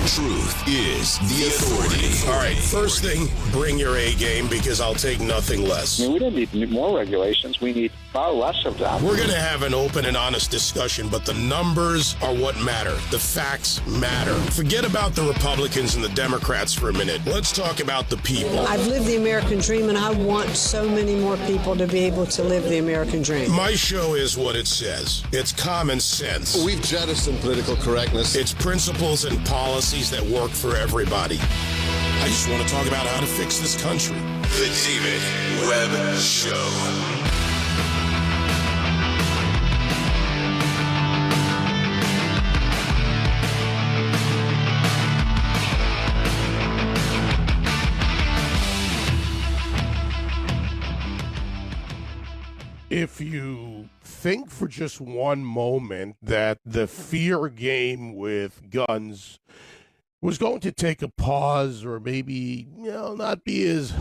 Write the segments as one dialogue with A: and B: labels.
A: Truth is the authority.
B: All right, first thing, bring your A game because I'll take nothing less.
C: I mean, we don't need more regulations. We need far less of them.
B: We're going to have an open and honest discussion, but the numbers are what matter. The facts matter. Forget about the Republicans and the Democrats for a minute. Let's talk about the people.
D: I've lived the American dream, and I want so many more people to be able to live the American dream.
B: My show is what it says. It's common sense.
E: We've jettisoned political correctness.
B: It's principles and policies that work for everybody. I just want to talk about how to fix this country.
A: The David Webb Show.
F: If you think for just one moment that the fear game with guns was going to take a pause or maybe, not be as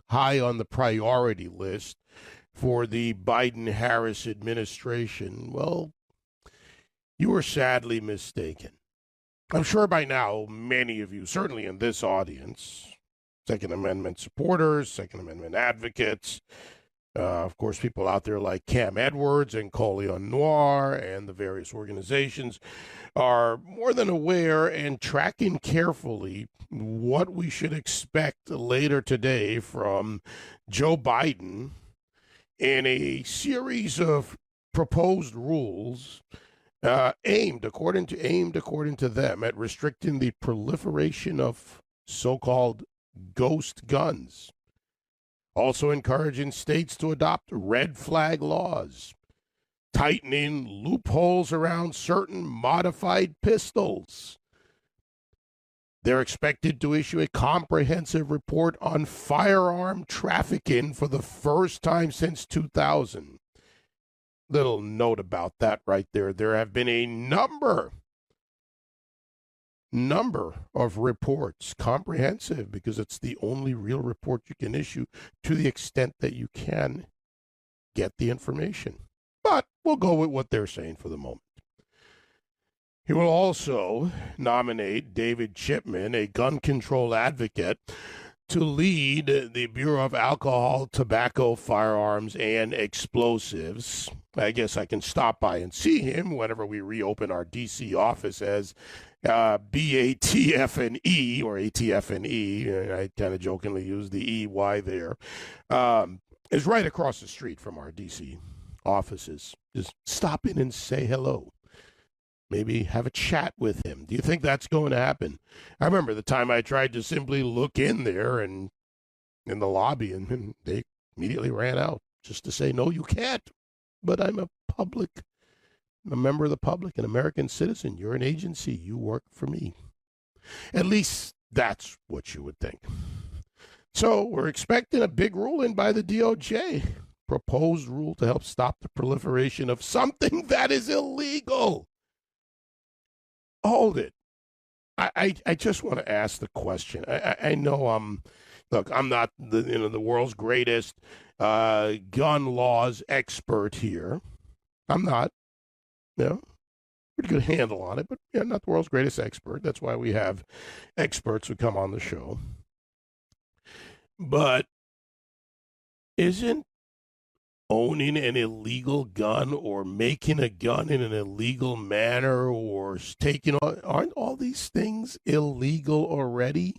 F: high on the priority list for the Biden-Harris administration, well, you were sadly mistaken. I'm sure by now many of you, certainly in this audience, Second Amendment supporters, Second Amendment advocates, of course, people out there like Cam Edwards and Colion Noir and the various organizations are more than aware and tracking carefully what we should expect later today from Joe Biden in a series of proposed rules aimed, according to them, at restricting the proliferation of so-called ghost guns. Also encouraging states to adopt red flag laws, tightening loopholes around certain modified pistols. They're expected to issue a comprehensive report on firearm trafficking for the first time since 2000. Little note about that right there. There have been a number of reports, comprehensive, because it's the only real report you can issue to the extent that you can get the information. But we'll go with what they're saying for the moment. He will also nominate David Chipman, a gun control advocate, to lead the Bureau of Alcohol, Tobacco, Firearms, and Explosives. I guess I can stop by and see him whenever we reopen our D.C. office as BATFNE or ATFNE. I kind of jokingly use the EY there. Is right across the street from our D.C. offices. Just stop in and say hello. Maybe have a chat with him. Do you think that's going to happen? I remember the time I tried to simply look in there and in the lobby, and they immediately ran out just to say, no, you can't. But I'm a member of the public, an American citizen. You're an agency. You work for me. At least that's what you would think. So we're expecting a big ruling by the DOJ. Proposed rule to help stop the proliferation of something that is illegal. Hold it. I just want to ask the question. I know I'm not the world's greatest gun laws expert here. I'm not. Pretty good handle on it, but not the world's greatest expert. That's why we have experts who come on the show. But isn't owning an illegal gun or making a gun in an illegal manner or aren't all these things illegal already?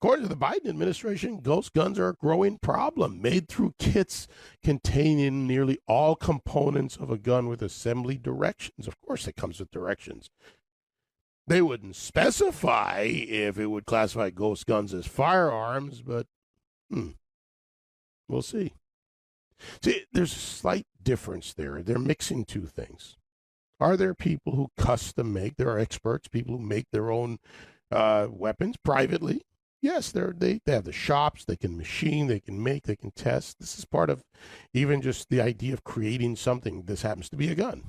F: According to the Biden administration, ghost guns are a growing problem, made through kits containing nearly all components of a gun with assembly directions. Of course, it comes with directions. They wouldn't specify if it would classify ghost guns as firearms, but we'll see. See, there's a slight difference there. They're mixing two things. Are there people who custom make? There are experts, people who make their own weapons privately. Yes, they have the shops. They can machine, they can make, they can test. This is part of even just the idea of creating something. This happens to be a gun.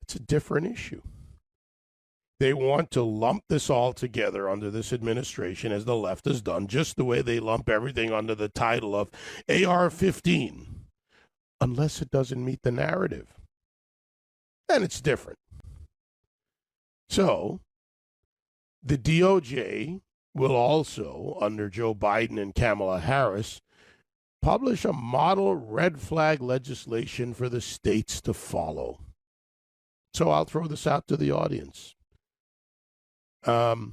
F: It's a different issue. They want to lump this all together under this administration, as the left has done, just the way they lump everything under the title of AR-15, unless it doesn't meet the narrative. Then it's different. So the DOJ will also, under Joe Biden and Kamala Harris, publish a model red flag legislation for the states to follow. So I'll throw this out to the audience. Will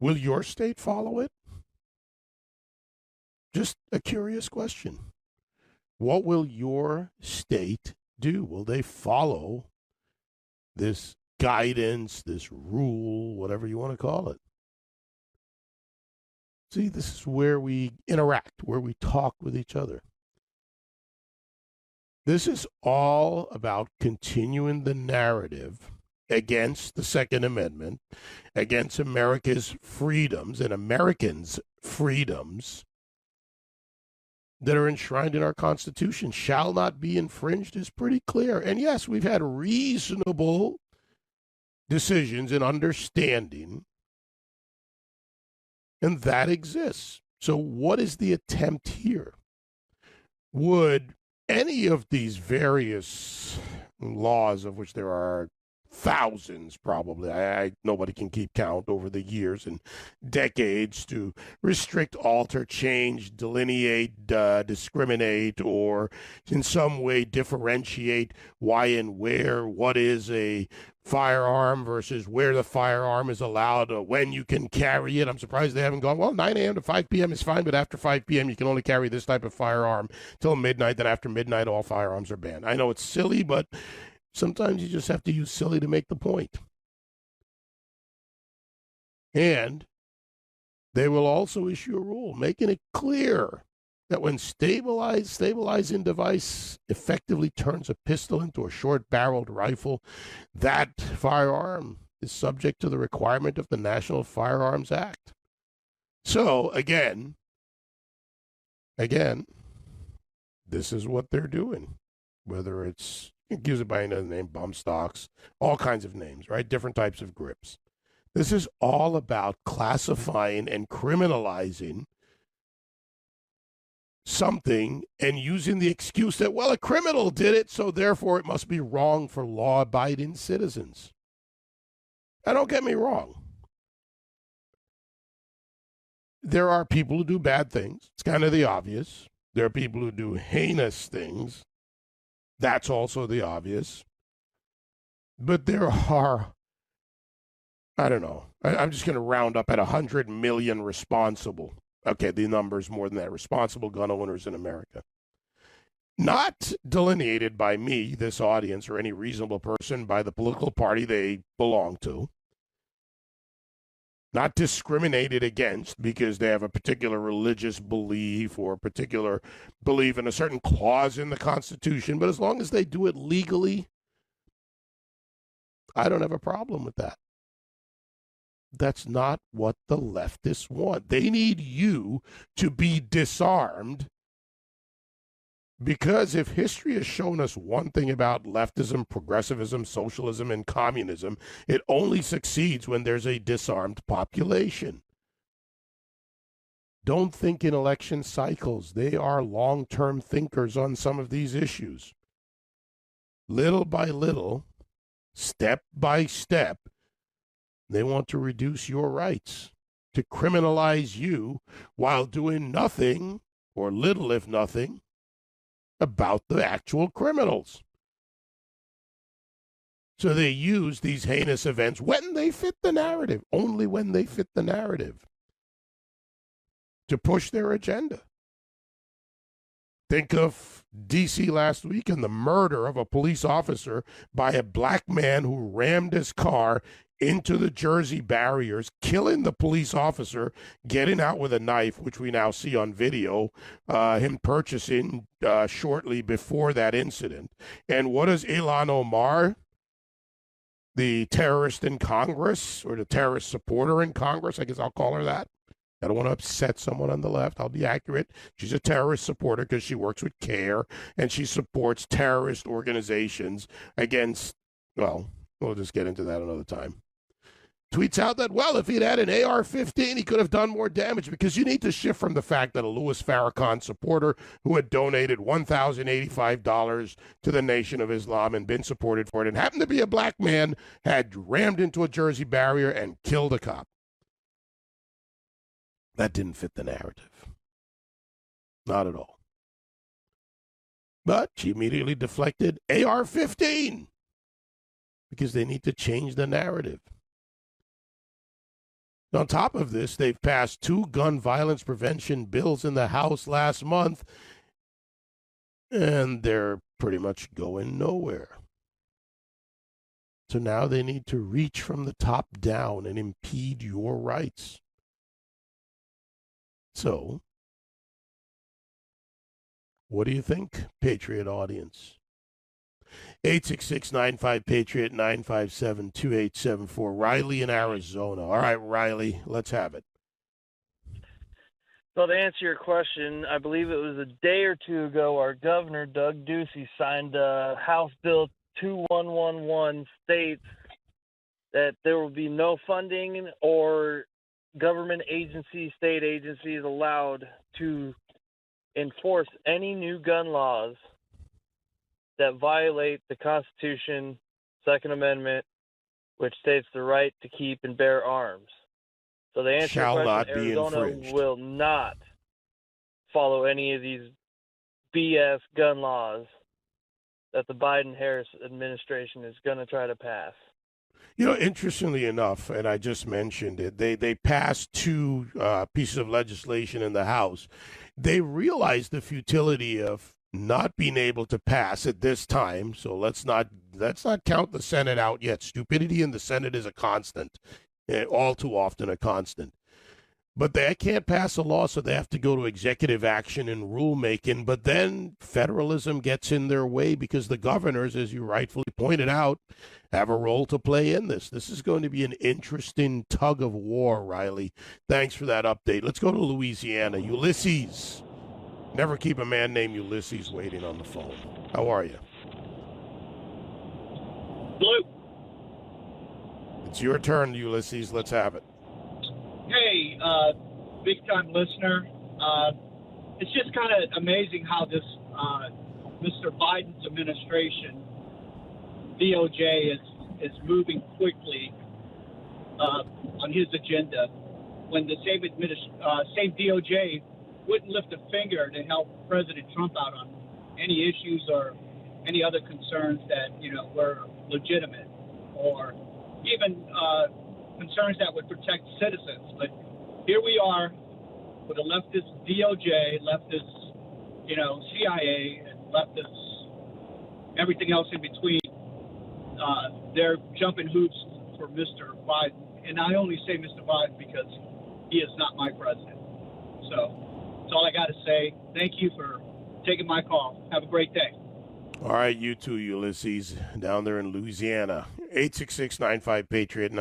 F: your state follow it? Just a curious question. What will your state do? Will they follow this guidance, this rule, whatever you want to call it? See, this is where we interact, where we talk with each other. This is all about continuing the narrative against the Second Amendment, against America's freedoms and Americans' freedoms that are enshrined in our Constitution. Shall not be infringed is pretty clear. And yes, we've had reasonable decisions and understanding, and that exists. So what is the attempt here? Would any of these various laws, of which there are thousands probably, nobody can keep count over the years and decades, to restrict, alter, change, delineate, discriminate, or in some way differentiate why and where, what is a firearm versus where the firearm is allowed, when you can carry it. I'm surprised they haven't gone, well, 9 a.m. to 5 p.m. is fine, but after 5 p.m. you can only carry this type of firearm till midnight. Then after midnight, all firearms are banned. I know it's silly, but sometimes you just have to use silly to make the point. And they will also issue a rule making it clear that when stabilizing device effectively turns a pistol into a short-barreled rifle, that firearm is subject to the requirement of the National Firearms Act. So, again, this is what they're doing. Whether it's, it gives it by another name, bump stocks, all kinds of names, right? Different types of grips. This is all about classifying and criminalizing something and using the excuse that, well, a criminal did it, so therefore it must be wrong for law-abiding citizens. Now, don't get me wrong. There are people who do bad things. It's kind of the obvious. There are people who do heinous things. That's also the obvious. But there are, I don't know, I'm just going to round up at 100 million responsible. Okay, the number's more than that. Responsible gun owners in America. Not delineated by me, this audience, or any reasonable person, by the political party they belong to. Not discriminated against because they have a particular religious belief or a particular belief in a certain clause in the Constitution. But as long as they do it legally, I don't have a problem with that. That's not what the leftists want. They need you to be disarmed, because if history has shown us one thing about leftism, progressivism, socialism, and communism, it only succeeds when there's a disarmed population. Don't think in election cycles. They are long-term thinkers on some of these issues. Little by little, step by step, they want to reduce your rights, to criminalize you while doing nothing, or little if nothing, about the actual criminals. So they use these heinous events when they fit the narrative, only when they fit the narrative, to push their agenda. Think of D.C. last week and the murder of a police officer by a black man who rammed his car into the Jersey barriers, killing the police officer, getting out with a knife, which we now see on video, him purchasing shortly before that incident. And what does Ilhan Omar, the terrorist in Congress, or the terrorist supporter in Congress, I guess I'll call her that. I don't want to upset someone on the left. I'll be accurate. She's a terrorist supporter because she works with CARE, and she supports terrorist organizations against, well, we'll just get into that another time. tweets out that, well, if he'd had an AR-15, he could have done more damage, because you need to shift from the fact that a Louis Farrakhan supporter who had donated $1,085 to the Nation of Islam and been supported for it and happened to be a black man had rammed into a Jersey barrier and killed a cop. That didn't fit the narrative. Not at all. But she immediately deflected AR-15 because they need to change the narrative. On top of this, they've passed 2 gun violence prevention bills in the House last month, and they're pretty much going nowhere. So now they need to reach from the top down and impede your rights. So, what do you think, Patriot audience? 866-95-PATRIOT, 957-2874. Riley in Arizona. All right, Riley, let's have it.
G: So to answer your question, I believe it was a day or two ago, our governor, Doug Ducey, signed House Bill 2111, states that there will be no funding or government agencies, state agencies allowed to enforce any new gun laws that violate the Constitution, Second Amendment, which states the right to keep and bear arms. So the answer
F: shall
G: to your
F: not
G: question,
F: be
G: Arizona
F: infringed.
G: will not follow any of these BS gun laws that the Biden-Harris administration is going to try to pass.
F: You know, interestingly enough, and I just mentioned it, they passed 2 pieces of legislation in the House. They realized the futility of not being able to pass at this time. So let's not count the Senate out yet. Stupidity in the Senate is a constant, all too often a constant. But they can't pass a law, so they have to go to executive action and rulemaking. But then federalism gets in their way because the governors, as you rightfully pointed out, have a role to play in this. This is going to be an interesting tug of war, Riley. Thanks for that update. Let's go to Louisiana. Ulysses. Never keep a man named Ulysses waiting on the phone. How are you?
H: Blue.
F: It's your turn, Ulysses. Let's have it.
H: Hey, big-time listener. It's just kind of amazing how this Mr. Biden's administration, DOJ, is moving quickly on his agenda when the same DOJ wouldn't lift a finger to help President Trump out on any issues or any other concerns that, were legitimate, or even concerns that would protect citizens. But here we are with a leftist DOJ, leftist, CIA, and leftist everything else in between. They're jumping hoops for Mr. Biden. And I only say Mr. Biden because he is not my president. So that's all I got to say. Thank you for taking my call. Have a great day.
F: All right, you too, Ulysses, down there in Louisiana. 866-95-PATRIOT,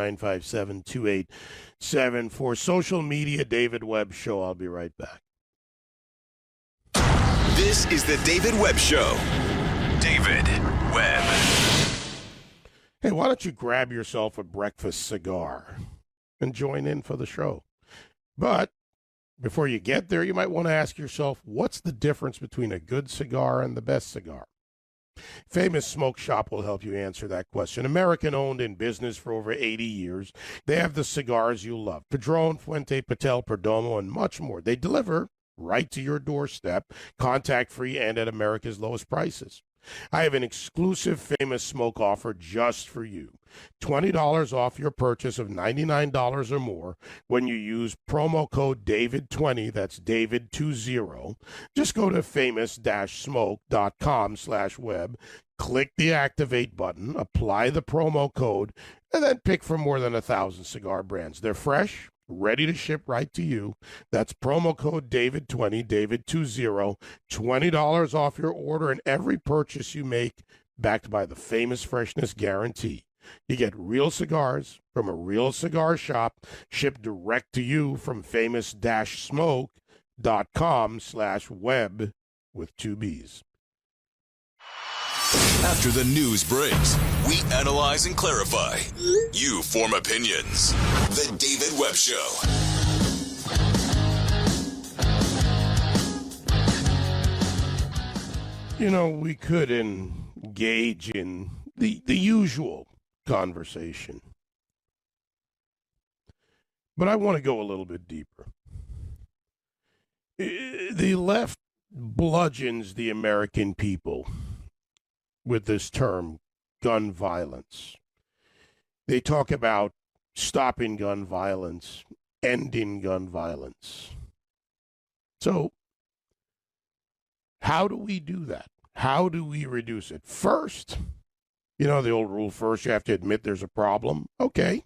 F: 957-2874. Social media, David Webb Show. I'll be right back.
A: This is the David Webb Show. David Webb.
F: Hey, why don't you grab yourself a breakfast cigar and join in for the show? But before you get there, you might want to ask yourself, what's the difference between a good cigar and the best cigar? Famous Smoke Shop will help you answer that question. American-owned, in business for over 80 years. They have the cigars you love. Padron, Fuente, Patel, Perdomo, and much more. They deliver right to your doorstep, contact-free, and at America's lowest prices. I have an exclusive Famous Smoke offer just for you. $20 off your purchase of $99 or more when you use promo code DAVID20, that's David20. Just go to famous-smoke.com/web, click the activate button, apply the promo code, and then pick from more than 1,000 cigar brands. They're fresh, ready to ship right to you. That's promo code David20, David20, $20 off your order and every purchase you make, backed by the Famous Freshness Guarantee. You get real cigars from a real cigar shop, shipped direct to you from famous-smoke.com/web with 2 B's.
A: After the news breaks, we analyze and clarify. You form opinions. The David Webb Show.
F: You know, we could engage in the usual conversation, but I want to go a little bit deeper. The left bludgeons the American people with this term, gun violence. They talk about stopping gun violence, ending gun violence. So, how do we do that? How do we reduce it? First, you know the old rule, first you have to admit there's a problem. Okay,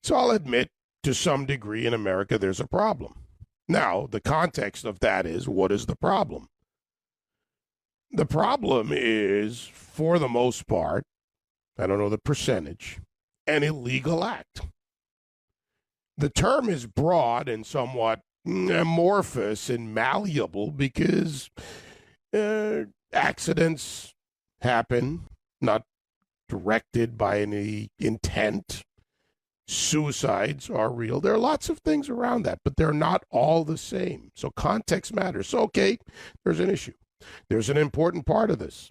F: so I'll admit to some degree in America there's a problem. Now, the context of that is, what is the problem? The problem is, for the most part, I don't know the percentage, an illegal act. The term is broad and somewhat amorphous and malleable because accidents happen, not directed by any intent. Suicides are real. There are lots of things around that, but they're not all the same. So context matters. So, okay, there's an issue. There's an important part of this.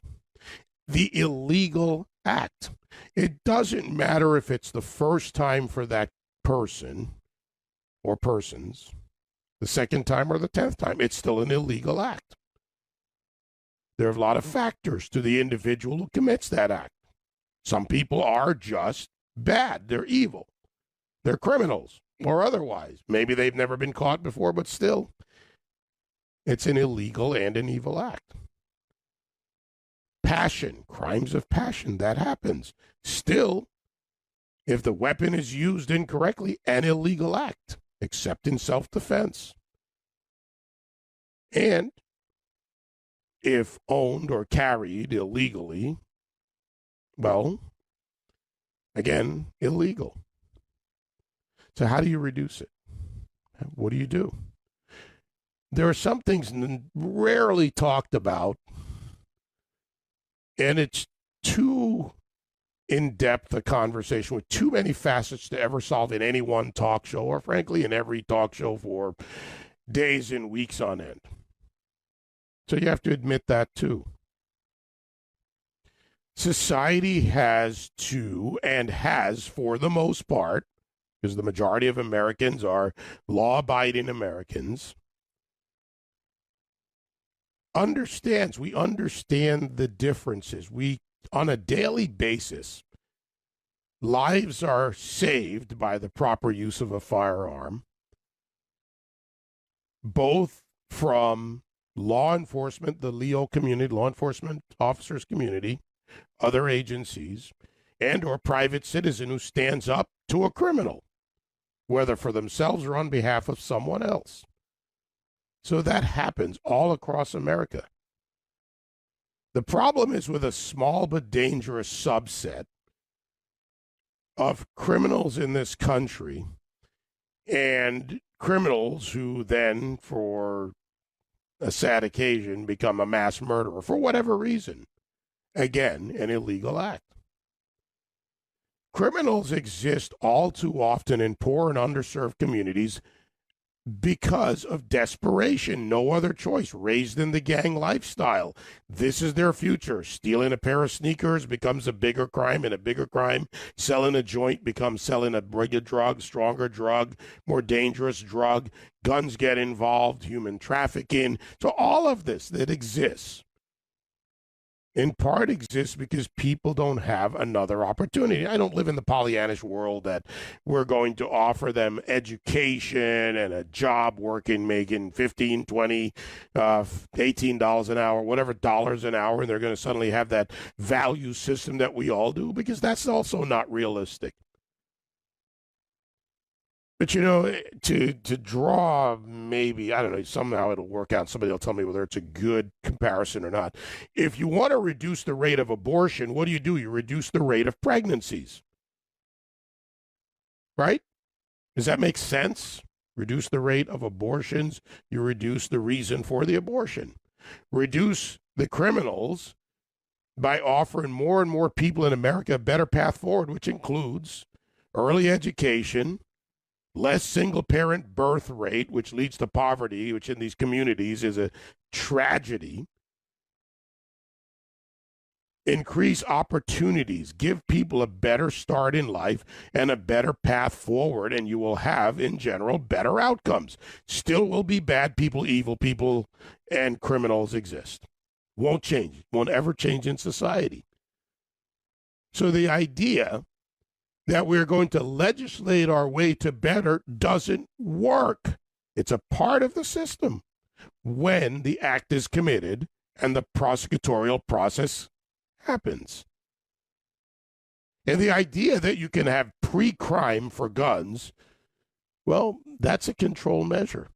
F: The illegal act. It doesn't matter if it's the first time for that person or persons, the second time or the 10th time. It's still an illegal act. There are a lot of factors to the individual who commits that act. Some people are just bad. They're evil. They're criminals or otherwise. Maybe they've never been caught before, but still, it's an illegal and an evil act. Passion, crimes of passion, that happens. Still, if the weapon is used incorrectly, an illegal act, except in self-defense. And if owned or carried illegally, well, again, illegal. So how do you reduce it? What do? There are some things rarely talked about, and it's too in-depth a conversation with too many facets to ever solve in any one talk show, or frankly, in every talk show for days and weeks on end. So you have to admit that too. Society has to, and has for the most part, because the majority of Americans are law-abiding Americans, we understand the differences. We, on a daily basis, lives are saved by the proper use of a firearm, both from law enforcement, the LEO community, law enforcement officers community, other agencies, and or private citizen who stands up to a criminal, whether for themselves or on behalf of someone else. So that happens all across America. The problem is with a small but dangerous subset of criminals in this country, and criminals who then, for a sad occasion, become a mass murderer for whatever reason. Again, an illegal act. Criminals exist all too often in poor and underserved communities because of desperation, no other choice, raised in the gang lifestyle. This is their future. Stealing a pair of sneakers becomes a bigger crime, and a bigger crime. Selling a joint becomes selling a bigger drug, stronger drug, more dangerous drug. Guns get involved, human trafficking. So all of this that exists, in part exists because people don't have another opportunity. I don't live in the Pollyannish world that we're going to offer them education and a job working, making $15, $20, $18 an hour, whatever dollars an hour, and they're going to suddenly have that value system that we all do, because that's also not realistic. But, you know, to draw maybe, I don't know, somehow it'll work out. Somebody will tell me whether it's a good comparison or not. If you want to reduce the rate of abortion, what do? You reduce the rate of pregnancies. Right? Does that make sense? Reduce the rate of abortions, you reduce the reason for the abortion. Reduce the criminals, by offering more and more people in America a better path forward, which includes early education, less single-parent birth rate, which leads to poverty, which in these communities is a tragedy. Increase opportunities, give people a better start in life and a better path forward, and you will have, in general, better outcomes. Still will be bad people, evil people, and criminals exist. Won't change. Won't ever change in society. So the idea that we're going to legislate our way to better doesn't work. It's a part of the system when the act is committed and the prosecutorial process happens. And the idea that you can have pre-crime for guns, well, that's a control measure.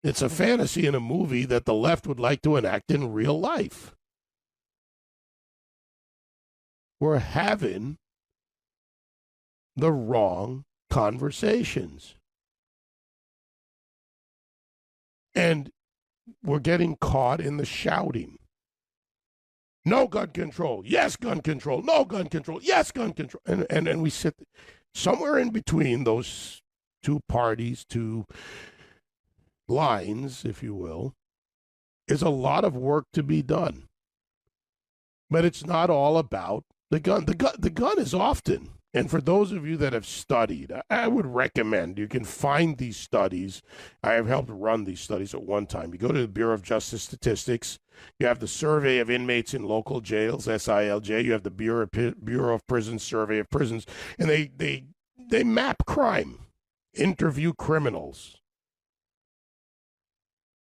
F: It's a fantasy in a movie that the left would like to enact in real life. We're having the wrong conversations. And we're getting caught in the shouting. No gun control. Yes, gun control. No gun control. Yes, gun control. And we sit somewhere in between those two parties, two lines, if you will, is a lot of work to be done. But it's not all about the gun. The gun is often, and for those of you that have studied, I would recommend, you can find these studies. I have helped run these studies at one time. You go to the Bureau of Justice Statistics. You have the Survey of Inmates in Local Jails, SILJ. You have the Bureau of Prisons Survey of Prisons. And they map crime, interview criminals.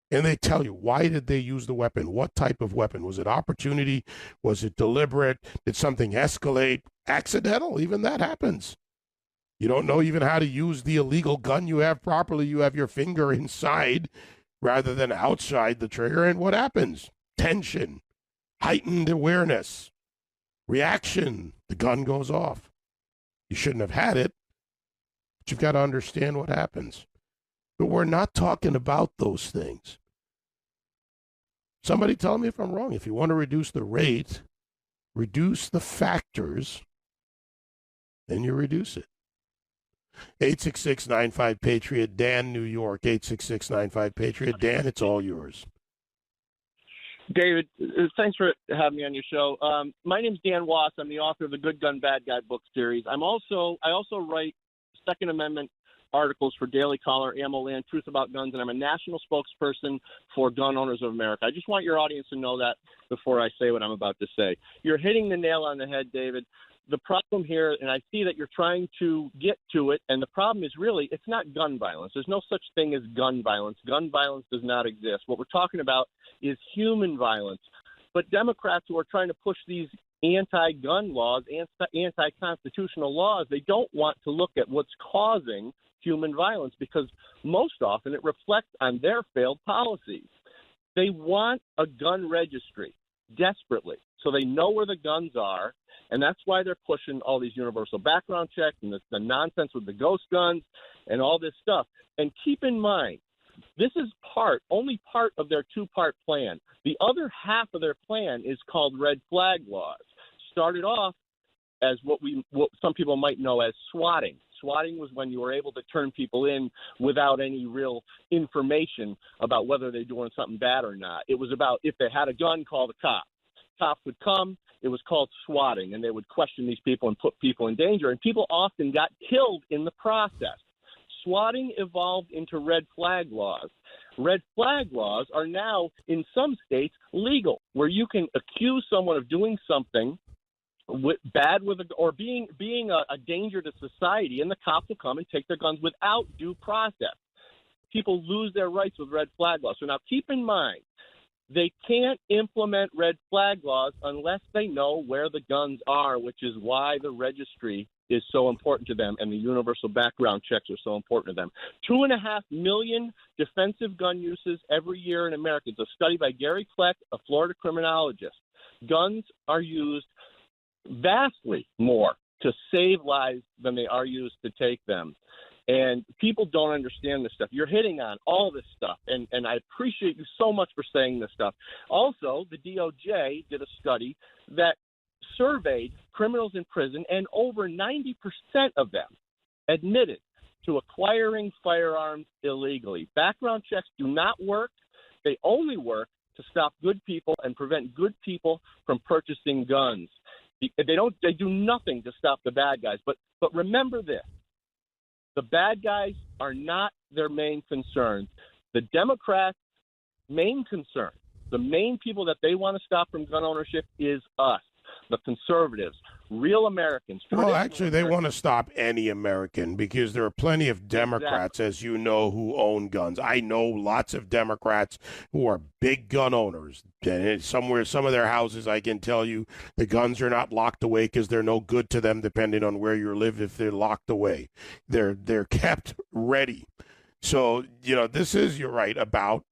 F: And they tell you, why did they use the weapon? What type of weapon? Was it opportunity? Was it deliberate? Did something escalate? Accidental? Even that happens. You don't know even how to use the illegal gun you have properly. You have your finger inside rather than outside the trigger. And what happens? Tension, heightened awareness, reaction. The gun goes off. You shouldn't have had it, but you've got to understand what happens. But we're not talking about those things. Somebody tell me if I'm wrong. If you want to reduce the rate, reduce the factors, then you reduce it. 866-95-PATRIOT. Dan, New York, 866-95-PATRIOT. Dan, it's all yours.
I: David, thanks for having me on your show. My name's Dan Wass. I'm the author of the Good Gun, Bad Guy book series. I also write Second Amendment articles for Daily Caller, Ammo Land, Truth About Guns, and I'm a national spokesperson for Gun Owners of America. I just want your audience to know that before I say what I'm about to say. You're hitting the nail on the head, David. The problem here, and I see that you're trying to get to it, and the problem is really it's not gun violence. There's no such thing as gun violence. Gun violence does not exist. What we're talking about is human violence. But Democrats who are trying to push these anti-gun laws, anti-constitutional laws, they don't want to look at what's causing human violence because most often it reflects on their failed policies. They want a gun registry desperately so they know where the guns are, and that's why they're pushing all these universal background checks and the nonsense with the ghost guns and all this stuff. And keep in mind, this is only part of their two-part plan. The other half of their plan is called red flag laws. Started off as what some people might know as swatting. Swatting was when you were able to turn people in without any real information about whether they're doing something bad or not. It was about if they had a gun, call the cops. Cops would come. It was called swatting, and they would question these people and put people in danger. And people often got killed in the process. Swatting evolved into red flag laws. Red flag laws are now, in some states, legal, where you can accuse someone of doing something or being a danger to society, and the cops will come and take their guns without due process. People lose their rights with red flag laws. So now keep in mind, they can't implement red flag laws unless they know where the guns are, which is why the registry is so important to them and the universal background checks are so important to them. 2.5 million defensive gun uses every year in America. It's a study by Gary Kleck, a Florida criminologist. Guns are used vastly more to save lives than they are used to take them. And people don't understand this stuff. You're hitting on all this stuff, and I appreciate you so much for saying this stuff. Also, the DOJ did a study that surveyed criminals in prison, and over 90% of them admitted to acquiring firearms illegally. Background checks do not work. They only work to stop good people and prevent good people from purchasing guns. They do nothing to stop the bad guys. But remember this. The bad guys are not their main concern. The Democrats' main concern, the main people that they want to stop from gun ownership is us, the conservatives, real Americans.
F: Well, actually, they want to stop any American because there are plenty of Democrats, as you know, who own guns. I know lots of Democrats who are big gun owners. And somewhere, some of their houses, I can tell you, the guns are not locked away because they're no good to them, depending on where you live. If they're locked away, they're kept ready. So, this is, you're right, about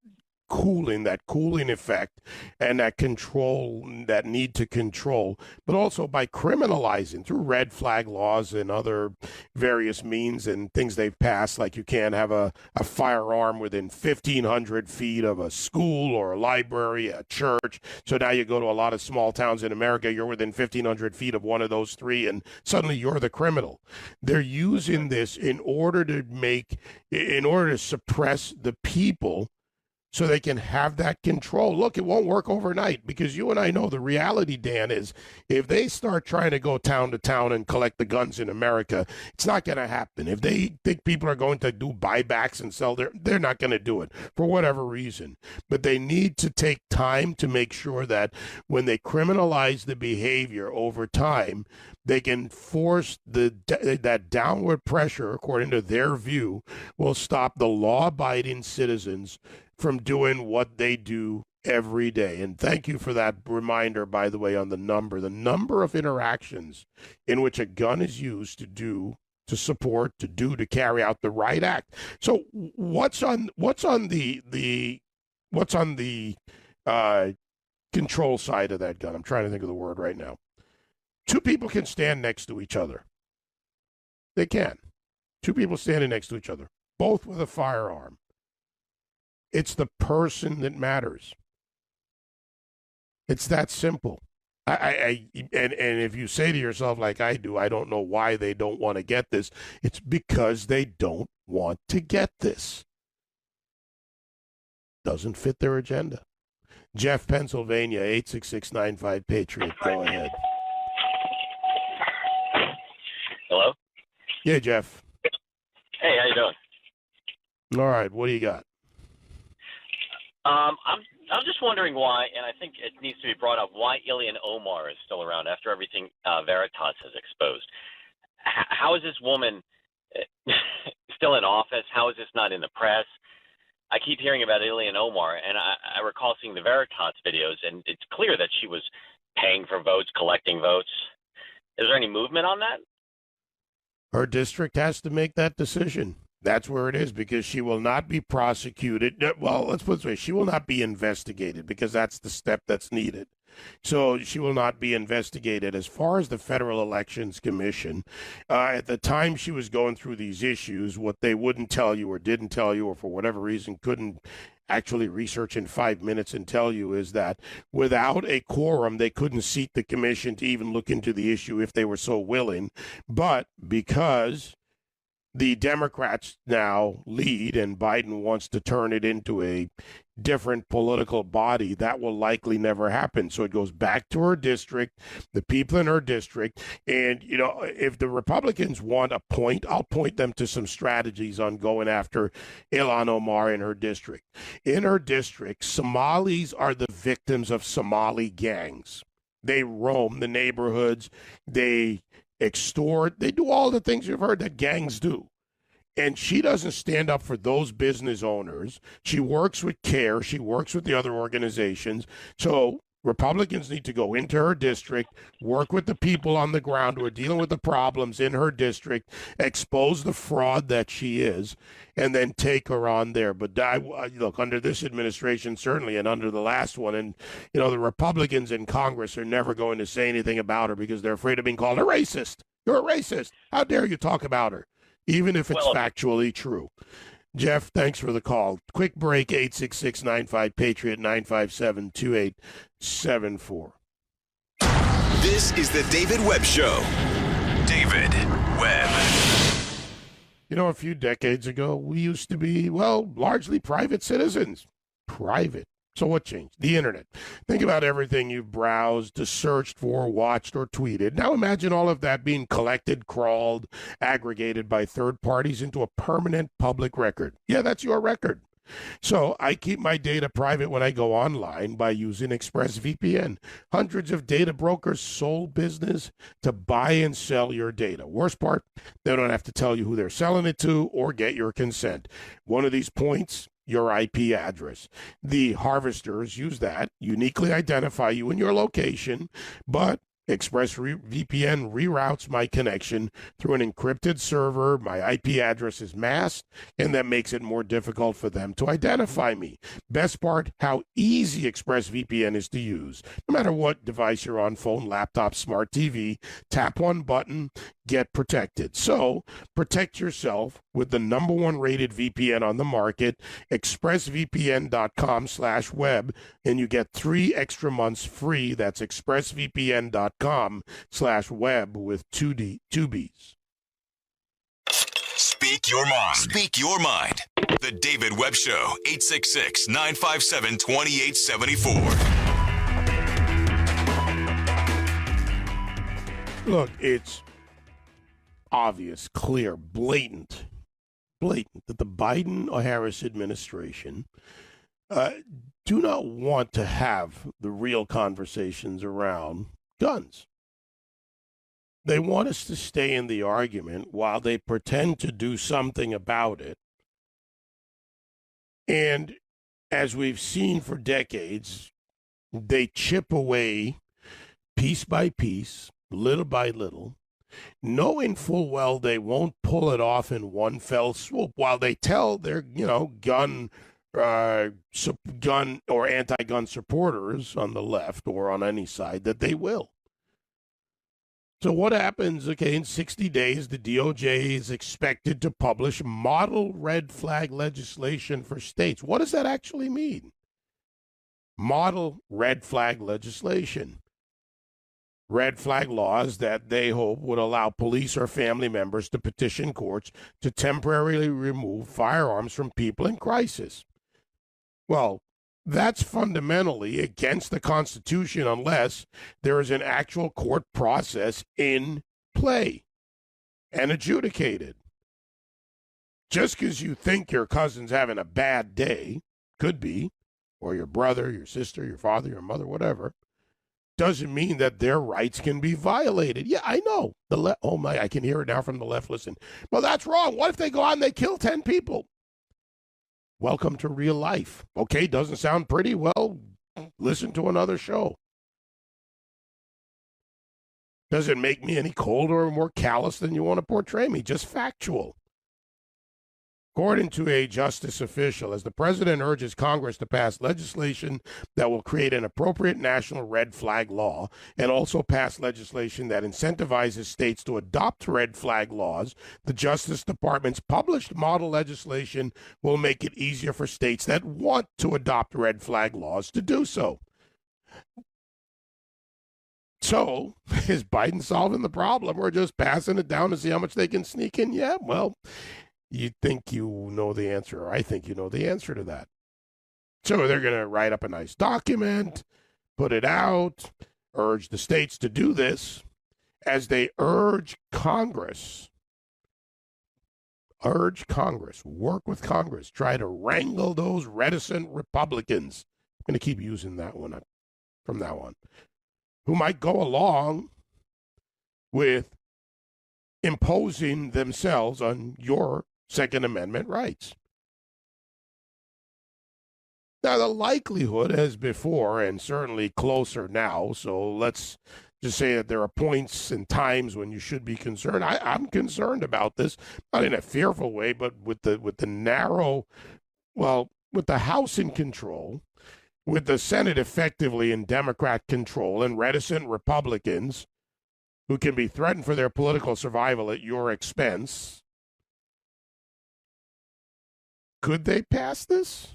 F: that cooling effect and that control, that need to control, but also by criminalizing through red flag laws and other various means and things they've passed, like you can't have a firearm within 1,500 feet of a school or a library, a church. So now you go to a lot of small towns in America, you're within 1,500 feet of one of those three, and suddenly you're the criminal. They're using this in order to suppress the people so they can have that control. Look, it won't work overnight because you and I know the reality, Dan, is if they start trying to go town to town and collect the guns in America, it's not going to happen. If they think people are going to do buybacks and sell they're not going to do it for whatever reason. But they need to take time to make sure that when they criminalize the behavior over time, they can force that downward pressure, according to their view, will stop the law-abiding citizens from doing what they do every day. And thank you for that reminder, by the way, on the number of interactions in which a gun is used to carry out the right act. So what's on the control side of that gun? I'm trying to think of the word right now. Two people can stand next to each other. They can. Two people standing next to each other, both with a firearm. It's the person that matters. It's that simple. And if you say to yourself, like I do, I don't know why they don't want to get this. It's because they don't want to get this. Doesn't fit their agenda. Jeff, Pennsylvania, 86695-PATRIOT. Go ahead.
J: Hello?
F: Yeah, Jeff.
J: Hey, how you doing?
F: All right, what do you got?
J: I'm just wondering why, and I think it needs to be brought up, why Ilhan Omar is still around after everything Veritas has exposed. How is this woman still in office? How is this not in the press? I keep hearing about Ilhan Omar, and I recall seeing the Veritas videos, and it's clear that she was paying for votes, collecting votes. Is there any movement on that?
F: Her district has to make that decision. That's where it is, because she will not be prosecuted. Well, let's put it this way. She will not be investigated because that's the step that's needed. So she will not be investigated. As far as the Federal Elections Commission, at the time she was going through these issues, what they wouldn't tell you or didn't tell you or for whatever reason couldn't actually research in 5 minutes and tell you is that without a quorum, they couldn't seat the commission to even look into the issue if they were so willing. But because the Democrats now lead and Biden wants to turn it into a different political body, that will likely never happen. So it goes back to her district, the people in her district. And, you know, if the Republicans want a point, I'll point them to some strategies on going after Ilhan Omar in her district. In her district, Somalis are the victims of Somali gangs. They roam the neighborhoods, they extort, they do all the things you've heard that gangs do. And she doesn't stand up for those business owners. She works with CARE. She works with the other organizations. So Republicans need to go into her district, work with the people on the ground who are dealing with the problems in her district, expose the fraud that she is, and then take her on there. But look, under this administration, certainly, and under the last one, and, you know, the Republicans in Congress are never going to say anything about her because they're afraid of being called a racist. You're a racist. How dare you talk about her? even if it's factually true. Jeff, thanks for the call. Quick break, 866-95-PATRIOT, 957-2874.
A: This is the David Webb Show. David Webb.
F: You know, a few decades ago, we used to be, well, largely private citizens. Private. So what changed? The internet. Think about everything you've browsed, searched for, watched, or tweeted. Now imagine all of that being collected, crawled, aggregated by third parties into a permanent public record. Yeah, that's your record. So I keep my data private when I go online by using ExpressVPN. Hundreds of data brokers' sole business to buy and sell your data. Worst part, they don't have to tell you who they're selling it to or get your consent. One of these points, your IP address. The harvesters use that, uniquely identify you and your location, but ExpressVPN reroutes my connection through an encrypted server. My IP address is masked, and that makes it more difficult for them to identify me. Best part, how easy ExpressVPN is to use. No matter what device you're on, phone, laptop, smart TV, tap one button, get protected. So protect yourself with the #1 rated VPN on the market, expressvpn.com/web, and you get 3 extra months free. That's expressvpn.com/web with two B's.
A: Speak your mind. Speak your mind. The David Webb Show, 866-957-2874.
F: Look, it's obvious, clear, blatant that the Biden or Harris administration do not want to have the real conversations around guns. They want us to stay in the argument while they pretend to do something about it. And as we've seen for decades, they chip away piece by piece, little by little, knowing full well they won't pull it off in one fell swoop, while they tell their, gun or anti-gun supporters on the left or on any side that they will. So what happens, in 60 days, the DOJ is expected to publish model red flag legislation for states. What does that actually mean? Model red flag legislation. Red flag laws that they hope would allow police or family members to petition courts to temporarily remove firearms from people in crisis. Well, that's fundamentally against the Constitution unless there is an actual court process in play and adjudicated. Just because you think your cousin's having a bad day, could be, or your brother, your sister, your father, your mother, whatever, doesn't mean that their rights can be violated. Yeah, I know. I can hear it now from the left. Listen, well, that's wrong. What if they go out and they kill 10 people? Welcome to real life. Okay, doesn't sound pretty? Well, listen to another show. Does it make me any colder or more callous than you want to portray me? Just factual. According to a justice official, as the president urges Congress to pass legislation that will create an appropriate national red flag law and also pass legislation that incentivizes states to adopt red flag laws, the Justice Department's published model legislation will make it easier for states that want to adopt red flag laws to do so. So, is Biden solving the problem or just passing it down to see how much they can sneak in? Yeah, well, you think you know the answer, or I think you know the answer to that. So they're going to write up a nice document, put it out, urge the states to do this, as they urge Congress, work with Congress, try to wrangle those reticent Republicans. I'm going to keep using that one from now on, who might go along with imposing themselves on your Second Amendment rights. Now, the likelihood, as before, and certainly closer now, so let's just say that there are points and times when you should be concerned. I'm concerned about this, not in a fearful way, but with the House in control, with the Senate effectively in Democrat control, and reticent Republicans who can be threatened for their political survival at your expense. Could they pass this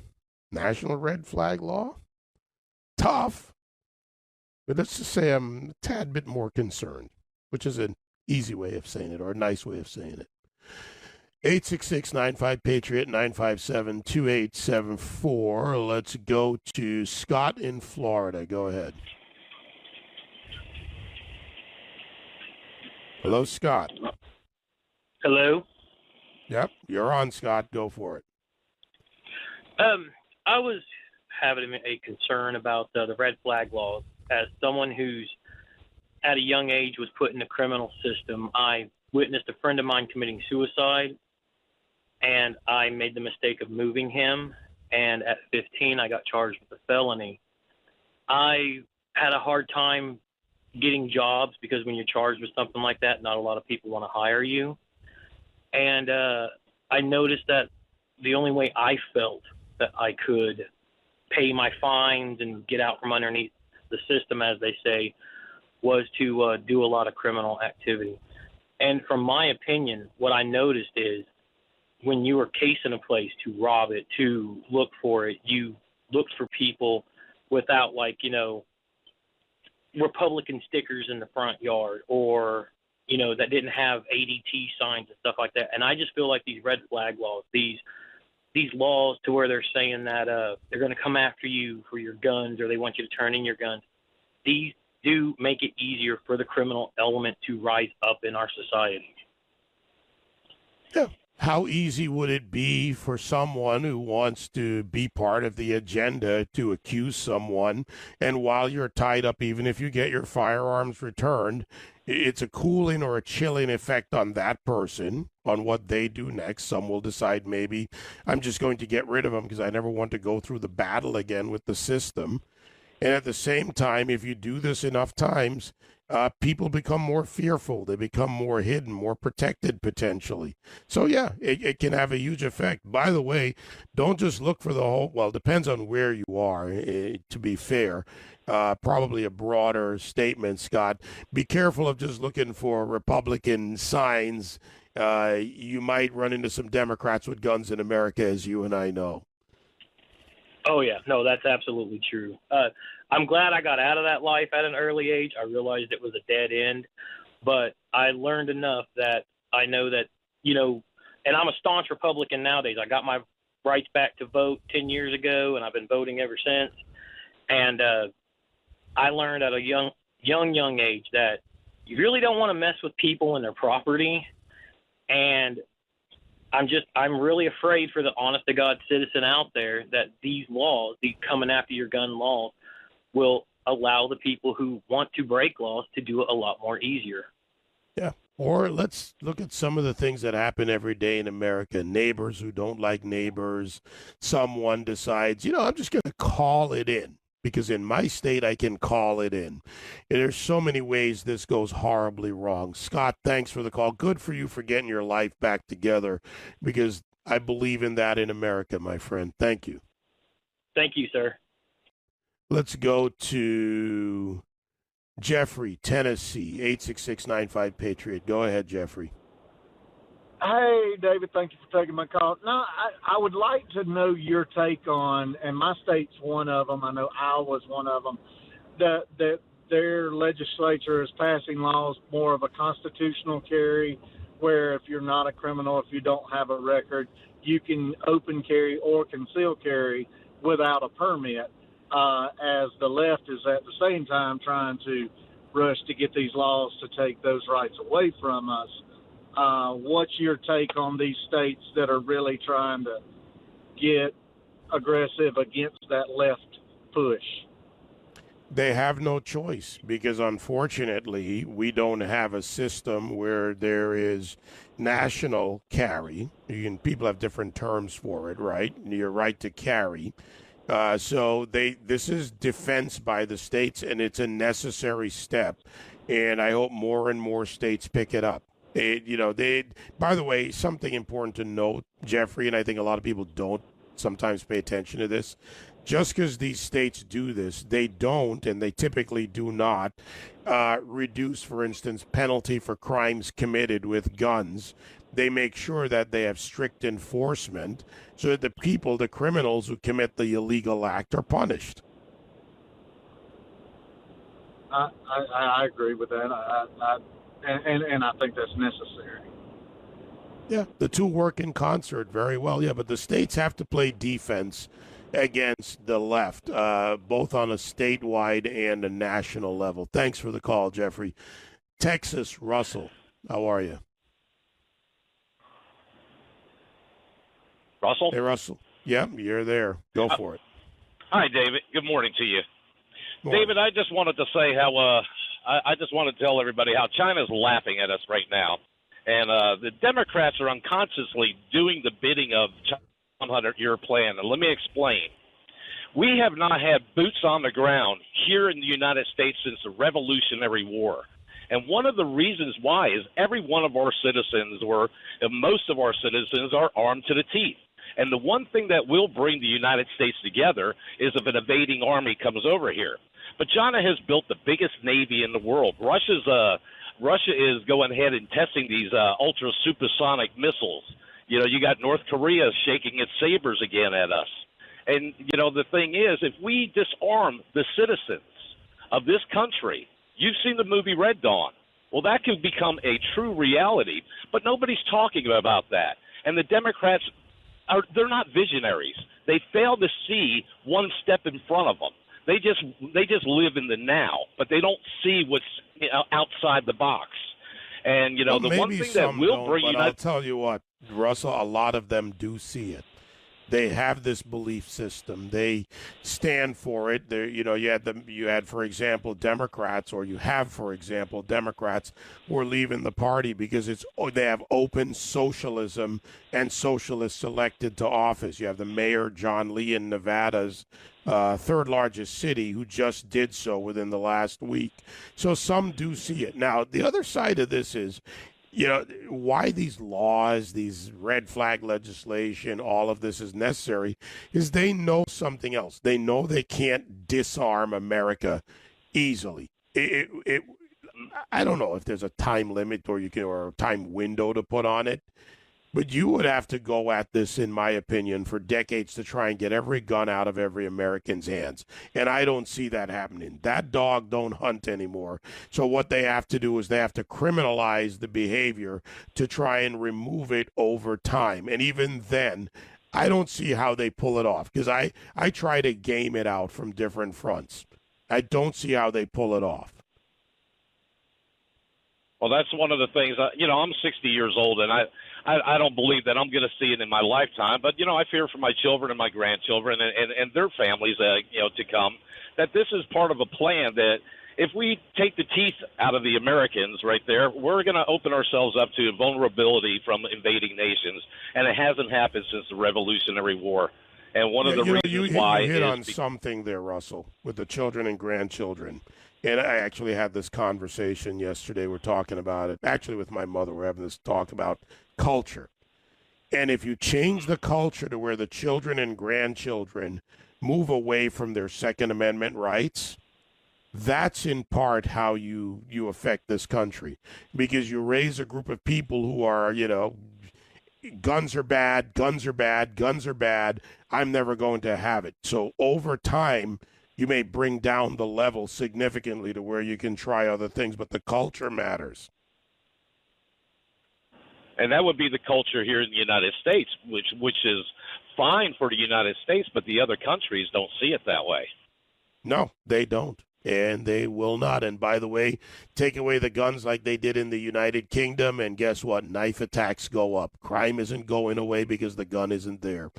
F: national red flag law? Tough. But let's just say I'm a tad bit more concerned, which is an easy way of saying it or a nice way of saying it. 866-95-PATRIOT, 957-2874. Let's go to Scott in Florida. Go ahead. Hello, Scott.
K: Hello.
F: Yep, you're on, Scott. Go for it.
K: I was having a concern about the red flag laws. As someone who's at a young age was put in the criminal system, I witnessed a friend of mine committing suicide, and I made the mistake of moving him. And at 15, I got charged with a felony. I had a hard time getting jobs because when you're charged with something like that, not a lot of people want to hire you. And I noticed that the only way I felt that I could pay my fines and get out from underneath the system, as they say, was to do a lot of criminal activity. And from my opinion, what I noticed is when you were casing a place to rob it, to look for it, you looked for people without, like, you know, Republican stickers in the front yard, or, you know, that didn't have ADT signs and stuff like that. And I just feel like these red flag laws, these laws to where they're saying that they're going to come after you for your guns, or they want you to turn in your guns, these do make it easier for the criminal element to rise up in our society.
F: Yeah. How easy would it be for someone who wants to be part of the agenda to accuse someone, and while you're tied up, even if you get your firearms returned, it's a cooling or a chilling effect on that person, on what they do next. Some will decide, maybe I'm just going to get rid of them because I never want to go through the battle again with the system. And at the same time, if you do this enough times, people become more fearful. They become more hidden, more protected potentially. So, yeah, it can have a huge effect. By the way, don't just look for the whole, well, it depends on where you are, to be fair. Probably a broader statement, Scott. Be careful of just looking for Republican signs. You might run into some Democrats with guns in America, as you and I know.
K: Oh, yeah. No, that's absolutely true. I'm glad I got out of that life at an early age. I realized it was a dead end, but I learned enough that I know that, you know, and I'm a staunch Republican nowadays. I got my rights back to vote 10 years ago, and I've been voting ever since. And I learned at a young age that you really don't want to mess with people and their property. And I'm really afraid for the honest to God citizen out there that these laws, these coming after your gun laws, will allow the people who want to break laws to do it a lot more easier.
F: Yeah. Or let's look at some of the things that happen every day in America. Neighbors who don't like neighbors. Someone decides, you know, I'm just going to call it in, because in my state I can call it in. And there's so many ways this goes horribly wrong. Scott, thanks for the call. Good for you for getting your life back together, because I believe in that in America, my friend. Thank you.
K: Thank you, sir.
F: Let's go to Jeffrey, Tennessee, 866-95-PATRIOT. Go ahead, Jeffrey.
L: Hey, David, thank you for taking my call. No, I would like to know your take on, and my state's one of them, I know Iowa's one of them, that their legislature is passing laws more of a constitutional carry, where if you're not a criminal, if you don't have a record, you can open carry or conceal carry without a permit, as the left is at the same time trying to rush to get these laws to take those rights away from us. What's your take on these states that are really trying to get aggressive against that left push?
F: They have no choice, because unfortunately we don't have a system where there is national carry. People have different terms for it, right? Your right to carry. So this is defense by the states, and it's a necessary step. And I hope more and more states pick it up. By the way, something important to note, Jeffrey, and I think a lot of people don't sometimes pay attention to this. Just because these states do this, they don't, and they typically do not, reduce, for instance, penalty for crimes committed with guns. They make sure that they have strict enforcement so that the people, the criminals who commit the illegal act, are punished.
L: I agree with that. And I think that's necessary.
F: Yeah, the two work in concert very well. Yeah, but the states have to play defense against the left, both on a statewide and a national level. Thanks for the call, Jeffrey. Texas, Russell, how are you?
M: Russell?
F: Hey, Russell. Yeah, you're there. Go for it.
M: Hi, David. Good morning to you.
F: Morning.
M: David, I just wanted to say how I just want to tell everybody how China's laughing at us right now. And the Democrats are unconsciously doing the bidding of China's 100-year plan. And let me explain. We have not had boots on the ground here in the United States since the Revolutionary War. And one of the reasons why is every one of our citizens, or most of our citizens, are armed to the teeth. And the one thing that will bring the United States together is if an invading army comes over here. But China has built the biggest navy in the world. Russia is going ahead and testing these ultra supersonic missiles. You know, you got North Korea shaking its sabers again at us. And, you know, the thing is, if we disarm the citizens of this country, you've seen the movie Red Dawn. Well, that could become a true reality, but nobody's talking about that. And the Democrats, they're not visionaries. They fail to see one step in front of them. They just live in the now, but they don't see what's outside the box. And, you know,
F: well,
M: the one thing that will bring
F: but
M: you...
F: I'll tell you what, Russell, a lot of them do see it. They have this belief system. They stand for it. You know, you had, for example, Democrats, or you have, for example, Democrats who are leaving the party because they have open socialism and socialists elected to office. You have the mayor, John Lee, in Nevada's third largest city, who just did so within the last week. So some do see it. Now, the other side of this is, you know, why these laws, these red flag legislation, all of this is necessary is they know something else. They know they can't disarm America easily. I don't know if there's a time limit or a time window to put on it, but you would have to go at this, in my opinion, for decades to try and get every gun out of every American's hands. And I don't see that happening. That dog don't hunt anymore. So what they have to do is they have to criminalize the behavior to try and remove it over time. And even then, I don't see how they pull it off, because I try to game it out from different fronts. I don't see how they pull it off.
M: Well, that's one of the things. You know, I'm 60 years old, and I don't believe that I'm going to see it in my lifetime. But, you know, I fear for my children and my grandchildren and their families, you know, to come, that this is part of a plan that if we take the teeth out of the Americans right there, we're going to open ourselves up to vulnerability from invading nations. And it hasn't happened since the Revolutionary War. And one of the reasons why
F: you hit on something there, Russell, with the children and grandchildren. And I actually had this conversation yesterday. We're talking about it. Actually, with my mother, we're having this talk about culture. And if you change the culture to where the children and grandchildren move away from their Second Amendment rights, that's in part how you affect this country. Because you raise a group of people who are, you know, guns are bad, guns are bad, guns are bad. I'm never going to have it. So over time, you may bring down the level significantly to where you can try other things, but the culture matters.
M: And that would be the culture here in the United States, which is fine for the United States, but the other countries don't see it that way.
F: No, they don't, and they will not. And by the way, take away the guns like they did in the United Kingdom, and guess what? Knife attacks go up. Crime isn't going away because the gun isn't there.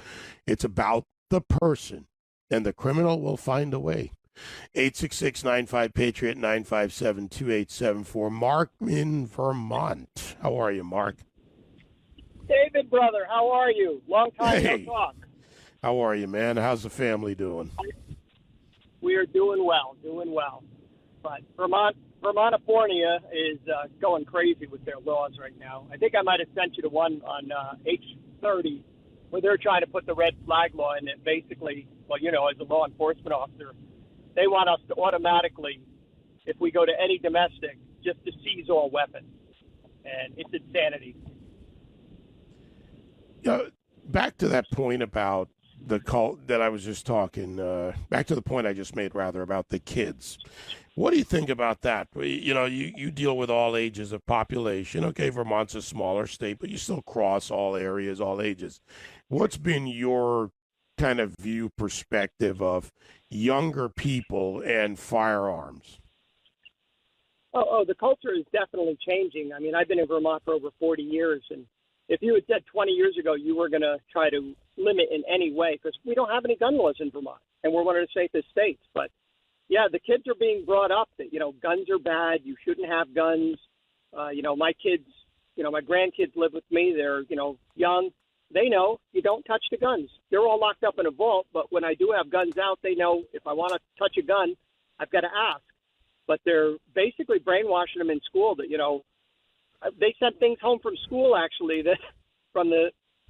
F: It's about the person. And the criminal will find a way. 866-95-PATRIOT, 957-2874. Mark in Vermont. How are you, Mark?
N: David, brother, how are you? Long time no talk.
F: How are you, man? How's the family doing?
N: We are doing well. But Vermontifornia is going crazy with their laws right now. I think I might have sent you the one on H30 where they're trying to put the red flag law in, and basically, well, as a law enforcement officer, they want us to automatically, if we go to any domestic, just to seize all weapons. And it's insanity.
F: Back to that point about the call that I was just talking, back to the point I just made, rather, about the kids. What do you think about that? You deal with all ages of population. Okay, Vermont's a smaller state, but you still cross all areas, all ages. What's been your kind of perspective of younger people and firearms?
N: The culture is definitely changing. I mean, I've been in Vermont for over 40 years, and if you had said 20 years ago you were going to try to limit in any way, because we don't have any gun laws in Vermont, and we're one of the safest states. But, yeah, the kids are being brought up that, guns are bad, you shouldn't have guns. My kids, my grandkids live with me. They're, young. They know you don't touch the guns. They're all locked up in a vault, but when I do have guns out, they know if I want to touch a gun, I've got to ask. But they're basically brainwashing them in school that, they sent things home from school, actually, that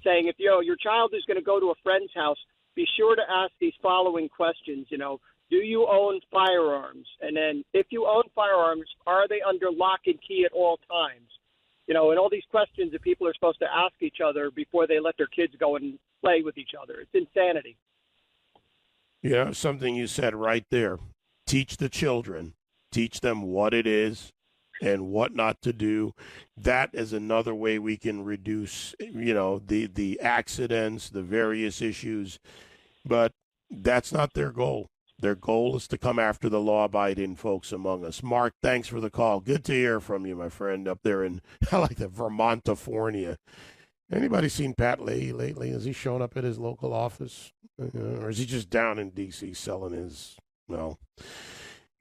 N: saying if, your child is going to go to a friend's house, be sure to ask these following questions, do you own firearms? And then if you own firearms, are they under lock and key at all times? And all these questions that people are supposed to ask each other before they let their kids go and play with each other. It's insanity.
F: Yeah, something you said right there. Teach the children. Teach them what it is and what not to do. That is another way we can reduce, the accidents, the various issues. But that's not their goal. Their goal is to come after the law-abiding folks among us. Mark, thanks for the call. Good to hear from you, my friend, up there in, I like the Vermontifornia. Anybody seen Pat Leahy lately? Has he shown up at his local office? Or is he just down in D.C. selling his, the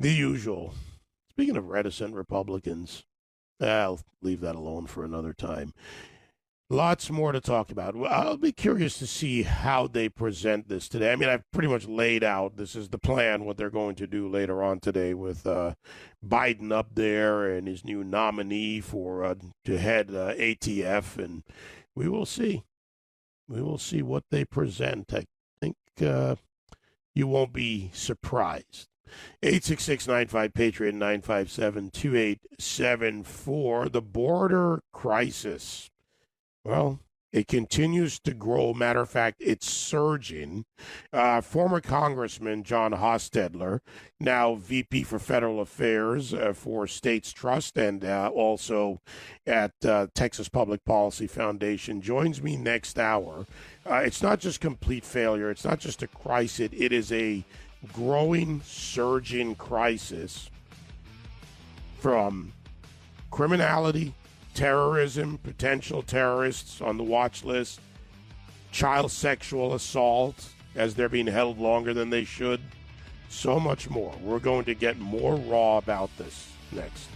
F: usual? Speaking of reticent Republicans, I'll leave that alone for another time. Lots more to talk about. I'll be curious to see how they present this today. I mean, I've pretty much laid out, this is the plan, what they're going to do later on today with Biden up there and his new nominee for to head ATF, and we will see. We will see what they present. I think you won't be surprised. 866-95-PATRIOT, 957-2874. The border crisis. Well, it continues to grow. Matter of fact, it's surging. Former Congressman John Hostetler, now VP for Federal Affairs for States Trust and also at Texas Public Policy Foundation, joins me next hour. It's not just complete failure. It's not just a crisis. It is a growing, surging crisis from criminality, terrorism, potential terrorists on the watch list, child sexual assault as they're being held longer than they should, so much more. We're going to get more raw about this next.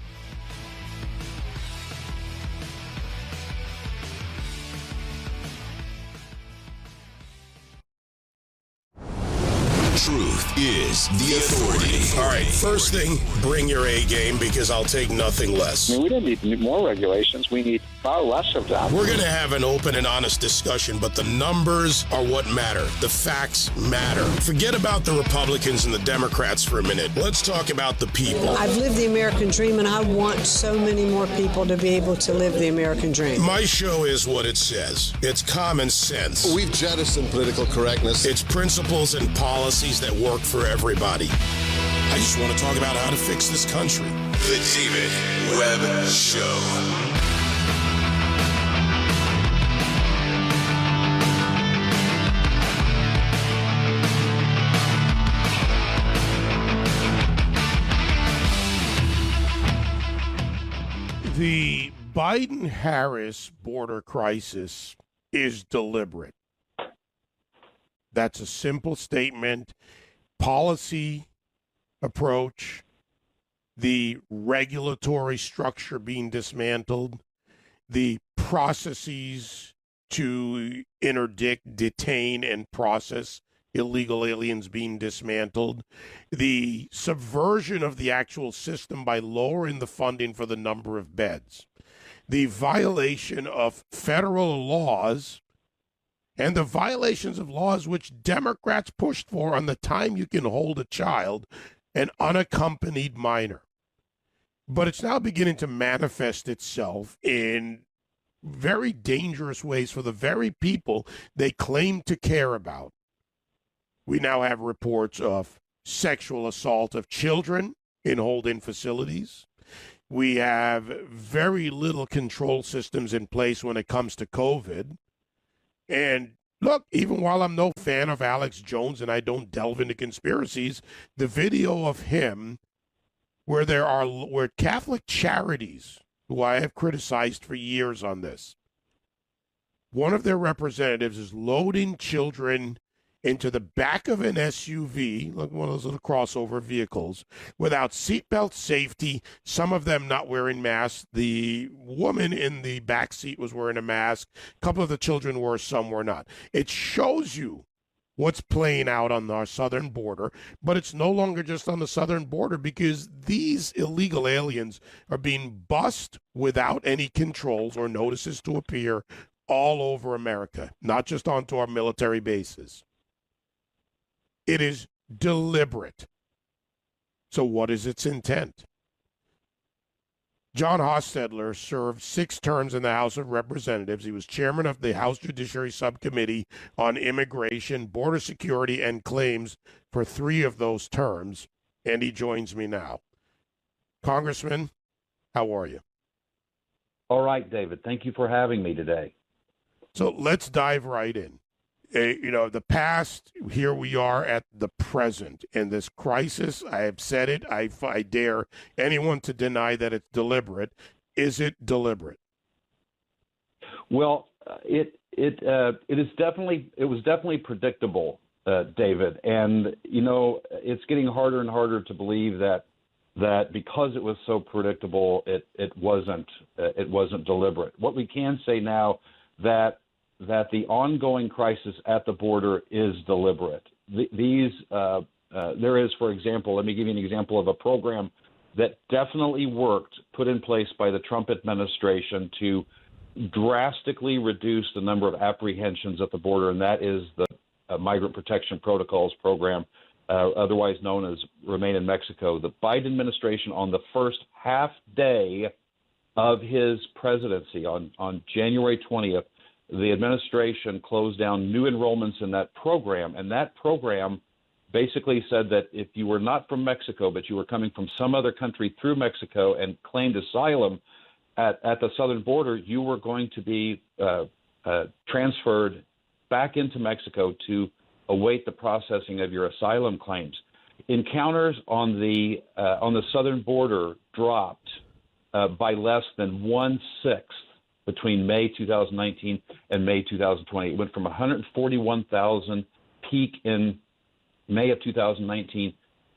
A: Truth is the authority.
B: All right, first thing, bring your A game because I'll take nothing less.
C: I mean, we don't need more regulations. We need far less of them.
B: We're going to have an open and honest discussion, but the numbers are what matter. The facts matter. Forget about the Republicans and the Democrats for a minute. Let's talk about the people.
D: I've lived the American dream, and I want so many more people to be able to live the American dream.
B: My show is what it says. It's common sense.
E: We've jettisoned political correctness.
B: It's principles and policies that work for everybody. I just want to talk about how to fix this country.
A: The David Webb Show.
F: The Biden-Harris border crisis is deliberate. That's a simple statement. Policy approach, the regulatory structure being dismantled, the processes to interdict, detain, and process illegal aliens being dismantled, the subversion of the actual system by lowering the funding for the number of beds, the violation of federal laws and the violations of laws which Democrats pushed for on the time you can hold a child, an unaccompanied minor. But it's now beginning to manifest itself in very dangerous ways for the very people they claim to care about. We now have reports of sexual assault of children in holding facilities. We have very little control systems in place when it comes to COVID. And look, even while I'm no fan of Alex Jones and I don't delve into conspiracies, the video of him where Catholic charities, who I have criticized for years on this, one of their representatives is loading children into the back of an SUV, like one of those little crossover vehicles, without seatbelt safety, some of them not wearing masks. The woman in the back seat was wearing a mask. A couple of the children were, some were not. It shows you what's playing out on our southern border, but it's no longer just on the southern border because these illegal aliens are being bussed without any controls or notices to appear all over America, not just onto our military bases. It is deliberate. So what is its intent? John Hostetler served 6 terms in the House of Representatives. He was chairman of the House Judiciary Subcommittee on Immigration, Border Security, and Claims for 3 of those terms, and he joins me now. Congressman, how are you?
O: All right, David. Thank you for having me today.
F: So let's dive right in. The past, here we are at the present. In this crisis, I have said it, I dare anyone to deny that it's deliberate. Is it deliberate?
O: Well, it was definitely predictable, David. And, it's getting harder and harder to believe that because it was so predictable, it wasn't deliberate. What we can say now that the ongoing crisis at the border is deliberate. There is, for example, let me give you an example of a program that definitely worked, put in place by the Trump administration to drastically reduce the number of apprehensions at the border, and that is the Migrant Protection Protocols program, otherwise known as Remain in Mexico. The Biden administration, on the first half day of his presidency, on January 20th, the administration closed down new enrollments in that program, and that program basically said that if you were not from Mexico, but you were coming from some other country through Mexico and claimed asylum at the southern border, you were going to be transferred back into Mexico to await the processing of your asylum claims. Encounters on the southern border dropped by less than 1/6 between May 2019 and May 2020. It went from 141,000 peak in May of 2019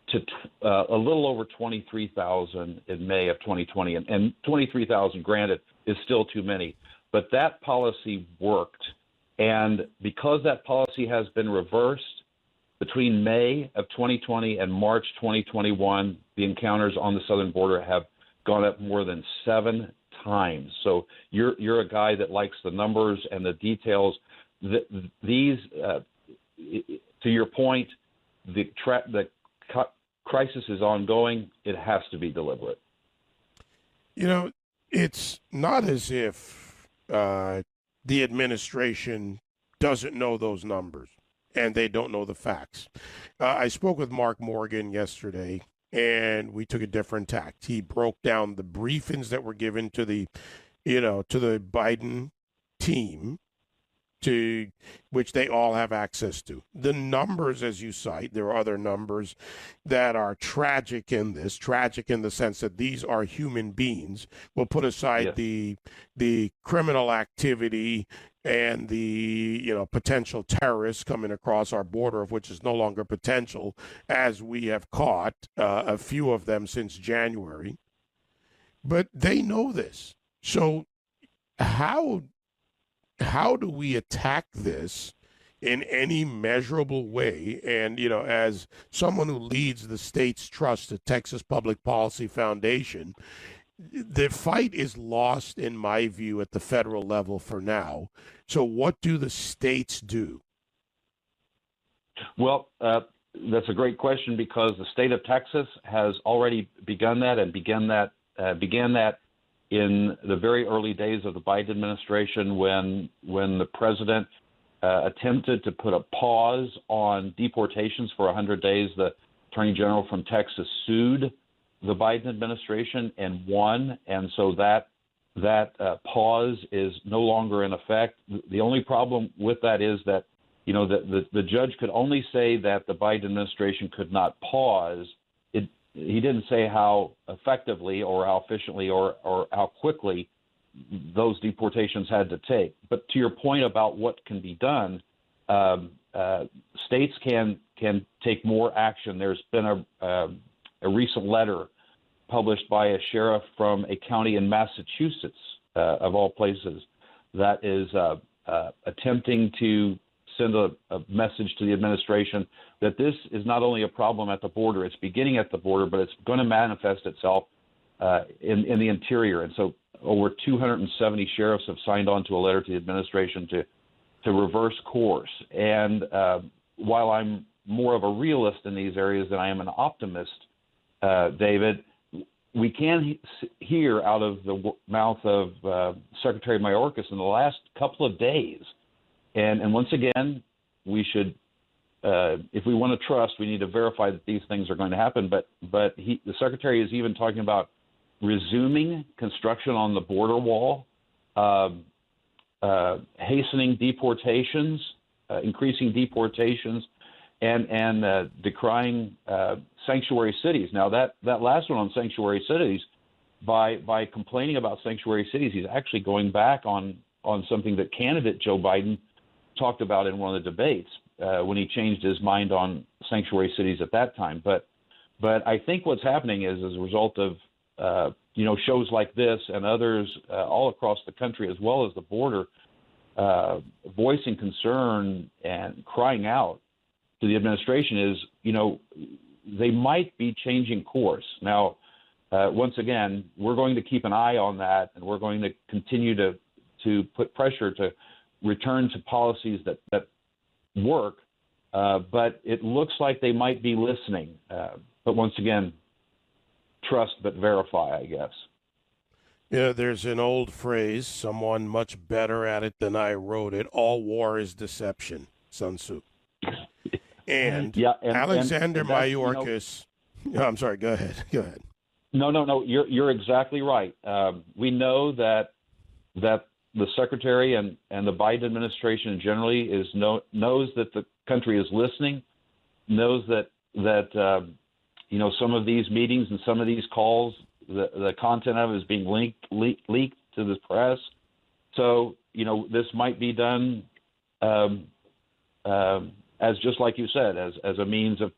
O: to a little over 23,000 in May of 2020. And 23,000, granted, is still too many. But that policy worked. And because that policy has been reversed, between May of 2020 and March 2021, the encounters on the southern border have gone up more than 7 times. So you're a guy that likes the numbers and the details. These, to your point, the crisis is ongoing. It has to be deliberate.
F: It's not as if the administration doesn't know those numbers and they don't know the facts. I spoke with Mark Morgan yesterday, and we took a different tact. He broke down the briefings that were given to the Biden team, to which they all have access to. The numbers, as you cite, there are other numbers that are tragic in this, tragic in the sense that these are human beings. We'll put aside the criminal activity and the potential terrorists coming across our border, of which is no longer potential, as we have caught a few of them since January. But they know this. So how do we attack this in any measurable way? And, as someone who leads the state's trust, the Texas Public Policy Foundation, the fight is lost, in my view, at the federal level for now. So what do the states do?
O: Well, that's a great question because the state of Texas has already begun that and began that in the very early days of the Biden administration when the president attempted to put a pause on deportations for 100 days. The attorney general from Texas sued the Biden administration and won, and so that pause is no longer in effect. The only problem with that is that the judge could only say that the Biden administration could not pause. He didn't say how effectively or how efficiently or how quickly those deportations had to take. But to your point about what can be done, states can take more action. There's been a recent letter published by a sheriff from a county in Massachusetts, of all places, that is attempting to send a message to the administration that this is not only a problem at the border, it's beginning at the border, but it's going to manifest itself in the interior. And so over 270 sheriffs have signed on to a letter to the administration to reverse course. And while I'm more of a realist in these areas than I am an optimist, David, we can hear out of the mouth of Secretary Mayorkas in the last couple of days. And once again, we should, if we want to trust, we need to verify that these things are going to happen. But the Secretary is even talking about resuming construction on the border wall, hastening deportations, increasing deportations, and decrying sanctuary cities. Now, that last one on sanctuary cities, by complaining about sanctuary cities, he's actually going back on something that candidate Joe Biden talked about in one of the debates when he changed his mind on sanctuary cities at that time. But I think what's happening is as a result of shows like this and others all across the country, as well as the border, voicing concern and crying out to the administration is, they might be changing course. Now, once again, we're going to keep an eye on that, and we're going to continue to put pressure to return to policies that work. But it looks like they might be listening. But once again, trust but verify, I guess.
F: Yeah, there's an old phrase, someone much better at it than I wrote it, all war is deception, Sun Tzu. And Alexander Mayorkas, I'm sorry, go ahead.
O: No, you're exactly right. We know that the Secretary and the Biden administration generally knows that the country is listening, knows that some of these meetings and some of these calls, the content of it is being leaked to the press. So this might be done as just like you said, as a means of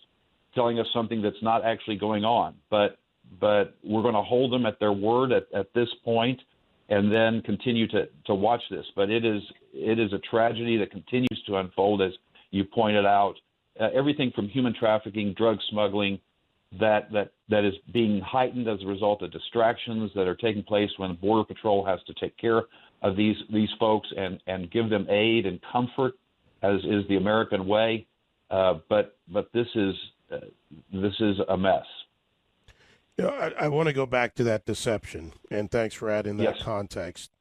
O: telling us something that's not actually going on. But we're going to hold them at their word at this point, and then continue to watch this. But it is a tragedy that continues to unfold, as you pointed out. Everything from human trafficking, drug smuggling, that is being heightened as a result of distractions that are taking place when Border Patrol has to take care of these folks and give them aid and comfort, as is the American way. But this is a mess.
F: I want to go back to that deception, and thanks for adding that context.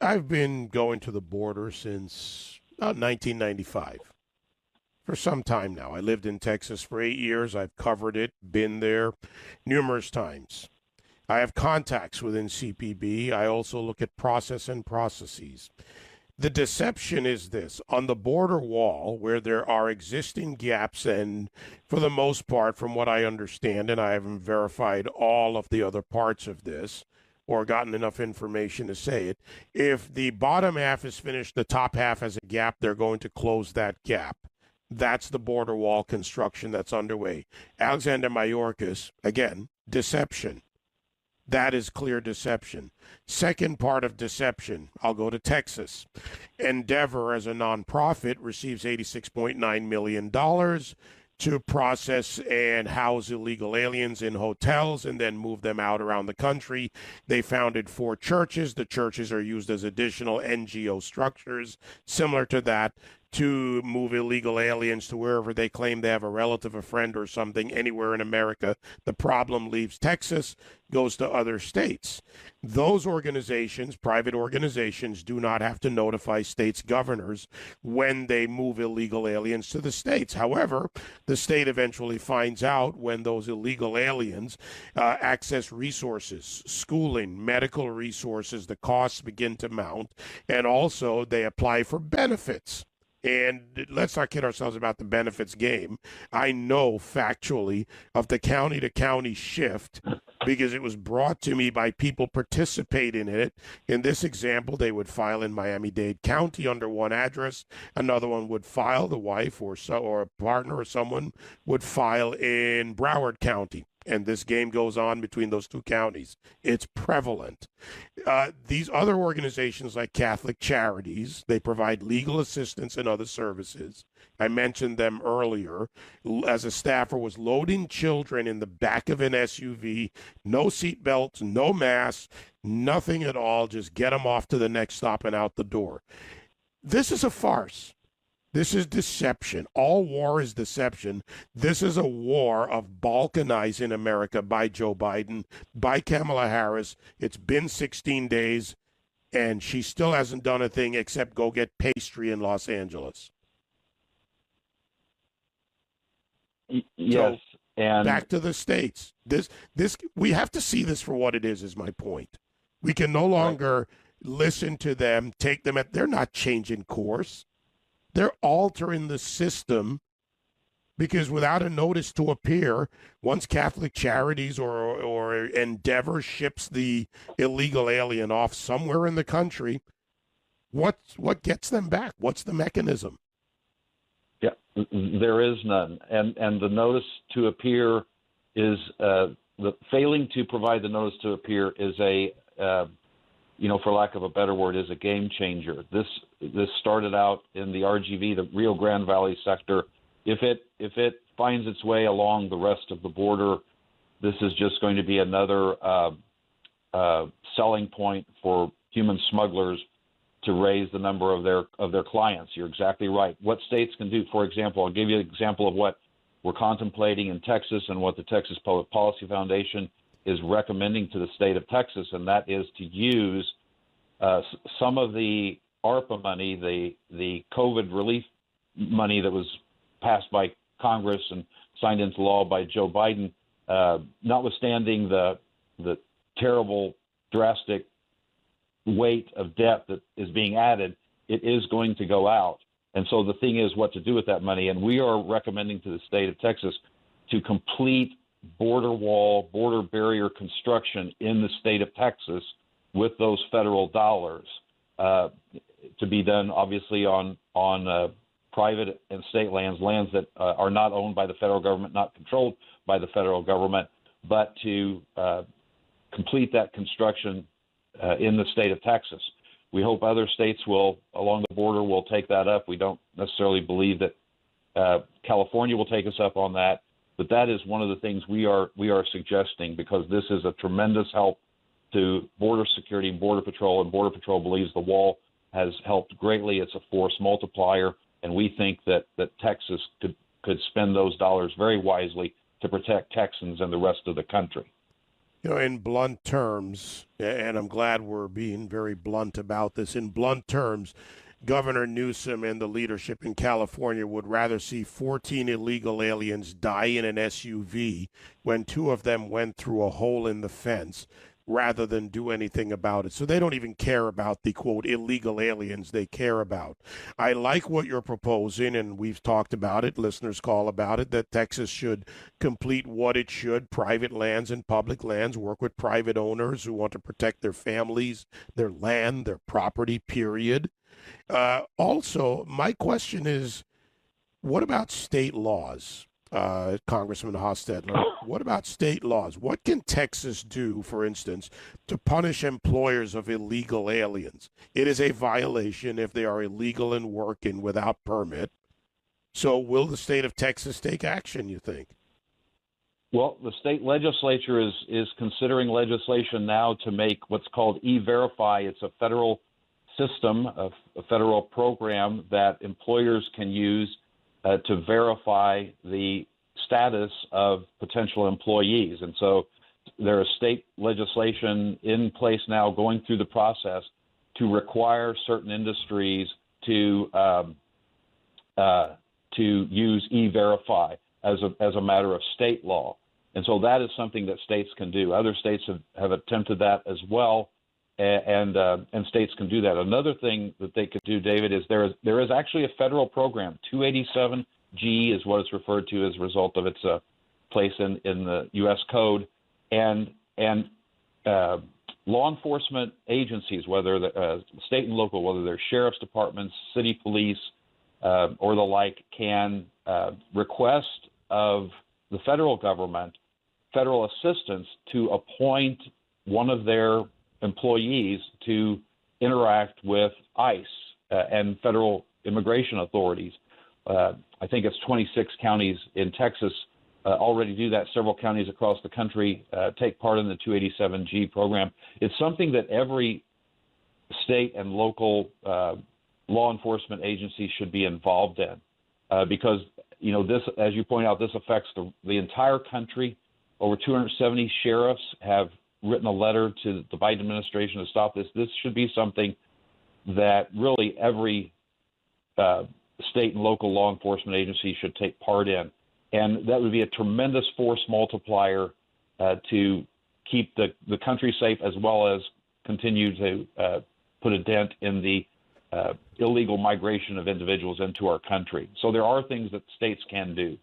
F: I've been going to the border since about 1995. For some time now. I lived in Texas for 8 years. I've covered it, been there numerous times. I have contacts within CPB. I also look at process and processes. The deception is this. On the border wall, where there are existing gaps, and for the most part, from what I understand, and I haven't verified all of the other parts of this or gotten enough information to say it, if the bottom half is finished, the top half has a gap, they're going to close that gap. That's the border wall construction that's underway. Alexander Mayorkas, again, deception. That is clear deception. Second part of deception, I'll go to Texas. Endeavor, as a nonprofit, receives $86.9 million to process and house illegal aliens in hotels and then move them out around the country. They founded 4 churches. The churches are used as additional NGO structures, similar to that, to move illegal aliens to wherever they claim they have a relative, a friend, or something, anywhere in America. The problem leaves Texas, goes to other states. Those organizations, private organizations, do not have to notify states' governors when they move illegal aliens to the states. However, the state eventually finds out when those illegal aliens access resources, schooling, medical resources, the costs begin to mount, and also they apply for benefits. And let's not kid ourselves about the benefits game. I know factually of the county-to-county shift because it was brought to me by people participating in it. In this example, they would file in Miami-Dade County under one address. Another one would file, the wife or a partner or someone would file in Broward County. And this game goes on between those 2 counties. It's prevalent. These other organizations like Catholic Charities, they provide legal assistance and other services. I mentioned them earlier. As a staffer, was loading children in the back of an SUV, no seatbelts, no masks, nothing at all. Just get them off to the next stop and out the door. This is a farce. This is deception. All war is deception. This is a war of balkanizing America by Joe Biden, by Kamala Harris. It's been 16 days, and she still hasn't done a thing except go get pastry in Los Angeles.
O: Yes,
F: so,
O: and
F: back to the states. This we have to see this for what it is my point. We can no longer listen to them, take them they're not changing course. They're altering the system because without a notice to appear, once Catholic Charities or Endeavor ships the illegal alien off somewhere in the country, what gets them back? What's the mechanism?
O: Yeah, there is none. And the notice to appear is the failing to provide the notice to appear is for lack of a better word, is a game changer. This started out in the RGV, the Rio Grande Valley sector. If it finds its way along the rest of the border, this is just going to be another selling point for human smugglers to raise the number of their clients. You're exactly right. What states can do, for example, I'll give you an example of what we're contemplating in Texas and what the Texas Public Policy Foundation is recommending to the state of Texas, and that is to use some of the ARPA money, the COVID relief money that was passed by Congress and signed into law by Joe Biden, notwithstanding the terrible, drastic weight of debt that is being added, it is going to go out. And so the thing is what to do with that money. And we are recommending to the state of Texas to complete border wall, border barrier construction in the state of Texas with those federal dollars to be done, obviously, on private and state lands that are not owned by the federal government, not controlled by the federal government, but to complete that construction in the state of Texas. We hope other states along the border will take that up. We don't necessarily believe that California will take us up on that. But that is one of the things we are suggesting, because this is a tremendous help to border security and Border Patrol, and Border Patrol believes the wall has helped greatly. It's a force multiplier, and we think that Texas could spend those dollars very wisely to protect Texans and the rest of the country.
F: In blunt terms, and I'm glad we're being very blunt about this, in blunt terms, Governor Newsom and the leadership in California would rather see 14 illegal aliens die in an SUV when 2 of them went through a hole in the fence rather than do anything about it. So they don't even care about the, quote, illegal aliens they care about. I like what you're proposing, and we've talked about it, listeners call about it, that Texas should complete what it should, private lands and public lands, work with private owners who want to protect their families, their land, their property, period. Also, my question is, what about state laws, Congressman Hostetler? What about state laws? What can Texas do, for instance, to punish employers of illegal aliens? It is a violation if they are illegal and working without permit. So will the state of Texas take action, you think?
O: Well, the state legislature is considering legislation now to make what's called E-Verify. It's a federal system, a federal program that employers can use to verify the status of potential employees. And so there is state legislation in place now going through the process to require certain industries to use E-Verify as a matter of state law. And so that is something that states can do. Other states have attempted that as well, and states can do that. Another thing that they could do, David, is there is actually a federal program. 287G is what it's referred to as a result of its place in the U.S. Code, and law enforcement agencies, whether state and local, whether they're sheriff's departments, city police, or the like, can request of the federal government federal assistance to appoint one of their employees to interact with ICE and federal immigration authorities. I think it's 26 counties in Texas already do that. Several counties across the country take part in the 287G program. It's something that every state and local law enforcement agency should be involved in because, this, as you point out, this affects the entire country. Over 270 sheriffs have written a letter to the Biden administration to stop this. This should be something that really every state and local law enforcement agency should take part in. And that would be a tremendous force multiplier to keep the country safe, as well as continue to put a dent in the illegal migration of individuals into our country. So there are things that states can do.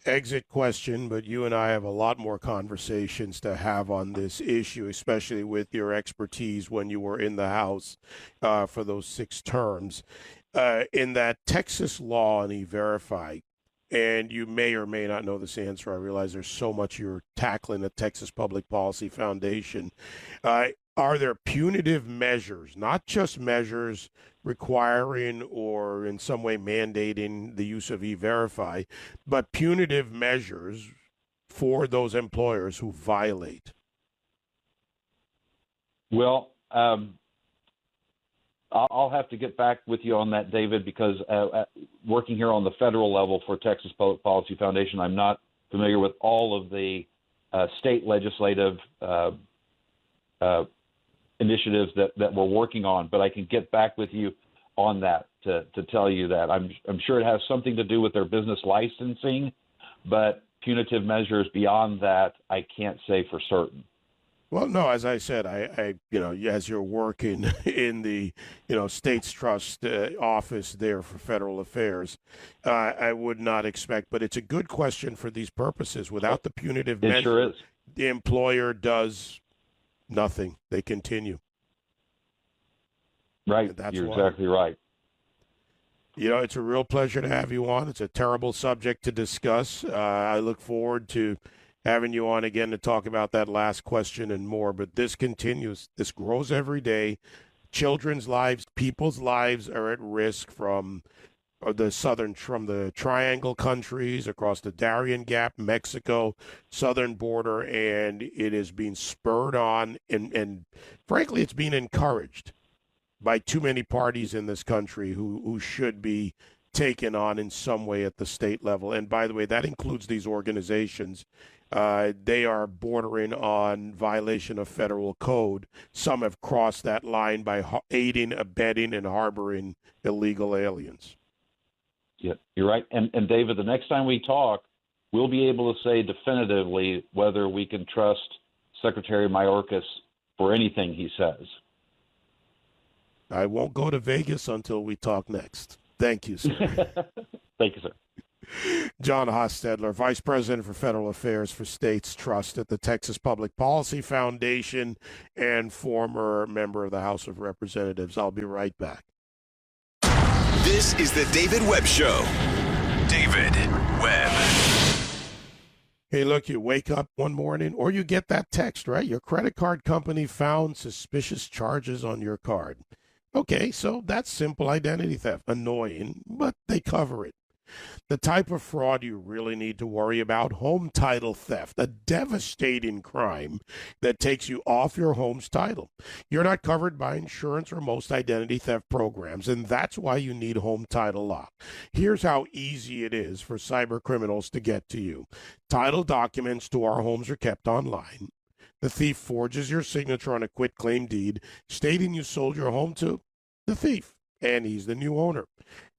F: Exit question, but you and I have a lot more conversations to have on this issue, especially with your expertise when you were in the House for those 6 terms. In that Texas law and E-Verify, and you may or may not know this answer. I realize there's so much you're tackling at Texas Public Policy Foundation. Are there punitive measures, not just measures requiring or in some way mandating the use of E-Verify, but punitive measures for those employers who violate?
O: Well, I'll have to get back with you on that, David, because working here on the federal level for Texas Public Policy Foundation, I'm not familiar with all of the state legislative initiatives that we're working on, but I can get back with you on that to tell you that. I'm sure it has something to do with their business licensing, but punitive measures beyond that, I can't say for certain.
F: Well, no, as I said, I as you're working in the, States Trust office there for federal affairs, I would not expect, but it's a good question for these purposes. Without the punitive measure,
O: sure is.
F: The employer does nothing. They continue.
O: Right. You're exactly right.
F: It's a real pleasure to have you on. It's a terrible subject to discuss. I look forward to having you on again to talk about that last question and more. But this continues. This grows every day. Children's lives, people's lives are at risk from the Triangle countries, across the Darien Gap, Mexico, southern border, and it is being spurred on and frankly, it's being encouraged by too many parties in this country who should be taken on in some way at the state level. And by the way, that includes these organizations. They are bordering on violation of federal code. Some have crossed that line by aiding, abetting, and harboring illegal aliens.
O: Yeah, you're right. And David, the next time we talk, we'll be able to say definitively whether we can trust Secretary Mayorkas for anything he says.
F: I won't go to Vegas until we talk next. Thank you, sir.
O: Thank you, sir.
F: John Hostetler, Vice President for Federal Affairs for States Trust at the Texas Public Policy Foundation and former member of the House of Representatives. I'll be right back.
A: This is the David Webb Show. David Webb.
F: Hey, look, you wake up one morning or you get that text, right? Your credit card company found suspicious charges on your card. Okay, so that's simple identity theft. Annoying, but they cover it. The type of fraud you really need to worry about, home title theft, a devastating crime that takes you off your home's title. You're not covered by insurance or most identity theft programs, and that's why you need Home Title Lock. Here's how easy it is for cyber criminals to get to you. Title documents to our homes are kept online. The thief forges your signature on a quitclaim deed stating you sold your home to the thief, and he's the new owner.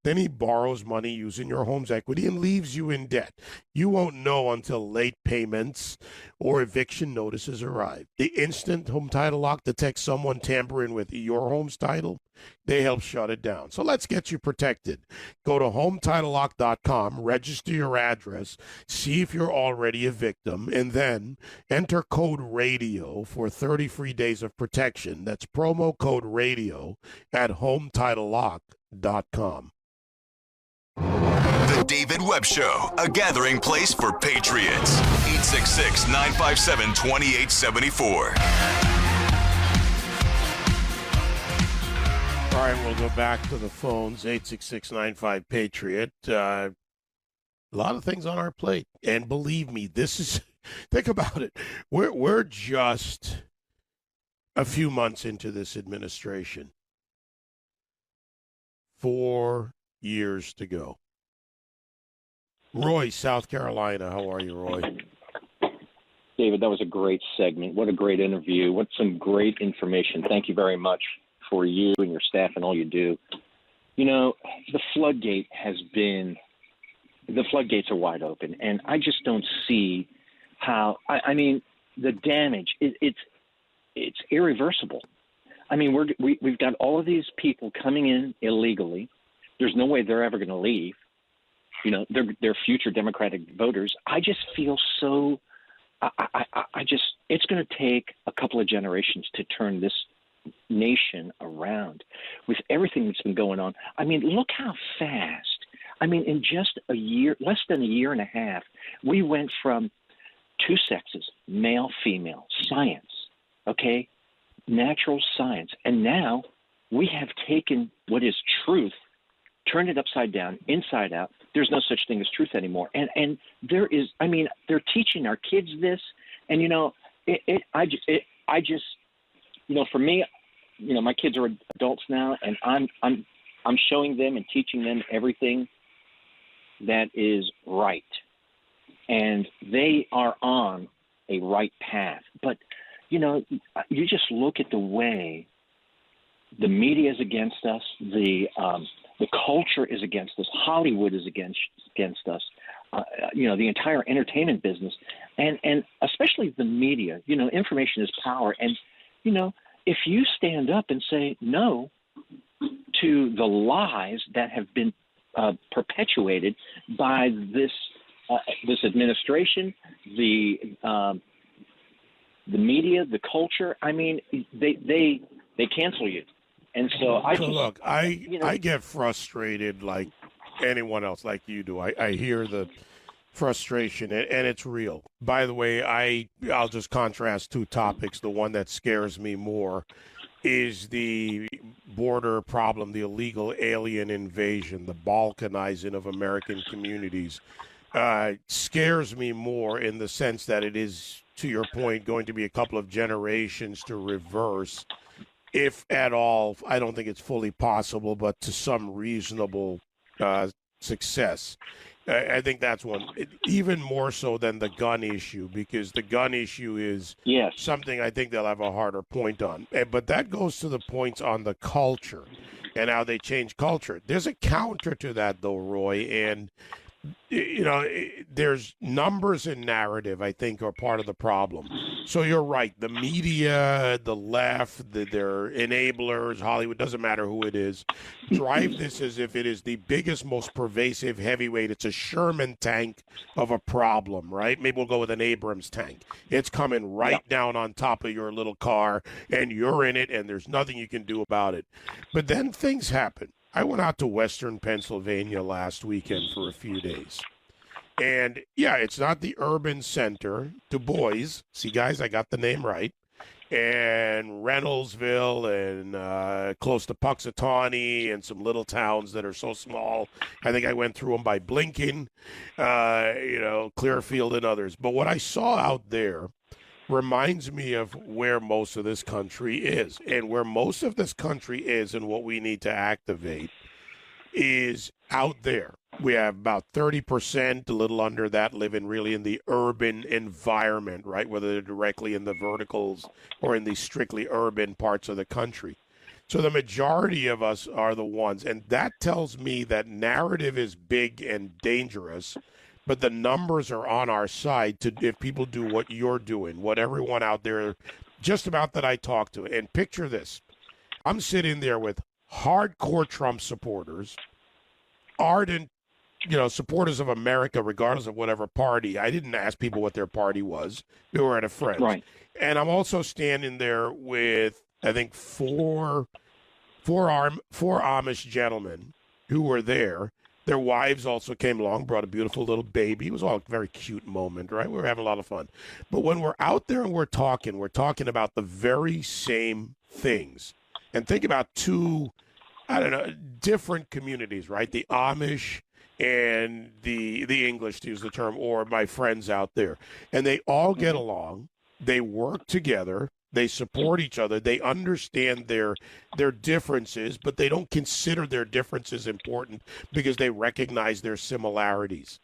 F: Then he borrows money using your home's equity and leaves you in debt. You won't know until late payments or eviction notices arrive. The instant Home Title Lock detects someone tampering with your home's title, they help shut it down. So let's get you protected. Go to HometitleLock.com, register your address, see if you're already a victim, and then enter code RADIO for 30 free days of protection. That's promo code RADIO at HometitleLock.com.
A: The David Webb Show, a gathering place for patriots. 866-957-2874.
F: All right, we'll go back to the phones, 866-95-PATRIOT. A lot of things on our plate. And believe me, this is, think about it. We're just a few months into this administration. 4 years to go. Roy, South Carolina. How are you, Roy?
P: David, that was a great segment. What a great interview. What some great information. Thank you very much for you and your staff and all you do. You know, the floodgates are wide open, and I just don't see how, I mean, the damage, it's irreversible. I mean, we've got all of these people coming in illegally. There's no way they're ever going to leave. You know, they're future Democratic voters. I just feel so. It's going to take a couple of generations to turn this nation around with everything that's been going on. I mean, look how fast. I mean, in just a year, less than a year and a half, we went from two sexes, male, female, science, okay, natural science, and now we have taken what is truth, turned it upside down, inside out. There's no such thing as truth anymore. And there is, I mean, they're teaching our kids this. And, you know, I just, you know, for me, you know, my kids are adults now, and I'm showing them and teaching them everything that is right. And they are on a right path. But, you know, you just look at the way the media is against us, the culture is against us. Hollywood is against us. You know, the entire entertainment business, and especially the media. You know, information is power. And, you know, if you stand up and say no to the lies that have been perpetuated by this administration, the media, the culture, I mean, they cancel you. And so
F: I get frustrated like anyone else, like you do. I hear the frustration, and it's real. By the way, I'll just contrast two topics. The one that scares me more is the border problem, the illegal alien invasion, the balkanizing of American communities. Scares me more in the sense that it is, to your point, going to be a couple of generations to reverse. If at all, I don't think it's fully possible, but to some reasonable success. I think that's one, even more so than the gun issue, because the gun issue is something I think they'll have a harder point on. But that goes to the points on the culture and how they change culture. There's a counter to that, though, Roy, and you know, there's numbers and narrative, I think, are part of the problem. So you're right. The media, the left, their enablers, Hollywood, doesn't matter who it is, drive this as if it is the biggest, most pervasive heavyweight. It's a Sherman tank of a problem, right? Maybe we'll go with an Abrams tank. It's coming right down on top of your little car, and you're in it, and there's nothing you can do about it. But then things happen. I went out to Western Pennsylvania last weekend for a few days. And, yeah, it's not the urban center. Du Bois, see, guys, I got the name right. and Reynoldsville and close to Puxatawney and some little towns that are so small. I think I went through them by blinking, Clearfield and others. But what I saw out there reminds me of where most of this country is. And where most of this country is and what we need to activate is out there. We have about 30%, a little under that, living really in the urban environment, right? Whether they're directly in the verticals or in the strictly urban parts of the country. So the majority of us are the ones. And that tells me that narrative is big and dangerous, but the numbers are on our side if people do what you're doing, what everyone out there just about that I talk to. And picture this. I'm sitting there with hardcore Trump supporters, ardent, supporters of America, regardless of whatever party. I didn't ask people what their party was. We were at a friend's.
P: Right.
F: And I'm also standing there with, I think, four Amish gentlemen who were there. Their wives also came along, brought a beautiful little baby. It was all a very cute moment, right? We were having a lot of fun. But when we're out there and we're talking about the very same things. And think about two, different communities, right? The Amish and the English, to use the term, or my friends out there. And they all get along. They work together. They support each other. They understand their differences, but they don't consider their differences important because they recognize their similarities.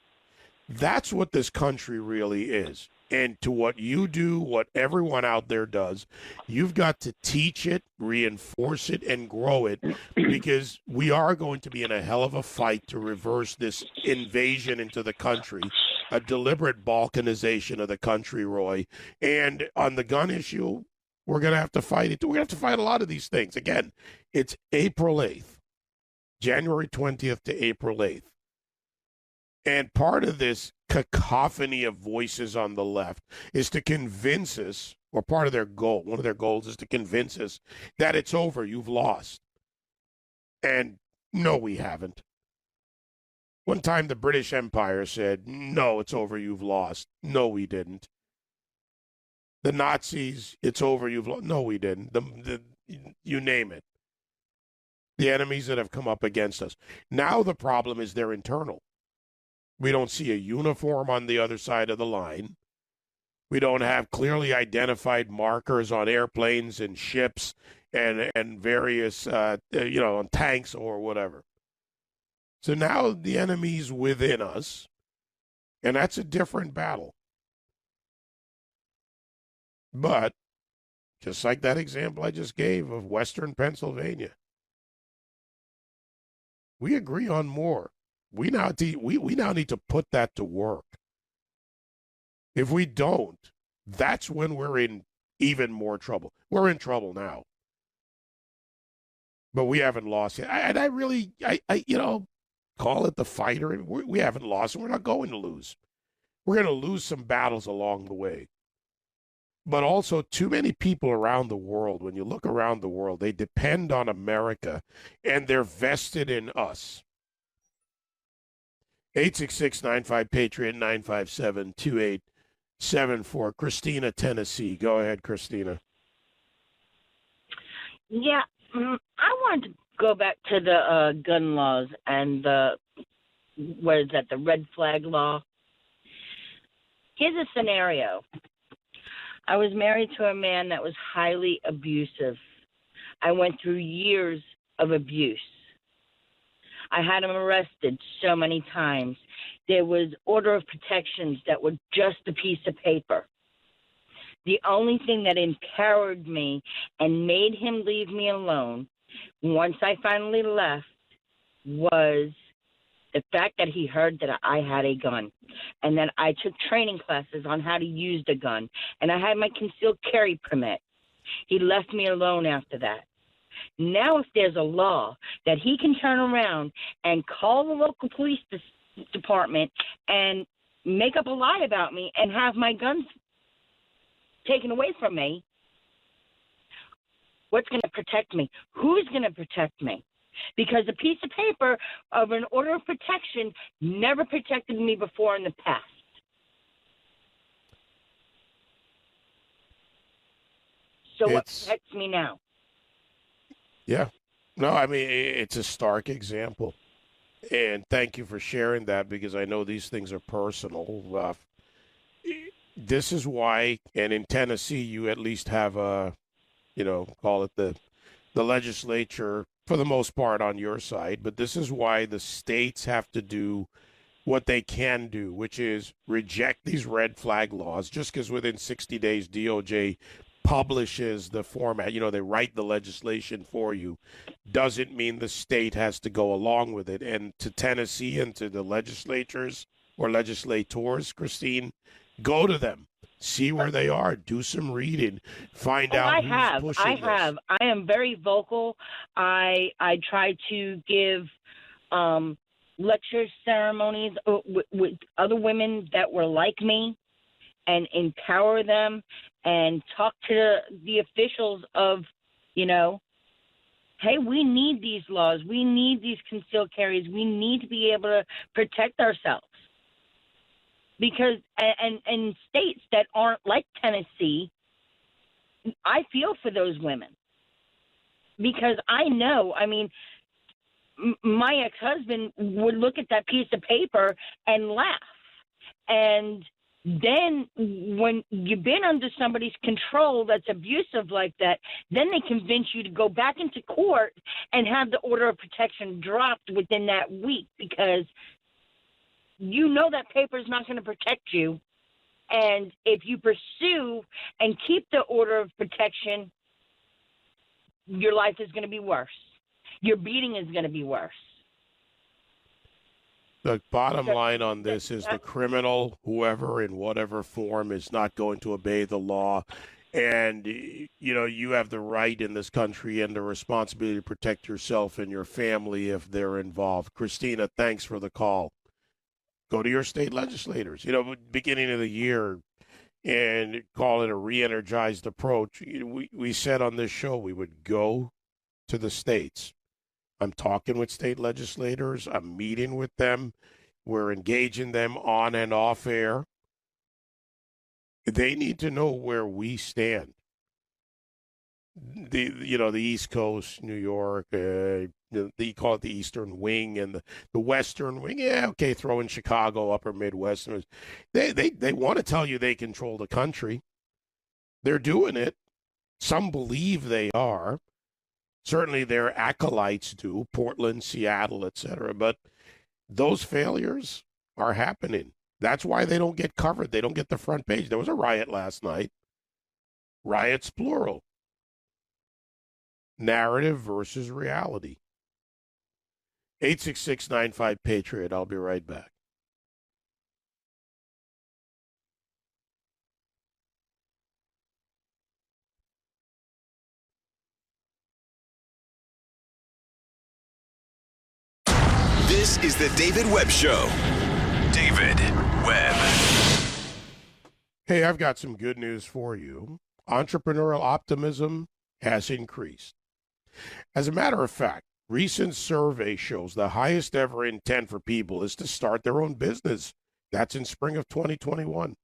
F: That's what this country really is. And to what you do, what everyone out there does, you've got to teach it, reinforce it, and grow it, because we are going to be in a hell of a fight to reverse this invasion into the country, a deliberate balkanization of the country, Roy. And on the gun issue, we're going to have to fight it. We're going to have to fight a lot of these things. Again, it's April 8th, January 20th to April 8th. And part of this cacophony of voices on the left is to convince us, or part of their goal, one of their goals is to convince us that it's over, you've lost. And no, we haven't. One time the British Empire said, no, it's over, you've lost. No, we didn't. The Nazis, it's over, you've lost. No, we didn't. You name it. The enemies that have come up against us. Now the problem is they're internal. We don't see a uniform on the other side of the line. We don't have clearly identified markers on airplanes and ships and various, on tanks or whatever. So now the enemy's within us, and that's a different battle. But just like that example I just gave of Western Pennsylvania, we agree on more. We now need to put that to work. If we don't, that's when we're in even more trouble. We're in trouble now. But we haven't lost yet. And I really, call it the fighter. We haven't lost, and we're not going to lose. We're going to lose some battles along the way. But also, too many people around the world, when you look around the world, they depend on America, and they're vested in us. 866-95-PATRIOT, 957-2874. Christina, Tennessee. Go ahead, Christina.
Q: Yeah, I wanted to go back to the gun laws and the red flag law. Here's a scenario. I was married to a man that was highly abusive. I went through years of abuse. I had him arrested so many times. There was order of protections that were just a piece of paper. The only thing that empowered me and made him leave me alone once I finally left was the fact that he heard that I had a gun, and that I took training classes on how to use the gun, and I had my concealed carry permit. He left me alone after that. Now, if there's a law that he can turn around and call the local police department and make up a lie about me and have my guns taken away from me, what's going to protect me? Who's going to protect me? Because a piece of paper of an order of protection never protected me before in the past. So what protects me now?
F: Yeah. No, I mean, it's a stark example. And thank you for sharing that, because I know these things are personal. This is why, and in Tennessee, you at least have a, call it the legislature for the most part on your side. But this is why the states have to do what they can do, which is reject these red flag laws. Just because within 60 days DOJ publishes the format, they write the legislation for you, doesn't mean the state has to go along with it. And to Tennessee and to the legislators or legislators, Christine, go to them, see where they are, do some reading, find out who's pushing this.
Q: I am very vocal. I try to give lecture ceremonies with other women that were like me and empower them and talk to the officials of, hey, we need these laws. We need these concealed carries. We need to be able to protect ourselves. Because, and states that aren't like Tennessee, I feel for those women. Because I know, my ex-husband would look at that piece of paper and laugh. And then when you've been under somebody's control that's abusive like that, then they convince you to go back into court and have the order of protection dropped within that week, because that paper is not going to protect you. And if you pursue and keep the order of protection, your life is going to be worse. Your beating is going to be worse.
F: The bottom line on this is the criminal, whoever in whatever form, is not going to obey the law. And, you have the right in this country and the responsibility to protect yourself and your family if they're involved. Christina, thanks for the call. Go to your state legislators, beginning of the year, and call it a re-energized approach. We said on this show we would go to the states. I'm talking with state legislators. I'm meeting with them. We're engaging them on and off air. They need to know where we stand. The East Coast, New York, you call it the Eastern Wing, and the Western Wing. Yeah, okay, throw in Chicago, Upper Midwest. They want to tell you they control the country. They're doing it. Some believe they are. Certainly their acolytes do, Portland, Seattle, etc. But those failures are happening. That's why they don't get covered. They don't get the front page. There was a riot last night. Riots, plural. Narrative versus reality. 866-95-PATRIOT. I'll be right back.
A: This is the David Webb Show. David Webb.
F: Hey, I've got some good news for you. Entrepreneurial optimism has increased. As a matter of fact, recent survey shows the highest ever intent for people is to start their own business. That's in spring of 2021.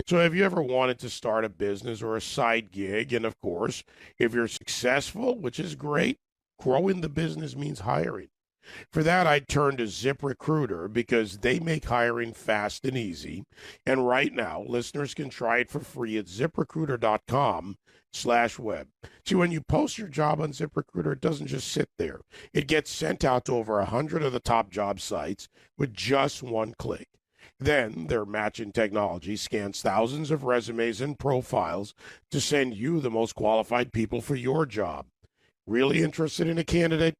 F: So have you ever wanted to start a business or a side gig? And of course, if you're successful, which is great, growing the business means hiring. For that, I turn to ZipRecruiter because they make hiring fast and easy. And right now, listeners can try it for free at ZipRecruiter.com/web. See, when you post your job on ZipRecruiter, it doesn't just sit there. It gets sent out to over 100 of the top job sites with just one click. Then their matching technology scans thousands of resumes and profiles to send you the most qualified people for your job. Really interested in a candidate?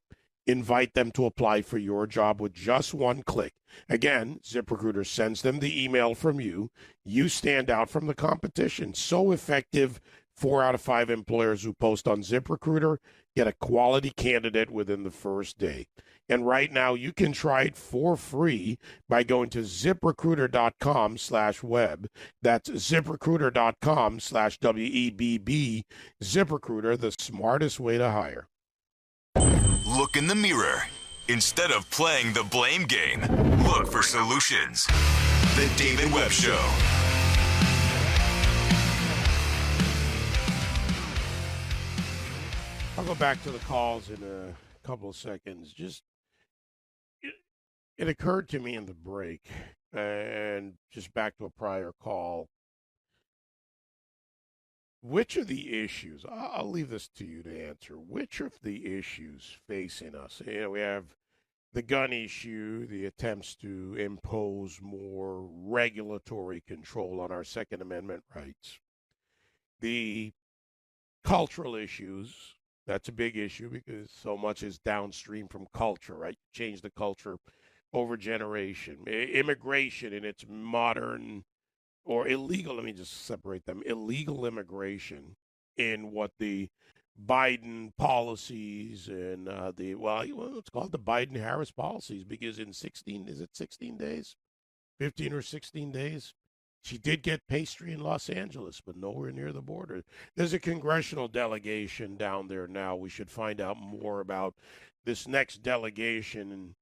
F: Invite them to apply for your job with just one click. Again, ZipRecruiter sends them the email from you. You stand out from the competition. So effective, 4 out of 5 employers who post on ZipRecruiter get a quality candidate within the first day. And right now, you can try it for free by going to ZipRecruiter.com/web. That's ZipRecruiter.com/WEBB. ZipRecruiter, the smartest way to hire.
A: Look in the mirror. Instead of playing the blame game, look for solutions. The David Webb Show.
F: go back to the calls in a couple of seconds. It occurred to me in the break, and just back to a prior call. Which of the issues, I'll leave this to you to answer, which of the issues facing us? We have the gun issue, the attempts to impose more regulatory control on our Second Amendment rights, the cultural issues. That's a big issue because so much is downstream from culture, right? Change the culture over generation. Immigration in its modern or illegal, let me just separate them, illegal immigration in what the Biden policies and it's called the Biden-Harris policies because in 16 days? 15 or 16 days? She did get pastry in Los Angeles, but nowhere near the border. There's a congressional delegation down there now. We should find out more about this next delegation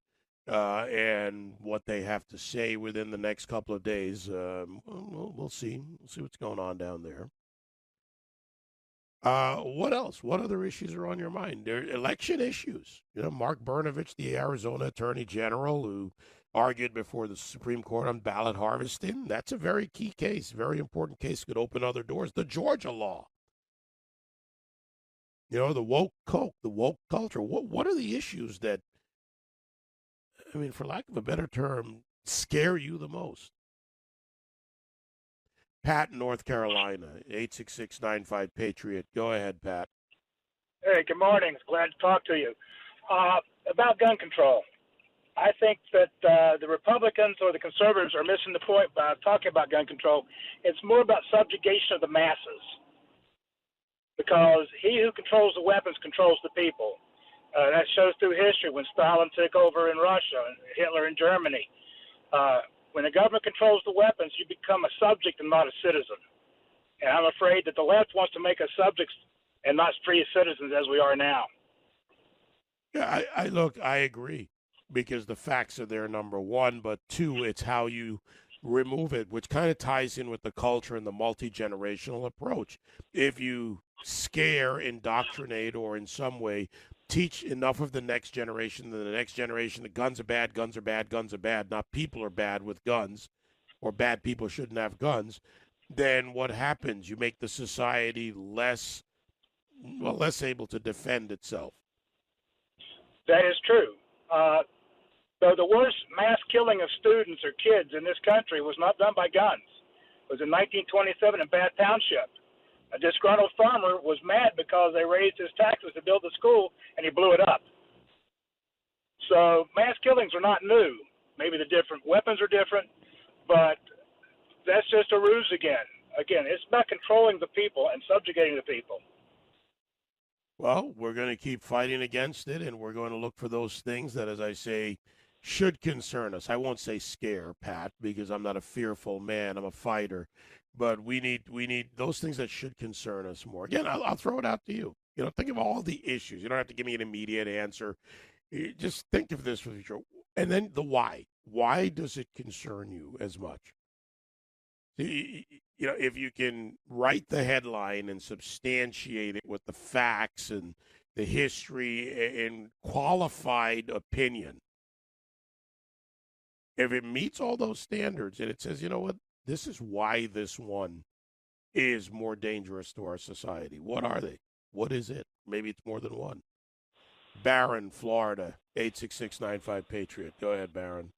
F: and what they have to say within the next couple of days. We'll see. We'll see what's going on down there. What else? What other issues are on your mind? There are election issues. Mark Brnovich, the Arizona Attorney General, who argued before the Supreme Court on ballot harvesting. That's a very key case, very important case, could open other doors. The Georgia law. The woke culture. What are the issues that, for lack of a better term, scare you the most? Pat, North Carolina, 866-95-PATRIOT. Go ahead, Pat.
R: Hey, good morning. Glad to talk to you. About gun control. I think that the Republicans or the conservatives are missing the point by talking about gun control. It's more about subjugation of the masses. Because he who controls the weapons controls the people. That shows through history when Stalin took over in Russia and Hitler in Germany. When the government controls the weapons, you become a subject and not a citizen. And I'm afraid that the left wants to make us subjects and not free citizens as we are now.
F: Yeah, I agree, because the facts are there, number one, but two, it's how you remove it, which kind of ties in with the culture and the multi-generational approach. If you scare, indoctrinate, or in some way teach enough of the next generation, the guns are bad, guns are bad, guns are bad, not people are bad with guns, or bad people shouldn't have guns, then what happens? You make the society less able to defend itself.
R: That is true. So the worst mass killing of students or kids in this country was not done by guns. It was in 1927 in Bath Township. A disgruntled farmer was mad because they raised his taxes to build the school, and he blew it up. So mass killings are not new. Maybe the different weapons are different, but that's just a ruse again. Again, it's about controlling the people and subjugating the people.
F: Well, we're going to keep fighting against it, and we're going to look for those things that, as I say, should concern us. I won't say scare, Pat, because I'm not a fearful man. I'm a fighter. But we need those things that should concern us more. Again, I'll throw it out to you. Think of all the issues. You don't have to give me an immediate answer. Just think of this for the future. And then the why. Why does it concern you as much? If you can write the headline and substantiate it with the facts and the history and qualified opinion, if it meets all those standards and it says, you know what, this is why this one is more dangerous to our society. What are they? What is it? Maybe it's more than one. Barron, Florida, 866-95-PATRIOT. Go ahead, Barron.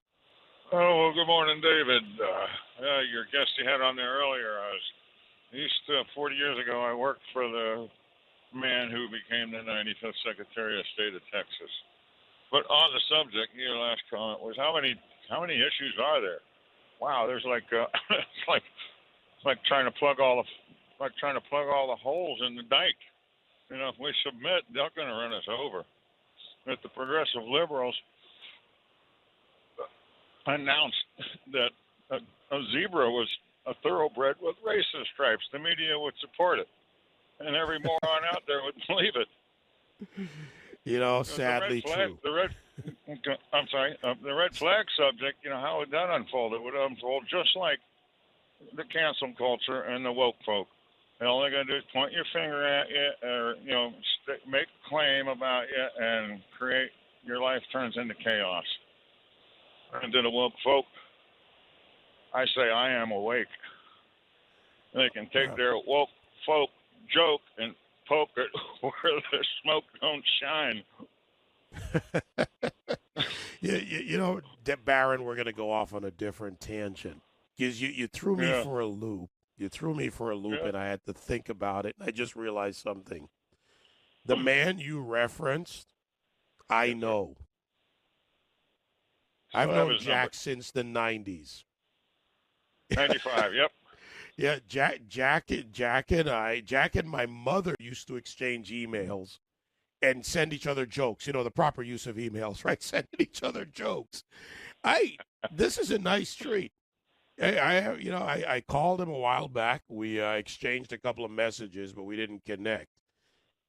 S: Oh, well, good morning, David. Your guest you had on there earlier, I used to, 40 years ago, I worked for the man who became the 95th Secretary of State of Texas. But on the subject, your last comment was how many issues are there? Wow, there's it's like trying to plug all the holes in the dike. If we submit, they're going to run us over. If the progressive liberals announced that a zebra was a thoroughbred with racist stripes, the media would support it, and every moron out there would believe it.
F: Sadly true.
S: The red flag subject, how would that unfold? It would unfold just like the cancel culture and the woke folk. And all they're going to do is point your finger at you, or, make a claim about you and create your life turns into chaos. And to the woke folk, I say I am awake. They can take their woke folk joke and poke it where the smoke don't shine.
F: You know, Baron, we're going to go off on a different tangent because you threw me for a loop. You threw me for a loop, and I had to think about it. I just realized something. The man you referenced, I know. I've known Jack since the 90s.
S: 95, yep.
F: Yeah, Jack and my mother used to exchange emails and send each other jokes. You know, the proper use of emails, right? Sending each other jokes. This is a nice treat. I called him a while back. We exchanged a couple of messages, but we didn't connect.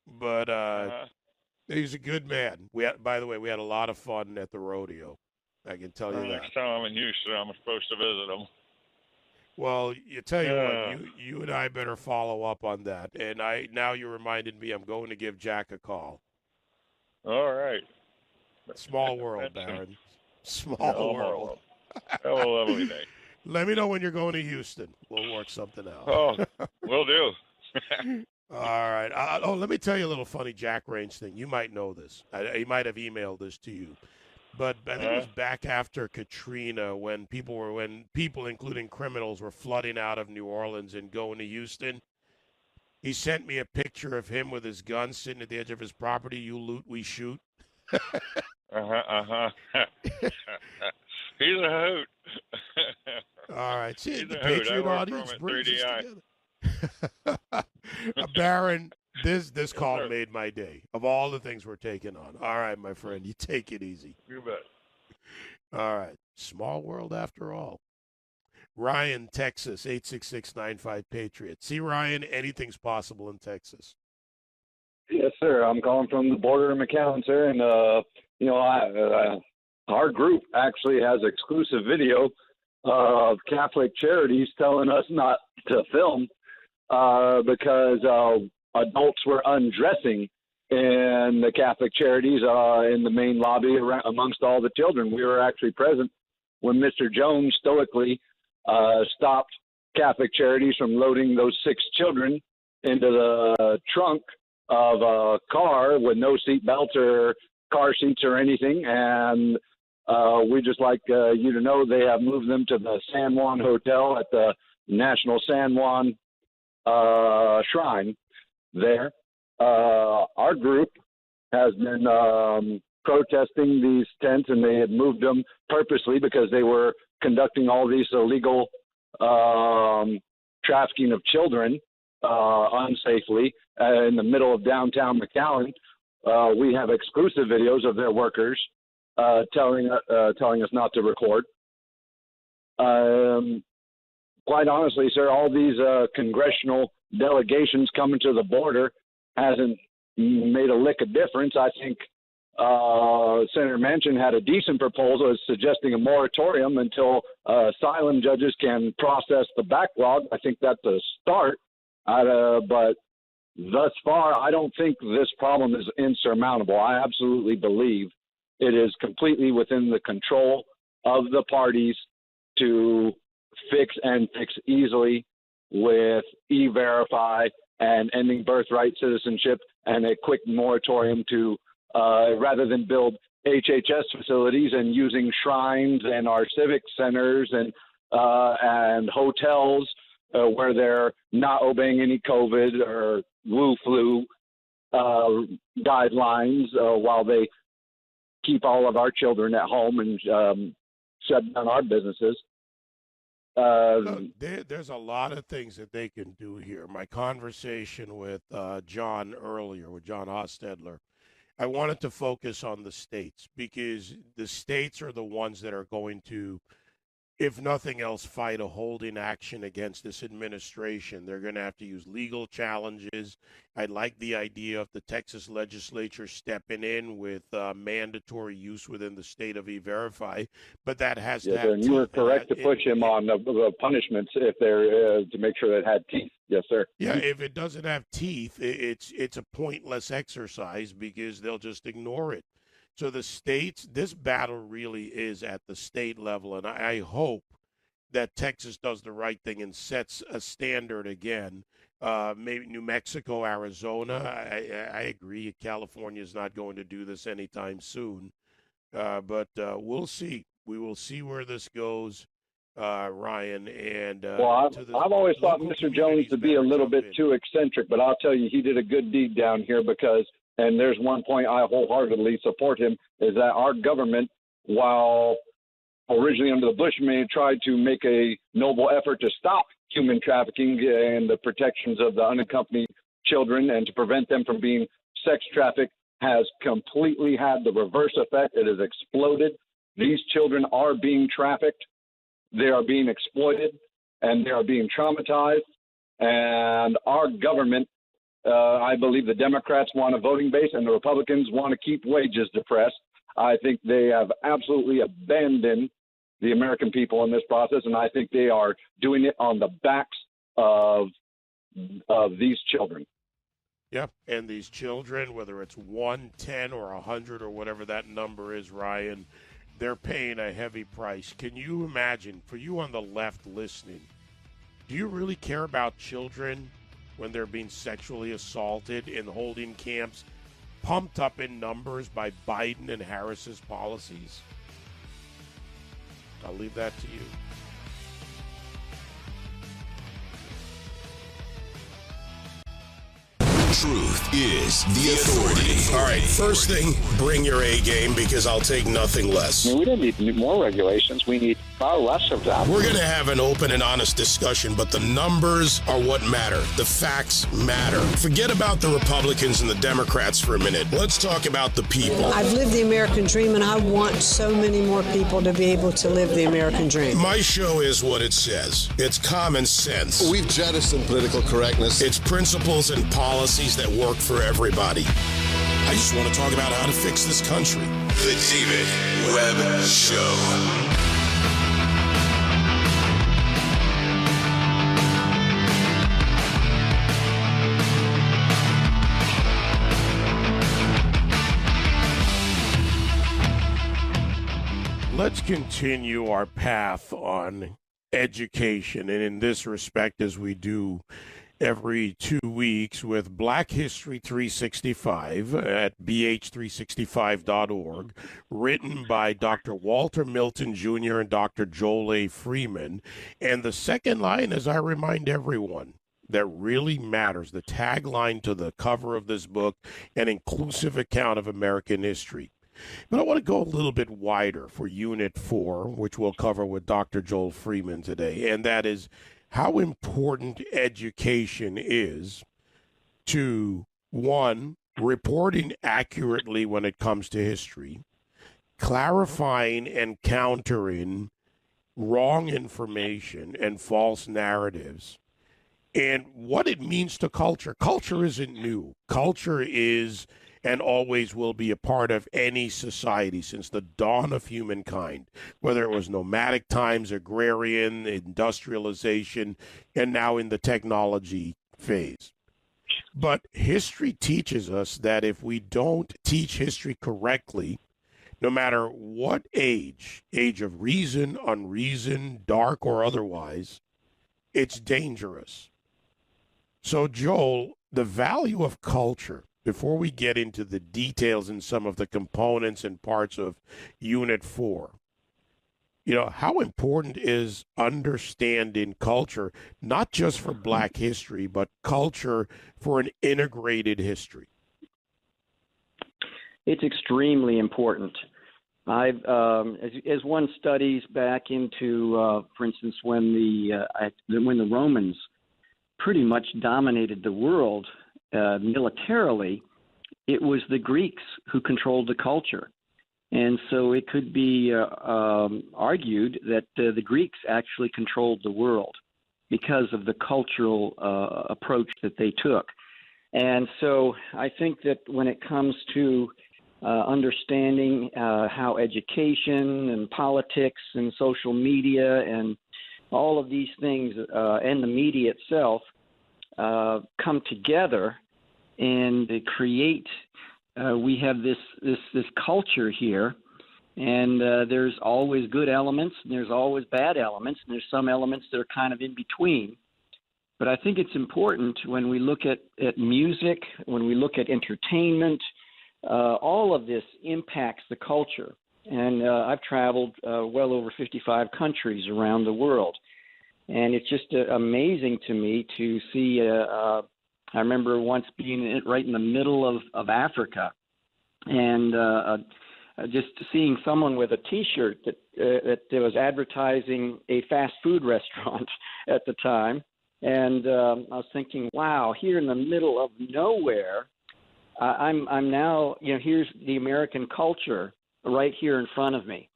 F: But he's a good man. By the way, we had a lot of fun at the rodeo. I can tell you that.
S: Next time I'm in Houston, I'm supposed to visit him.
F: Well, what, you and I better follow up on that. And now you reminded me, I'm going to give Jack a call.
S: All right.
F: Small world, Baron. Small world.
S: Have a lovely day.
F: Let me know when you're going to Houston. We'll work something out.
S: Oh, will do.
F: All right. Let me tell you a little funny Jack Range thing. You might know this. He might have emailed this to you. But I think it was back after Katrina when people, including criminals, were flooding out of New Orleans and going to Houston. He sent me a picture of him with his gun sitting at the edge of his property. You loot, we shoot.
S: He's a hoot.
F: All right. See,
S: He's
F: the
S: a hoot.
F: Patriot audience brings us together. Baron, this call made my day. Of all the things we're taking on. All right, my friend, you take it easy.
S: You bet.
F: All right. Small world after all. Ryan, Texas, 866-95-PATRIOT. See, Ryan, anything's possible in Texas.
T: Yes, sir. I'm calling from the border in McAllen, sir. And, our group actually has exclusive video of Catholic Charities telling us not to film because adults were undressing in the Catholic Charities in the main lobby amongst all the children. We were actually present when Mr. Jones stoically stopped Catholic Charities from loading those 6 children into the trunk of a car with no seat belts or car seats or anything. And we just like you to know they have moved them to the San Juan Hotel at the National San Juan Shrine there. Our group has been protesting these tents, and they had moved them purposely because they were conducting all these illegal trafficking of children unsafely in the middle of downtown McAllen. We have exclusive videos of their workers telling us not to record. Quite honestly, sir, all these congressional delegations coming to the border hasn't made a lick of difference. I think Senator Manchin had a decent proposal suggesting a moratorium until asylum judges can process the backlog. I think that's a start. But thus far, I don't think this problem is insurmountable. I absolutely believe it is completely within the control of the parties to fix easily with E-Verify and ending birthright citizenship and a quick moratorium to rather than build HHS facilities and using shrines and our civic centers and hotels where they're not obeying any COVID or flu guidelines while they keep all of our children at home and shut down our businesses.
F: There's a lot of things that they can do here. My conversation with John earlier, with John Hostetler, I wanted to focus on the states because the states are the ones that are going to if nothing else, fight a holding action against this administration. They're going to have to use legal challenges. I like the idea of the Texas legislature stepping in with mandatory use within the state of E-Verify, but that has to have
T: and you were correct to push him on the punishments if they're to make sure that it had teeth. Yes, sir.
F: Yeah, if it doesn't have teeth, it's a pointless exercise because they'll just ignore it. So the states, this battle really is at the state level, and I hope that Texas does the right thing and sets a standard again. Maybe New Mexico, Arizona, I agree. California is not going to do this anytime soon, but we'll see. We will see where this goes, Ryan. And
T: I've always thought Mr. Jones to be a little bit too eccentric, but I'll tell you, he did a good deed down here because. And there's one point I wholeheartedly support him, is that our government, while originally under the Bush man tried to make a noble effort to stop human trafficking and the protections of the unaccompanied children and to prevent them from being sex trafficked, has completely had the reverse effect. It has exploded. These children are being trafficked. They are being exploited, and they are being traumatized. And our government, I believe the Democrats want a voting base and the Republicans want to keep wages depressed. I think they have absolutely abandoned the American people in this process, and I think they are doing it on the backs of these children.
F: Yep, and these children, whether it's 1, 10, or 100 or whatever that number is, Ryan, they're paying a heavy price. Can you imagine, for you on the left listening, do you really care about children when they're being sexually assaulted in holding camps, pumped up in numbers by Biden and Harris's policies? I'll leave that to you.
A: Truth is the authority.
B: All right, first thing, bring your A game because I'll take nothing less.
C: I mean, we don't need more regulations. We need far less of them.
B: We're going to have an open and honest discussion, but the numbers are what matter. The facts matter. Forget about the Republicans and the Democrats for a minute. Let's talk about the people.
D: I've lived the American dream, and I want so many more people to be able to live the American dream.
B: My show is what it says. It's common sense.
E: We've jettisoned political correctness.
B: It's principles and policies that work for everybody. I just want to talk about how to fix this country.
A: The David Webb Show.
F: Let's continue our path on education, and in this respect, as we do every 2 weeks with Black History 365 at bh365.org, written by Dr. Walter Milton Jr. and Dr. Joel A. Freeman. And the second line, as I remind everyone, that really matters, the tagline to the cover of this book, an inclusive account of American history. But I want to go a little bit wider for Unit 4, which we'll cover with Dr. Joel Freeman today, and that is how important education is to, one, reporting accurately when it comes to history, clarifying and countering wrong information and false narratives, and what it means to culture. Culture isn't new. Culture is and always will be a part of any society since the dawn of humankind, whether it was nomadic times, agrarian, industrialization, and now in the technology phase. But history teaches us that if we don't teach history correctly, no matter what age of reason, unreason, dark or otherwise, it's dangerous. So, Joel, the value of culture, before we get into the details and some of the components and parts of Unit 4, how important is understanding culture, not just for Black history, but culture for an integrated history?
U: It's extremely important. I've, as one studies back into, for instance, when the Romans pretty much dominated the world militarily, it was the Greeks who controlled the culture. And so it could be argued that the Greeks actually controlled the world because of the cultural approach that they took. And so I think that when it comes to understanding how education and politics and social media and all of these things and the media itself come together and they create, we have this culture here, and there's always good elements and there's always bad elements, and there's some elements that are kind of in between. But I think it's important when we look at music, when we look at entertainment, all of this impacts the culture. And I've traveled well over 55 countries around the world. And it's just amazing to me to see, I remember once being right in the middle of Africa and just seeing someone with a T-shirt that was advertising a fast food restaurant at the time. And I was thinking, wow, here in the middle of nowhere, I'm now, here's the American culture right here in front of me.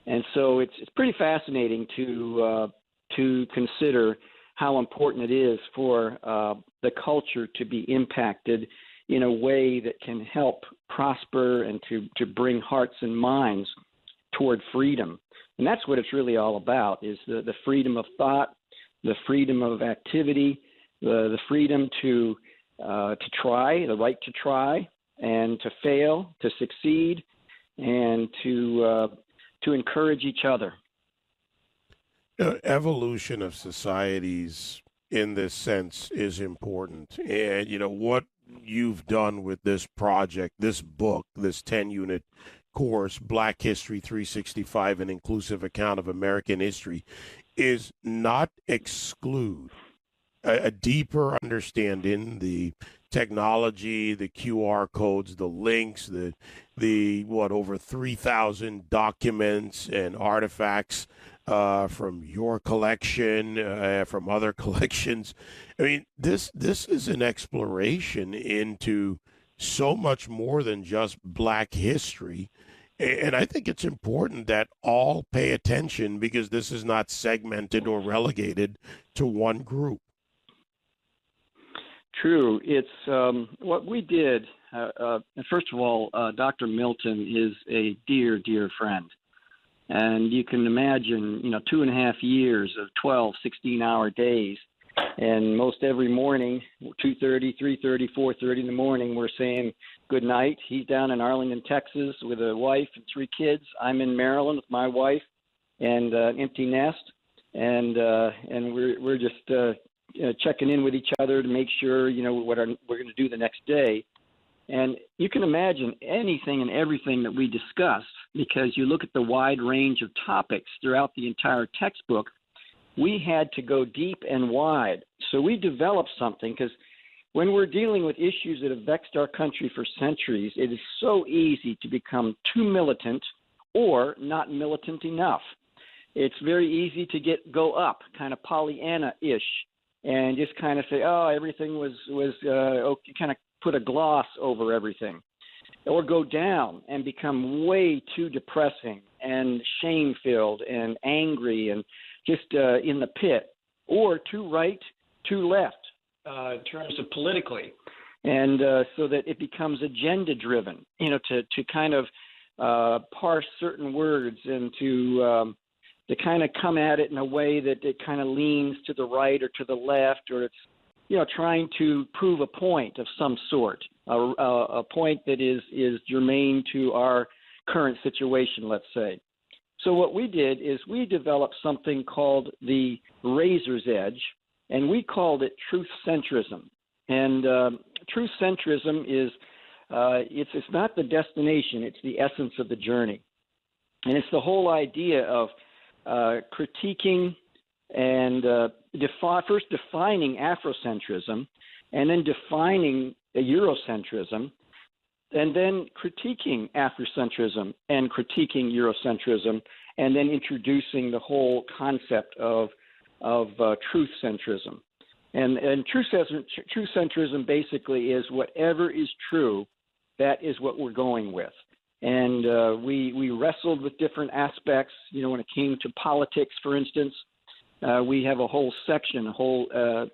U: And so it's pretty fascinating to consider how important it is for the culture to be impacted in a way that can help prosper and to bring hearts and minds toward freedom. And that's what it's really all about, is the freedom of thought, the freedom of activity, the freedom to try, the right to try and to fail, to succeed, and to encourage each other.
F: Evolution of societies in this sense is important. And, what you've done with this project, this book, this 10-unit course, Black History 365, an inclusive account of American history, is not exclude a deeper understanding, the technology, the QR codes, the links, the over 3,000 documents and artifacts from your collection, from other collections. I mean, this is an exploration into so much more than just Black history. And I think it's important that all pay attention, because this is not segmented or relegated to one group.
U: True. It's what we did. First of all, Dr. Milton is a dear, dear friend. And you can imagine, 2.5 years of 12, 16-hour days. And most every morning, 2:30, 3:30, 4:30 in the morning, we're saying good night. He's down in Arlington, Texas with a wife and 3 kids. I'm in Maryland with my wife and an empty nest. And we're just checking in with each other to make sure, what we're going to do the next day. And you can imagine anything and everything that we discussed, because you look at the wide range of topics throughout the entire textbook. We had to go deep and wide. So we developed something, because when we're dealing with issues that have vexed our country for centuries, it is so easy to become too militant or not militant enough. It's very easy to go up, kind of Pollyanna-ish, and just kind of say, oh, everything was kind of put a gloss over everything. Or go down and become way too depressing and shame-filled and angry and just in the pit, or too right, too left in terms of politically. And so that it becomes agenda-driven, to kind of parse certain words and to kind of come at it in a way that it kind of leans to the right or to the left, or it's, trying to prove a point of some sort, a point that is germane to our current situation, let's say. So what we did is we developed something called the razor's edge, and we called it truth centrism. And truth centrism is it's not the destination, it's the essence of the journey. And it's the whole idea of critiquing and first defining Afrocentrism, and then defining Eurocentrism, and then critiquing Afrocentrism and critiquing Eurocentrism, and then introducing the whole concept of truth centrism. And truth centrism basically is whatever is true, that is what we're going with. And we wrestled with different aspects. When it came to politics, for instance, we have a whole section, I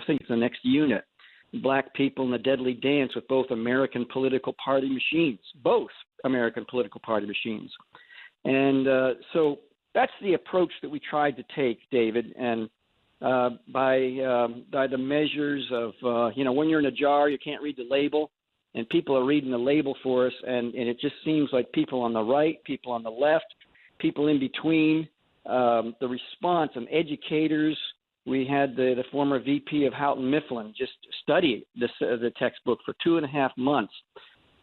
U: think it's the next unit, Black People in the Deadly Dance with both American political party machines, both American political party machines. And so that's the approach that we tried to take, David. And by the measures of, when you're in a jar, you can't read the label. And people are reading the label for us. And it just seems like people on the right, people on the left, people in between, the response and educators. We had the former VP of Houghton Mifflin just study the textbook for 2.5 months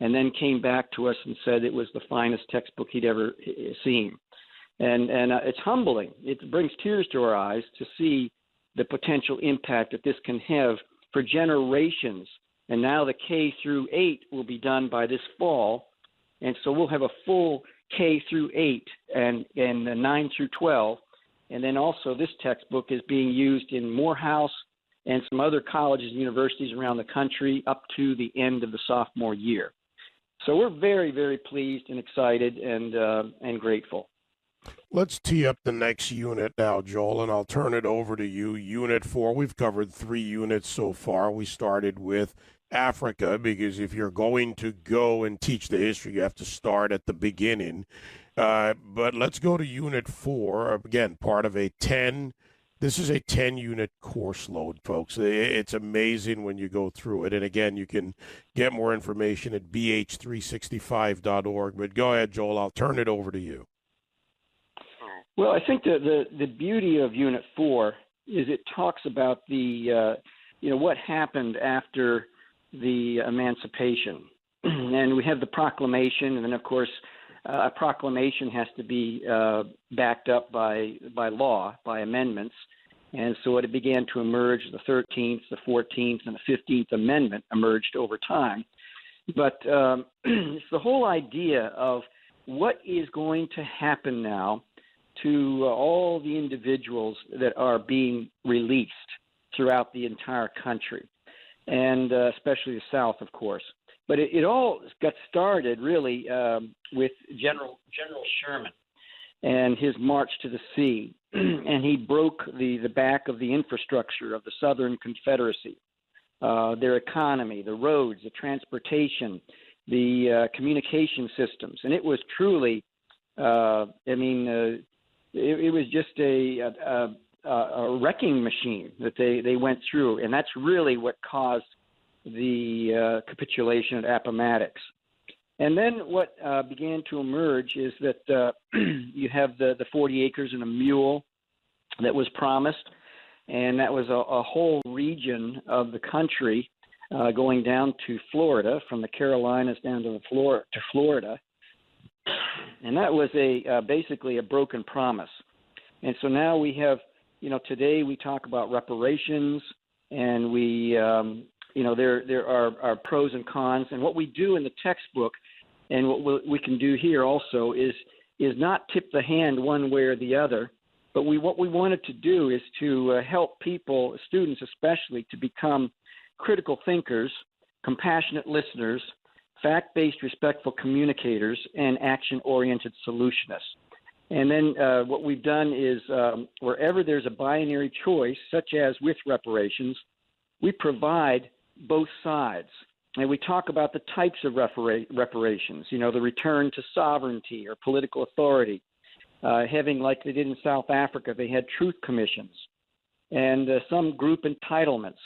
U: and then came back to us and said it was the finest textbook he'd ever seen. And it's humbling. It brings tears to our eyes to see the potential impact that this can have for generations. And now the K through 8 will be done by this fall. And so we'll have a full K through 8 and 9 through 12. And then also this textbook is being used in Morehouse and some other colleges and universities around the country up to the end of the sophomore year. So we're very, very pleased and excited and grateful.
F: Let's tee up the next unit now, Joel, and I'll turn it over to you. Unit 4, we've covered 3 units so far. We started with Africa because if you're going to go and teach the history, you have to start at the beginning. But let's go to Unit 4, again, part of a 10. This is a 10-unit course load, folks. It's amazing when you go through it. And, again, you can get more information at bh365.org. But go ahead, Joel. I'll turn it over to you.
U: Well, I think the beauty of Unit 4 is it talks about the, what happened after the emancipation. And we have the proclamation, and then, of course, a proclamation has to be backed up by law, by amendments. And so it began to emerge. The 13th, the 14th, and the 15th Amendment emerged over time. But it's the whole idea of what is going to happen now to all the individuals that are being released throughout the entire country, and especially the South, of course. But it all got started really with General Sherman and his march to the sea, and he broke the back of the infrastructure of the Southern Confederacy, their economy, the roads, the transportation, the communication systems, and it was truly, it was just a wrecking machine that they went through, and that's really what caused the capitulation at Appomattox. And then what began to emerge is that you have the 40 acres and a mule that was promised, and that was a whole region of the country going down to Florida, from the Carolinas down to Florida. And that was basically a broken promise. And so now we have, today we talk about reparations, and we, there are pros and cons. And what we do in the textbook, and what we can do here also, is not tip the hand one way or the other. But what we wanted to do is to help people, students especially, to become critical thinkers, compassionate listeners, fact-based, respectful communicators, and action-oriented solutionists. And then what we've done is wherever there's a binary choice, such as with reparations, we provide both sides. And we talk about the types of reparations, the return to sovereignty or political authority, having, like they did in South Africa, they had truth commissions, and some group entitlements,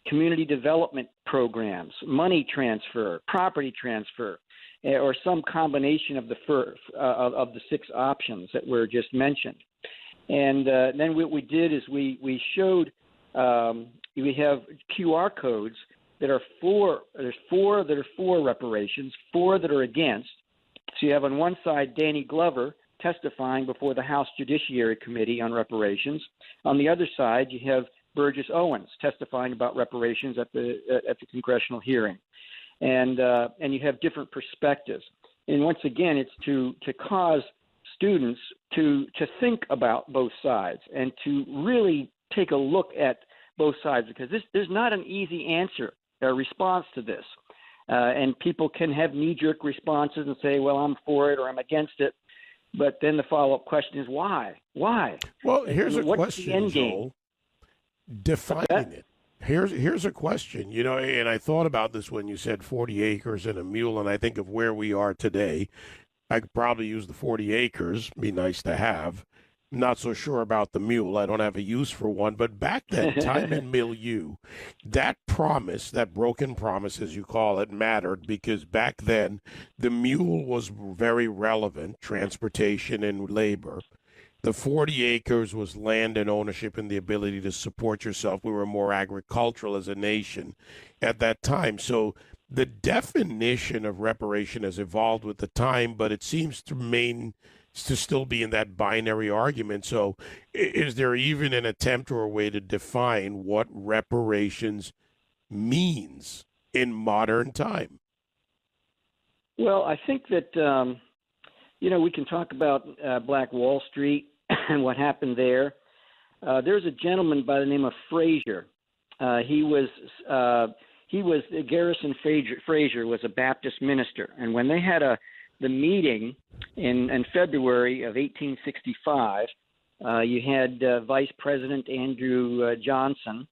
U: community development programs, money transfer, property transfer, or some combination of the 6 options that were just mentioned. And then what we did is we showed we have QR codes that are there's 4 that are for reparations, 4 that are against. So you have on one side Danny Glover testifying before the House Judiciary Committee on reparations. On the other side, you have Burgess Owens testifying about reparations at the congressional hearing, and you have different perspectives. And once again, it's to cause students to think about both sides and to really take a look at both sides, because there's not an easy answer or response to this. And people can have knee-jerk responses and say, well, I'm for it or I'm against it. But then the follow-up question is why? Why?
F: Well, here's a
U: What's
F: question,
U: the end game?
F: Joel. Defining it. Here's a question. You know, and I thought about this when you said 40 acres and a mule, and I think of where we are today. I could probably use the 40 acres. Be nice to have. Not so sure about the mule. I don't have a use for one. But back then, time and milieu, that promise, that broken promise, as you call it, mattered because back then the mule was very relevant, transportation and labor. The 40 acres was land and ownership and the ability to support yourself. We were more agricultural as a nation at that time. So the definition of reparation has evolved with the time, but it seems to still be in that binary argument. So is there even an attempt or a way to define what reparations means in modern time?
U: Well, I think that, we can talk about Black Wall Street and what happened there. There's a gentleman by the name of Frazier. He was Garrison Frazier was a Baptist minister, and when they had the meeting in February of 1865, you had Vice President Andrew Johnson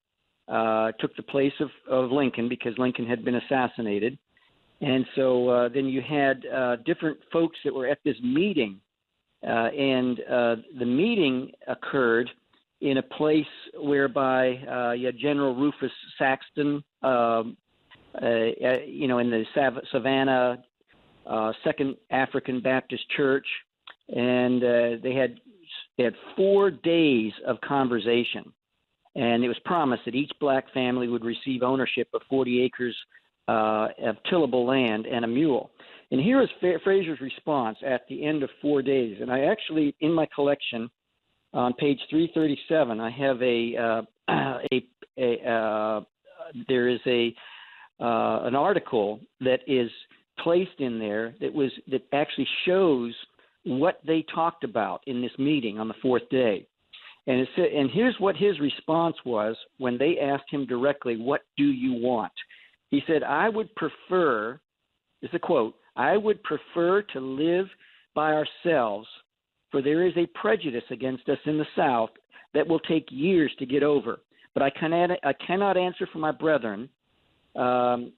U: took the place of Lincoln because Lincoln had been assassinated. And so then you had different folks that were at this meeting, and the meeting occurred in a place whereby you had General Rufus Saxton, in the Savannah Second African Baptist Church, and they had 4 days of conversation, and it was promised that each black family would receive ownership of 40 acres of tillable land and a mule. And here is Frazier's response at the end of 4 days. And I actually, in my collection, on page 337, I have there is an article that is placed in there that actually shows what they talked about in this meeting on the 4th day. And here's what his response was when they asked him directly, "What do you want?" He said, "I would prefer," this is a quote, "I would prefer to live by ourselves, for there is a prejudice against us in the South that will take years to get over. But I cannot answer for my brethren." And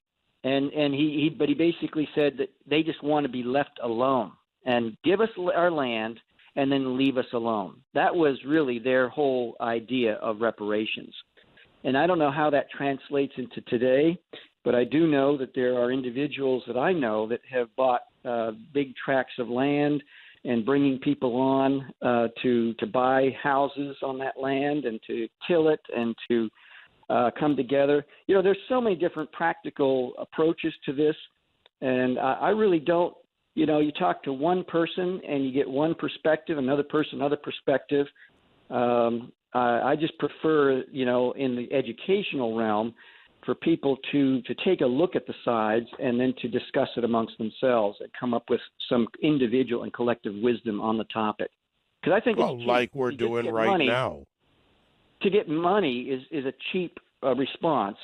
U: he basically said that they just want to be left alone and give us our land and then leave us alone. That was really their whole idea of reparations. And I don't know how that translates into today, but I do know that there are individuals that I know that have bought big tracts of land and bringing people on to buy houses on that land and to till it and to come together. There's so many different practical approaches to this, and I really don't. You talk to one person and you get one perspective, another person, another perspective. I just prefer, in the educational realm, for people to take a look at the sides and then to discuss it amongst themselves and come up with some individual and collective wisdom on the topic. Because I think
F: like we're doing right now.
U: To get money is a cheap response.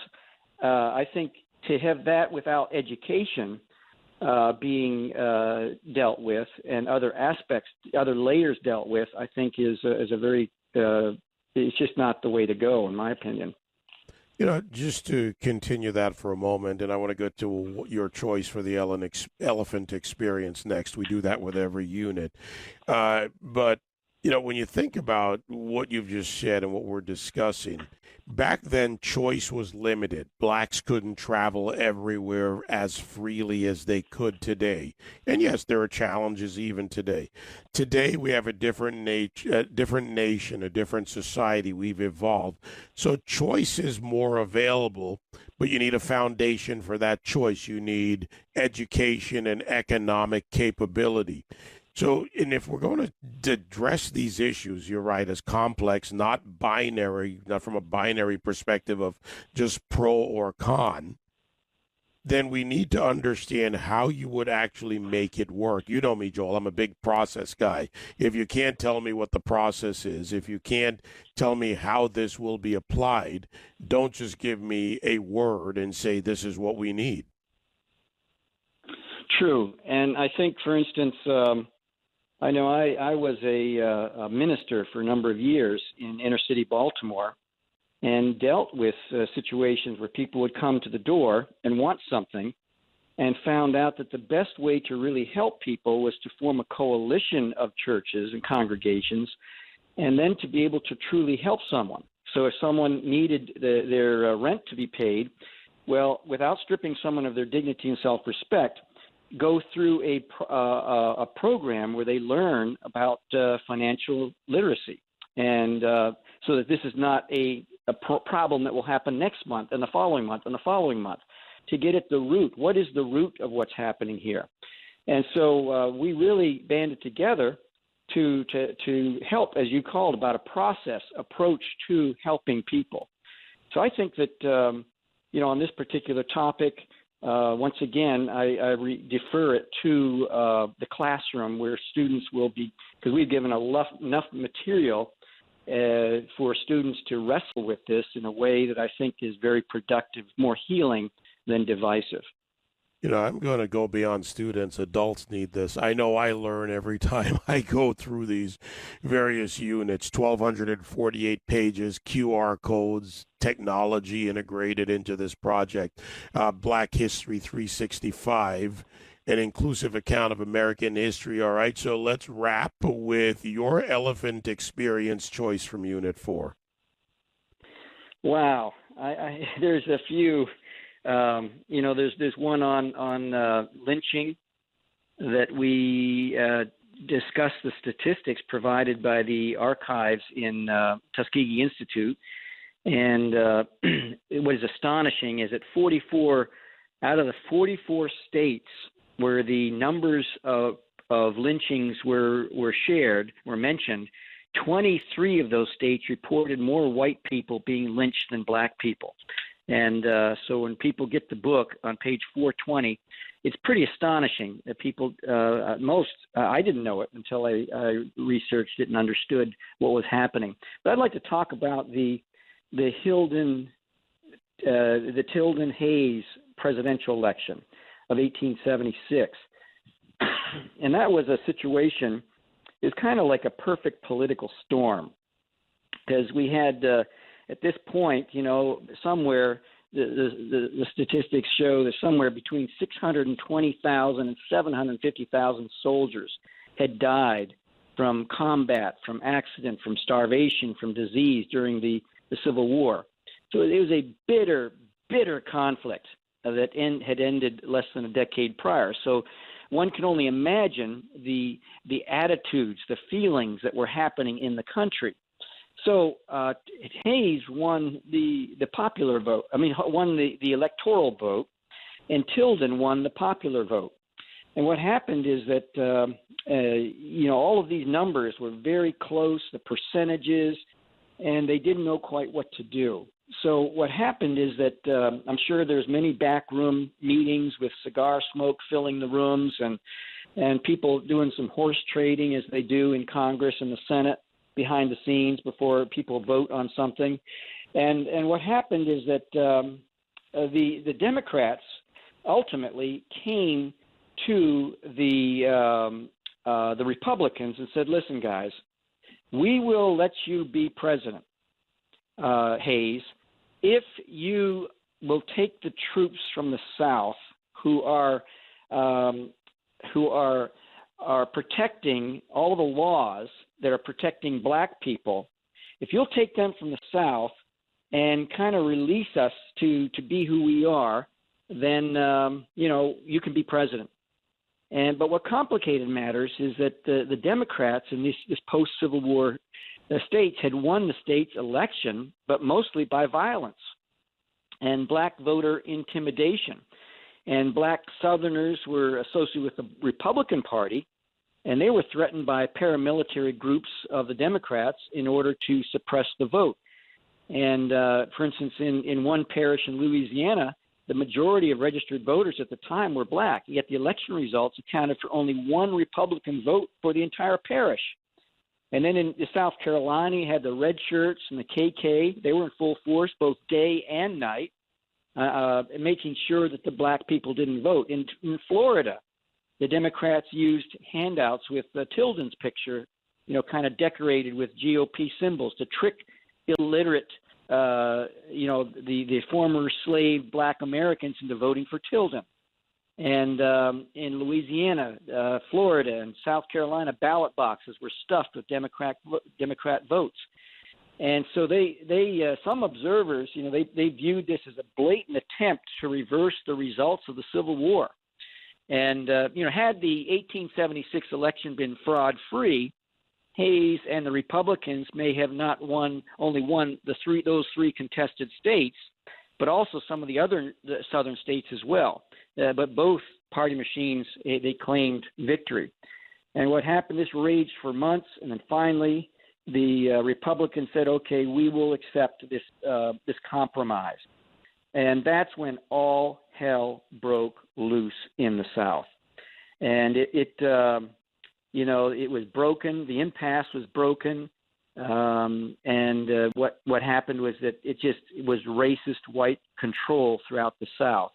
U: I think to have that without education being dealt with and other aspects, other layers dealt with, I think is a very it's just not the way to go, in my opinion.
F: Just to continue that for a moment, and I want to go to your choice for the elephant experience next. We do that with every unit. But, when you think about what you've just said and what we're discussing, back then choice was limited. Blacks couldn't travel everywhere as freely as they could today. And yes, there are challenges even today. Today we have a different nation, a different society. We've evolved. So choice is more available, but you need a foundation for that choice. You need education and economic capability. So, and if we're going to address these issues, you're right, as complex, not binary, not from a binary perspective of just pro or con, then we need to understand how you would actually make it work. You know me, Joel, I'm a big process guy. If you can't tell me what the process is, if you can't tell me how this will be applied, don't just give me a word and say this is what we need.
U: True. And I think, for instance, I know I was a minister for a number of years in inner city Baltimore and dealt with situations where people would come to the door and want something, and found out that the best way to really help people was to form a coalition of churches and congregations, and then to be able to truly help someone. So if someone needed their rent to be paid, well, without stripping someone of their dignity and self-respect, go through a program where they learn about financial literacy, and so that this is not a problem that will happen next month and the following month and the following month. To get at the root, what is the root of what's happening here? And so we really banded together to help, as you called, about a process approach to helping people. So I think that on this particular topic, once again, I defer it to the classroom where students will be, because we've given enough material for students to wrestle with this in a way that I think is very productive, more healing than divisive.
F: I'm going to go beyond students. Adults need this. I know I learn every time I go through these various units, 1,248 pages, QR codes, technology integrated into this project, Black History 365, an inclusive account of American history. All right, so let's wrap with your elephant experience choice from Unit 4.
U: Wow. There's a few. There's one on lynching that we discussed the statistics provided by the archives in Tuskegee Institute. And what is astonishing is that 44 out of the 44 states where the numbers of lynchings were mentioned, 23 of those states reported more white people being lynched than black people. And so when people get the book on page 420, it's pretty astonishing that people, I didn't know it until I researched it and understood what was happening. But I'd like to talk about the Tilden Hayes presidential election of 1876. And that was a situation, it's kind of like a perfect political storm, because we had at this point, somewhere the statistics show that somewhere between 620,000 and 750,000 soldiers had died from combat, from accident, from starvation, from disease during the Civil War. So it was a bitter, bitter conflict that had ended less than a decade prior. So one can only imagine the attitudes, the feelings that were happening in the country. So Hayes won the popular vote. Won the electoral vote, and Tilden won the popular vote. And what happened is that all of these numbers were very close, the percentages, and they didn't know quite what to do. So what happened is that I'm sure there's many backroom meetings with cigar smoke filling the rooms, and people doing some horse trading as they do in Congress and the Senate, behind the scenes before people vote on something. And what happened is that the Democrats ultimately came to the Republicans and said, listen, guys, we will let you be president, Hayes, if you will take the troops from the South who are protecting all the laws that are protecting black people, if you'll take them from the South and kind of release us to be who we are, then you can be president. But what complicated matters is that the Democrats in this post-Civil War states had won the state's election, but mostly by violence and black voter intimidation. And black Southerners were associated with the Republican Party, and they were threatened by paramilitary groups of the Democrats in order to suppress the vote. And, for instance, in one parish in Louisiana, the majority of registered voters at the time were black, yet the election results accounted for only one Republican vote for the entire parish. And then in South Carolina, you had the red shirts and the KK. They were in full force both day and night, making sure that the black people didn't vote. In Florida, the Democrats used handouts with Tilden's picture, kind of decorated with GOP symbols to trick illiterate, the former slave Black Americans into voting for Tilden. And in Louisiana, Florida, and South Carolina, ballot boxes were stuffed with Democrat votes. And so some observers, they viewed this as a blatant attempt to reverse the results of the Civil War. And had the 1876 election been fraud-free, Hayes and the Republicans may have not only won those three contested states, but also some of the southern states as well. But both party machines, they claimed victory. And what happened, this raged for months, and then finally the Republicans said, okay, we will accept this compromise. And that's when all hell broke loose in the South. And it was broken. The impasse was broken. What happened was that it was racist white control throughout the South.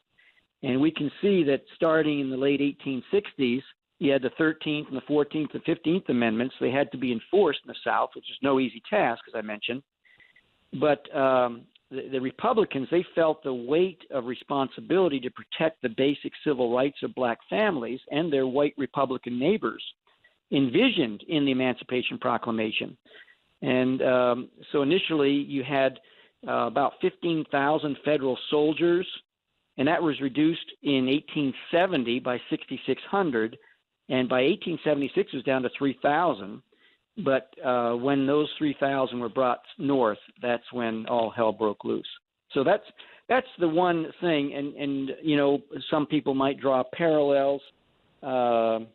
U: And we can see that starting in the late 1860s, you had the 13th and the 14th and 15th Amendments. They had to be enforced in the South, which is no easy task, as I mentioned. But the Republicans, they felt the weight of responsibility to protect the basic civil rights of Black families and their white Republican neighbors envisioned in the Emancipation Proclamation. And so initially you had about 15,000 federal soldiers, and that was reduced in 1870 by 6,600, and by 1876 it was down to 3,000. But when those 3,000 were brought north, that's when all hell broke loose. So that's the one thing, and some people might draw parallels, to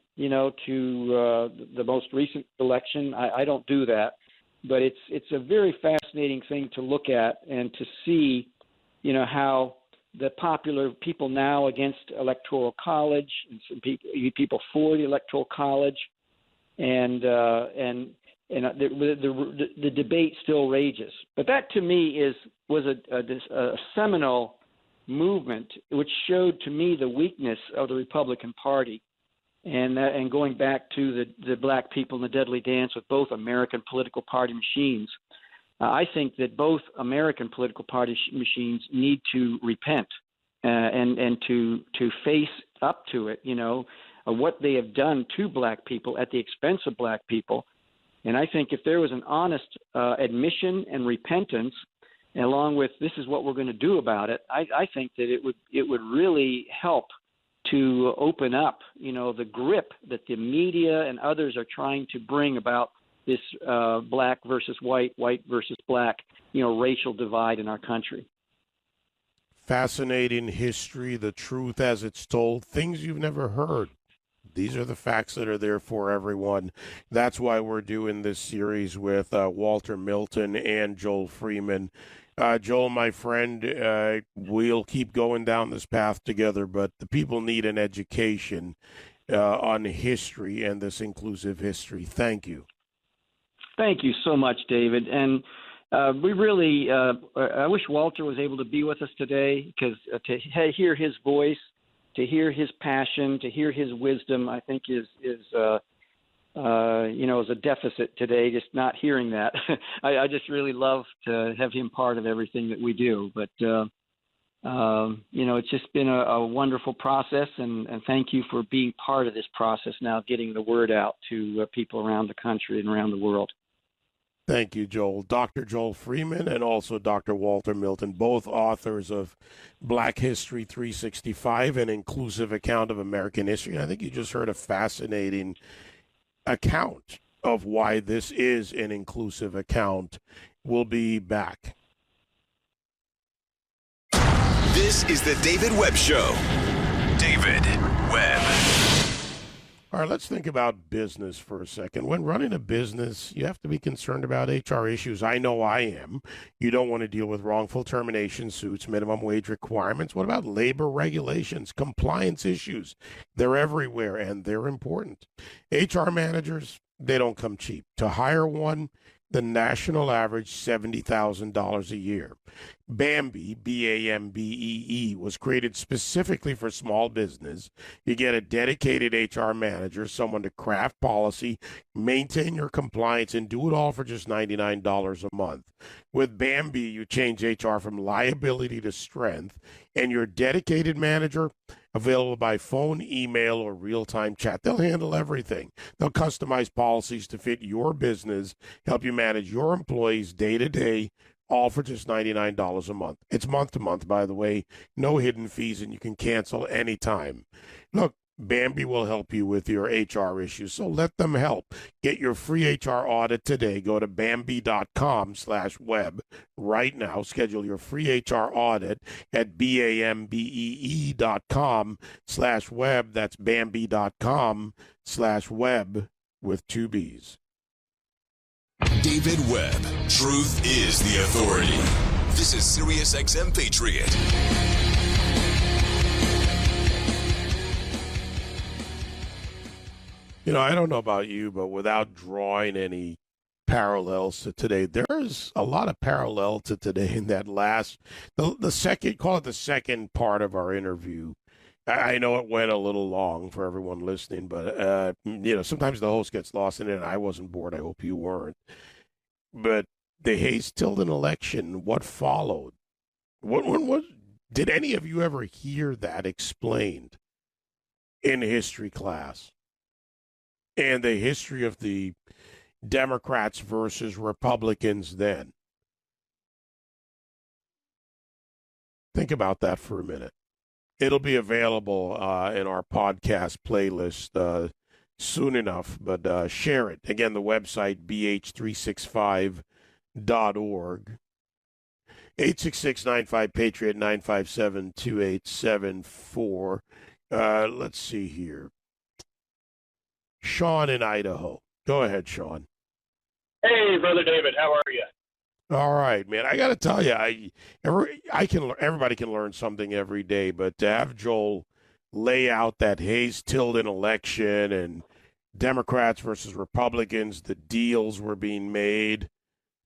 U: the most recent election. I don't do that, but it's a very fascinating thing to look at and to see, how the popular people now against electoral college, and some people for the electoral college, and the debate still rages. But that to me was a seminal movement, which showed to me the weakness of the Republican Party, and going back to the Black people in the deadly dance with both American political party machines. I think that both American political party machines need to repent and to face up to it, what they have done to Black people at the expense of Black people. And I think if there was an honest admission and repentance, along with this is what we're going to do about it, I think that it would really help to open up, the grip that the media and others are trying to bring about this Black versus white versus Black, racial divide in our country.
F: Fascinating history, the truth as it's told, things you've never heard. These are the facts that are there for everyone. That's why we're doing this series with Walter Milton and Joel Freeman. Joel, my friend, we'll keep going down this path together, but the people need an education on history and this inclusive history. Thank you.
U: Thank you so much, David. And we really, I wish Walter was able to be with us today, because to hear his voice, to hear his passion, to hear his wisdom, I think is a deficit today, just not hearing that. I just really love to have him part of everything that we do. But, it's just been a wonderful process, and thank you for being part of this process now, getting the word out to people around the country and around the world.
F: Thank you, Joel. Dr. Joel Freeman and also Dr. Walter Milton, both authors of Black History 365, an inclusive account of American history. And I think you just heard a fascinating account of why this is an inclusive account. We'll be back.
A: This is the David Webb Show. David Webb.
F: All right, let's think about business for a second. When running a business, you have to be concerned about HR issues. I know I am. You don't want to deal with wrongful termination suits, minimum wage requirements. What about labor regulations, compliance issues? They're everywhere, and they're important. HR managers, they don't come cheap. To hire one, The national average, $70,000 a year. Bambee, B-A-M-B-E-E, was created specifically for small business. You get a dedicated HR manager, someone to craft policy, maintain your compliance, and do it all for just $99 a month. With Bambee, you change HR from liability to strength, and your dedicated manager, available by phone, email, or real-time chat. They'll handle everything. They'll customize policies to fit your business, help you manage your employees day to day, all for just $99 a month. It's month to month, by the way. No hidden fees, and you can cancel anytime. Look, Bambee will help you with your HR issues, so let them help. Get your free HR audit today. Go to Bambee.com/web right now. Schedule your free HR audit at BAMBEE.com/web. That's Bambee.com/web with 2 B's.
A: David Webb. Truth is the authority. This is Sirius XM Patriot.
F: You know, I don't know about you, but without drawing any parallels to today, there's a lot of parallel to today in that the second, call it the second part of our interview. I know it went a little long for everyone listening, but, sometimes the host gets lost in it, and I wasn't bored. I hope you weren't. But the Hayes-Tilden election, what followed? What did any of you ever hear that explained in history class? And the history of the Democrats versus Republicans then. Think about that for a minute. It'll be available in our podcast playlist soon enough, but share it. Again, the website, bh365.org. 866-95-PATRIOT, 957-2874. Let's see here. Sean in Idaho. Go ahead, Sean.
G: Hey, Brother David. How are you?
F: All right, man. I got to tell you, everybody can learn something every day, but to have Joel lay out that Hayes-Tilden election and Democrats versus Republicans, the deals were being made,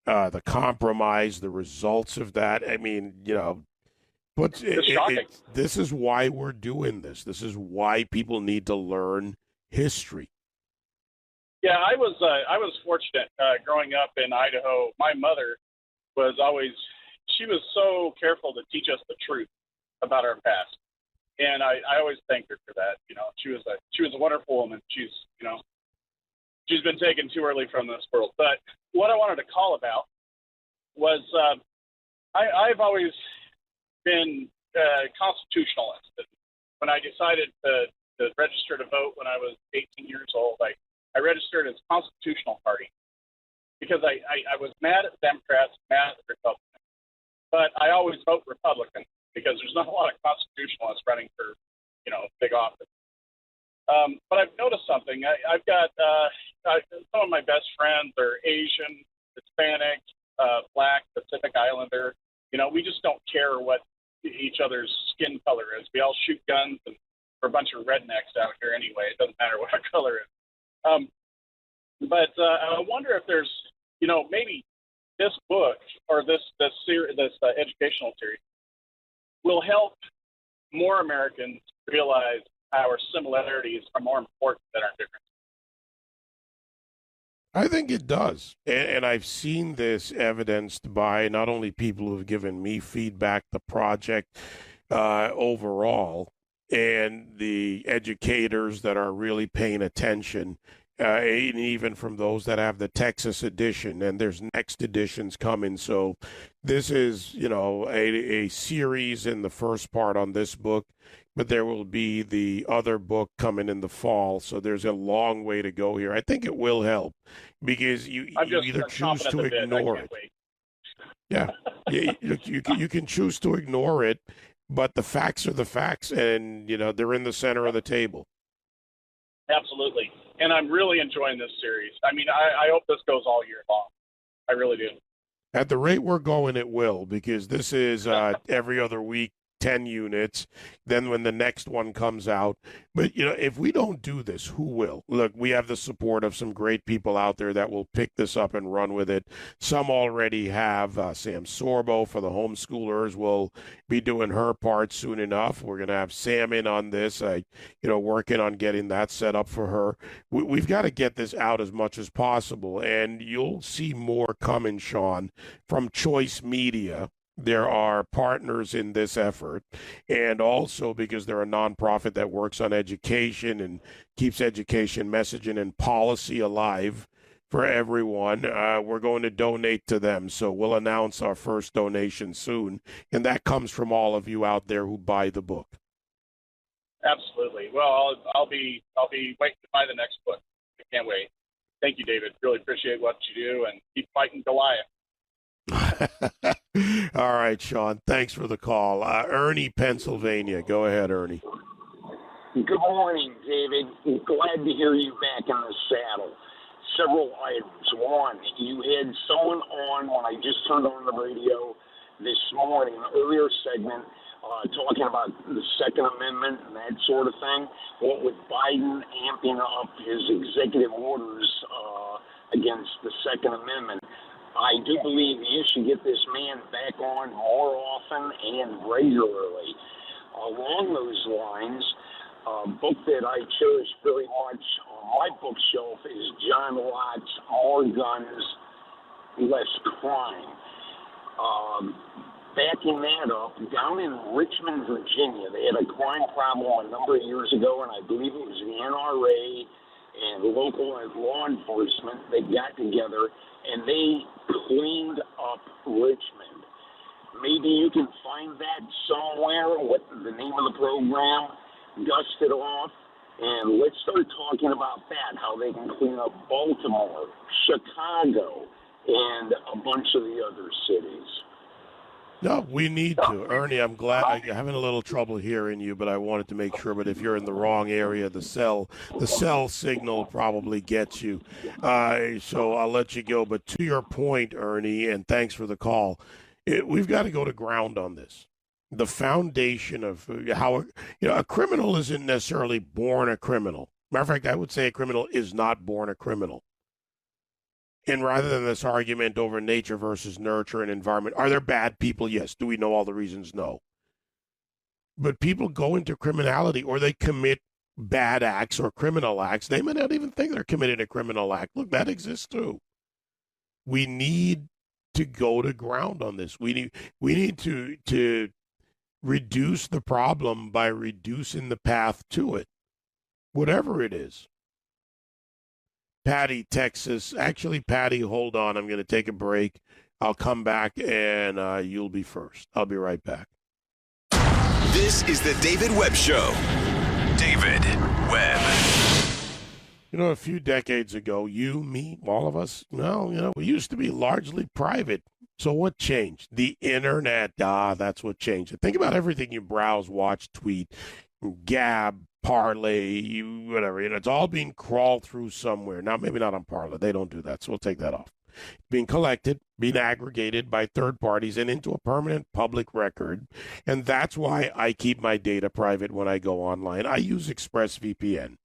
F: the compromise, the results of that. I mean, this is why we're doing this. This is why people need to learn history.
G: Yeah, I was fortunate growing up in Idaho. My mother was so careful to teach us the truth about our past, and I always thank her for that. She was a wonderful woman. She's been taken too early from this world. But what I wanted to call about was I've always been a constitutionalist. When I decided to register to vote when I was 18 years old, I registered as Constitutional Party because I was mad at the Democrats, mad at the Republicans. But I always vote Republican because there's not a lot of constitutionalists running for, big office. But I've noticed something. I've got some of my best friends are Asian, Hispanic, Black, Pacific Islander. We just don't care what each other's skin color is. We all shoot guns, and we're a bunch of rednecks out here anyway. It doesn't matter what our color is. But I wonder if there's, maybe this book or this educational series will help more Americans realize our similarities are more important than our differences.
F: I think it does. And I've seen this evidenced by not only people who have given me feedback, the project overall, and the educators that are really paying attention, and even from those that have the Texas edition, and there's next editions coming. So this is, a series in the first part on this book, but there will be the other book coming in the fall. So there's a long way to go here. I think it will help because you either choose to ignore it. Yeah, you can choose to ignore it, but the facts are the facts, and they're in the center of the table.
G: Absolutely, and I'm really enjoying this series. I mean, I hope this goes all year long. I really do.
F: At the rate we're going, it will, because this is every other week 10 units. Then when the next one comes out. But, if we don't do this, who will? Look, we have the support of some great people out there that will pick this up and run with it. Some already have. Sam Sorbo for the homeschoolers will be doing her part soon enough. We're going to have Sam in on this, working on getting that set up for her. We've got to get this out as much as possible, and you'll see more coming, Sean, from Choice Media. There are partners in this effort, and also because they're a nonprofit that works on education and keeps education messaging and policy alive for everyone. We're going to donate to them, so we'll announce our first donation soon, and that comes from all of you out there who buy the book.
G: Absolutely. Well, I'll be waiting to buy the next book. I can't wait. Thank you, David. Really appreciate what you do, and keep fighting Goliath.
F: All right, Sean. Thanks for the call. Ernie, Pennsylvania. Go ahead, Ernie.
H: Good morning, David. Glad to hear you back in the saddle. Several items. One, you had someone on when I just turned on the radio this morning, an earlier segment, talking about the Second Amendment and that sort of thing. What with Biden amping up his executive orders against the Second Amendment, I do believe you should get this man back on more often and regularly. Along those lines, a book that I cherish very much on my bookshelf is John Lott's More Guns, Less Crime. Backing that up, down in Richmond, Virginia, they had a crime problem a number of years ago, and I believe it was the NRA and local law enforcement. They got together, and they cleaned up Richmond. Maybe you can find that somewhere, what the name of the program, dust it off, and let's start talking about that, how they can clean up Baltimore, Chicago, and a bunch of the other cities.
F: No, we need to. Ernie, I'm glad. I'm having a little trouble hearing you, but I wanted to make sure. But if you're in the wrong area, the cell signal probably gets you. So I'll let you go. But to your point, Ernie, and thanks for the call, we've got to go to ground on this. The foundation of how a criminal isn't necessarily born a criminal. Matter of fact, I would say a criminal is not born a criminal. And rather than this argument over nature versus nurture and environment, are there bad people? Yes. Do we know all the reasons? No. But people go into criminality or they commit bad acts or criminal acts. They may not even think they're committing a criminal act. Look, that exists too. We need to go to ground on this. We need to reduce the problem by reducing the path to it, whatever it is. Patty, Texas. Actually, Patty, hold on. I'm going to take a break. I'll come back, and you'll be first. I'll be right back.
A: This is the David Webb Show. David Webb.
F: A few decades ago, you, me, all of us, we used to be largely private. So what changed? The internet. That's what changed. Think about everything you browse, watch, tweet, Gab, Parlay, whatever. It's all being crawled through somewhere. Now, maybe not on Parlay. They don't do that, so we'll take that off. Being collected, being aggregated by third parties and into a permanent public record. And that's why I keep my data private when I go online. I use ExpressVPN.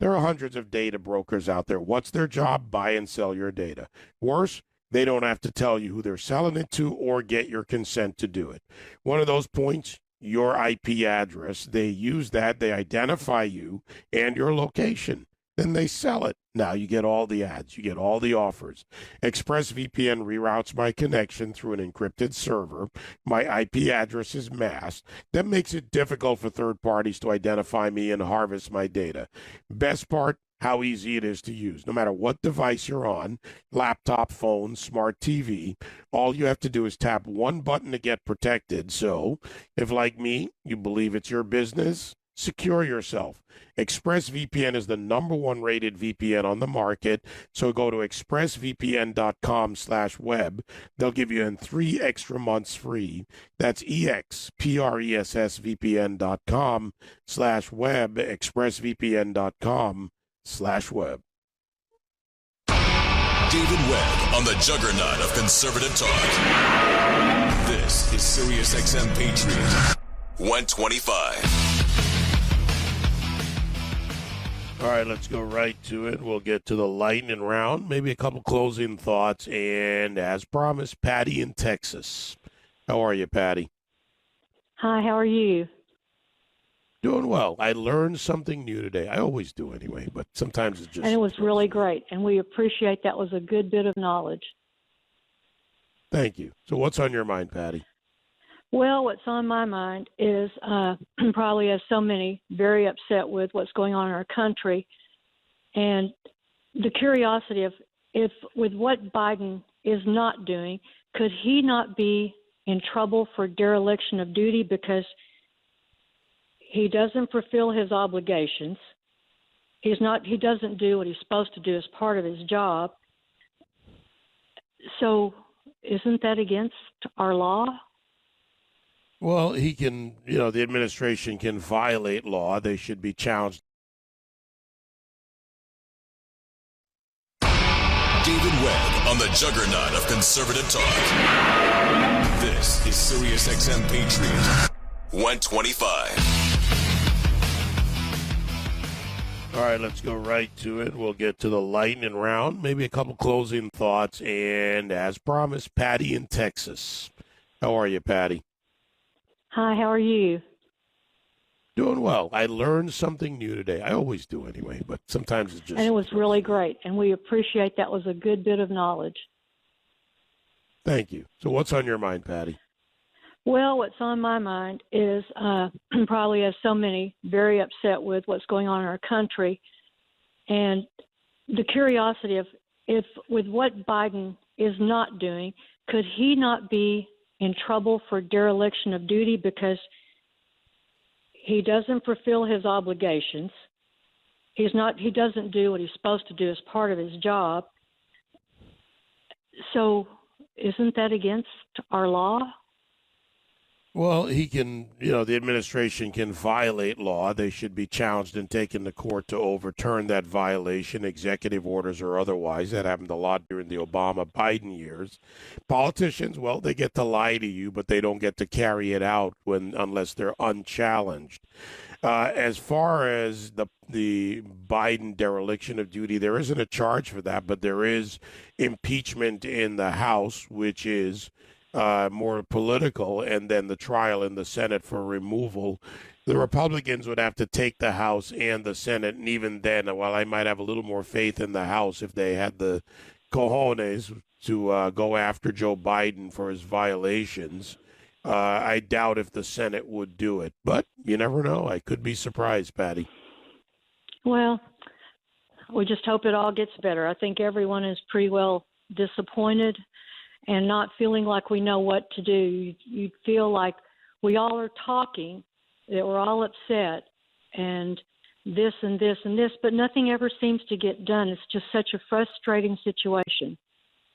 F: There are hundreds of data brokers out there. What's their job? Buy and sell your data. Worse, they don't have to tell you who they're selling it to or get your consent to do it. One of those points, your IP address. They use that. They identify you and your location. Then they sell it. Now you get all the ads. You get all the offers. ExpressVPN reroutes my connection through an encrypted server. My IP address is masked. That makes it difficult for third parties to identify me and harvest my data. Best part, how easy it is to use. No matter what device you're on, laptop, phone, smart TV, all you have to do is tap one button to get protected. So if, like me, you believe it's your business, secure yourself. ExpressVPN is the #1 rated VPN on the market. So go to expressvpn.com/web. They'll give you 3 extra months free. That's expressvpn.com/web, expressvpn.com/web.
A: David Webb on the juggernaut of conservative talk. This is SiriusXM Patriot. 125.
F: All right, let's go right to it. We'll get to the lightning round, maybe a couple closing thoughts, and as promised, Patty in Texas. How are you, Patty?
I: Hi, how are you?
F: Doing well. I learned something new today. I always do anyway, but sometimes it's just...
I: And it was really great, and we appreciate that was a good bit of knowledge.
F: Thank you. So what's on your mind, Patty?
I: Well, what's on my mind is probably as so many, very upset with what's going on in our country, and the curiosity of if with what Biden is not doing, could he not be in trouble for dereliction of duty because he doesn't fulfill his obligations? He doesn't do what he's supposed to do as part of his job. So isn't that against our law?
F: Well, he can, the administration can violate law. They should be challenged.
A: David Webb on the juggernaut of conservative talk. This is Sirius XM Patriot 125.
F: All right, let's go right to it. We'll get to the lightning round, maybe a couple closing thoughts, and as promised, Patty in Texas. How are you, Patty?
I: Hi, how are you?
F: Doing well. I learned something new today. I always do anyway, but sometimes it's just...
I: And it was really great, and we appreciate that was a good bit of knowledge.
F: Thank you. So what's on your mind, Patty?
I: Well, what's on my mind is probably as so many, very upset with what's going on in our country, and the curiosity of if with what Biden is not doing, could he not be in trouble for dereliction of duty because he doesn't fulfill his obligations. He doesn't do what he's supposed to do as part of his job. So isn't that against our law?
F: Well, he can, the administration can violate law. They should be challenged and taken to court to overturn that violation, executive orders or otherwise. That happened a lot during the Obama-Biden years. Politicians, well, they get to lie to you, but they don't get to carry it out unless they're unchallenged. As far as the Biden dereliction of duty, there isn't a charge for that, but there is impeachment in the House, which is more political, and then the trial in the Senate for removal. The Republicans would have to take the House and the Senate, and even then, while I might have a little more faith in the House if they had the cojones to go after Joe Biden for his violations, I doubt if the Senate would do it. But you never know. I could be surprised, Patty.
I: Well, we just hope it all gets better. I think everyone is pretty well disappointed and not feeling like we know what to do. You feel like we all are talking, that we're all upset, and this and this and this, but nothing ever seems to get done. It's just such a frustrating situation.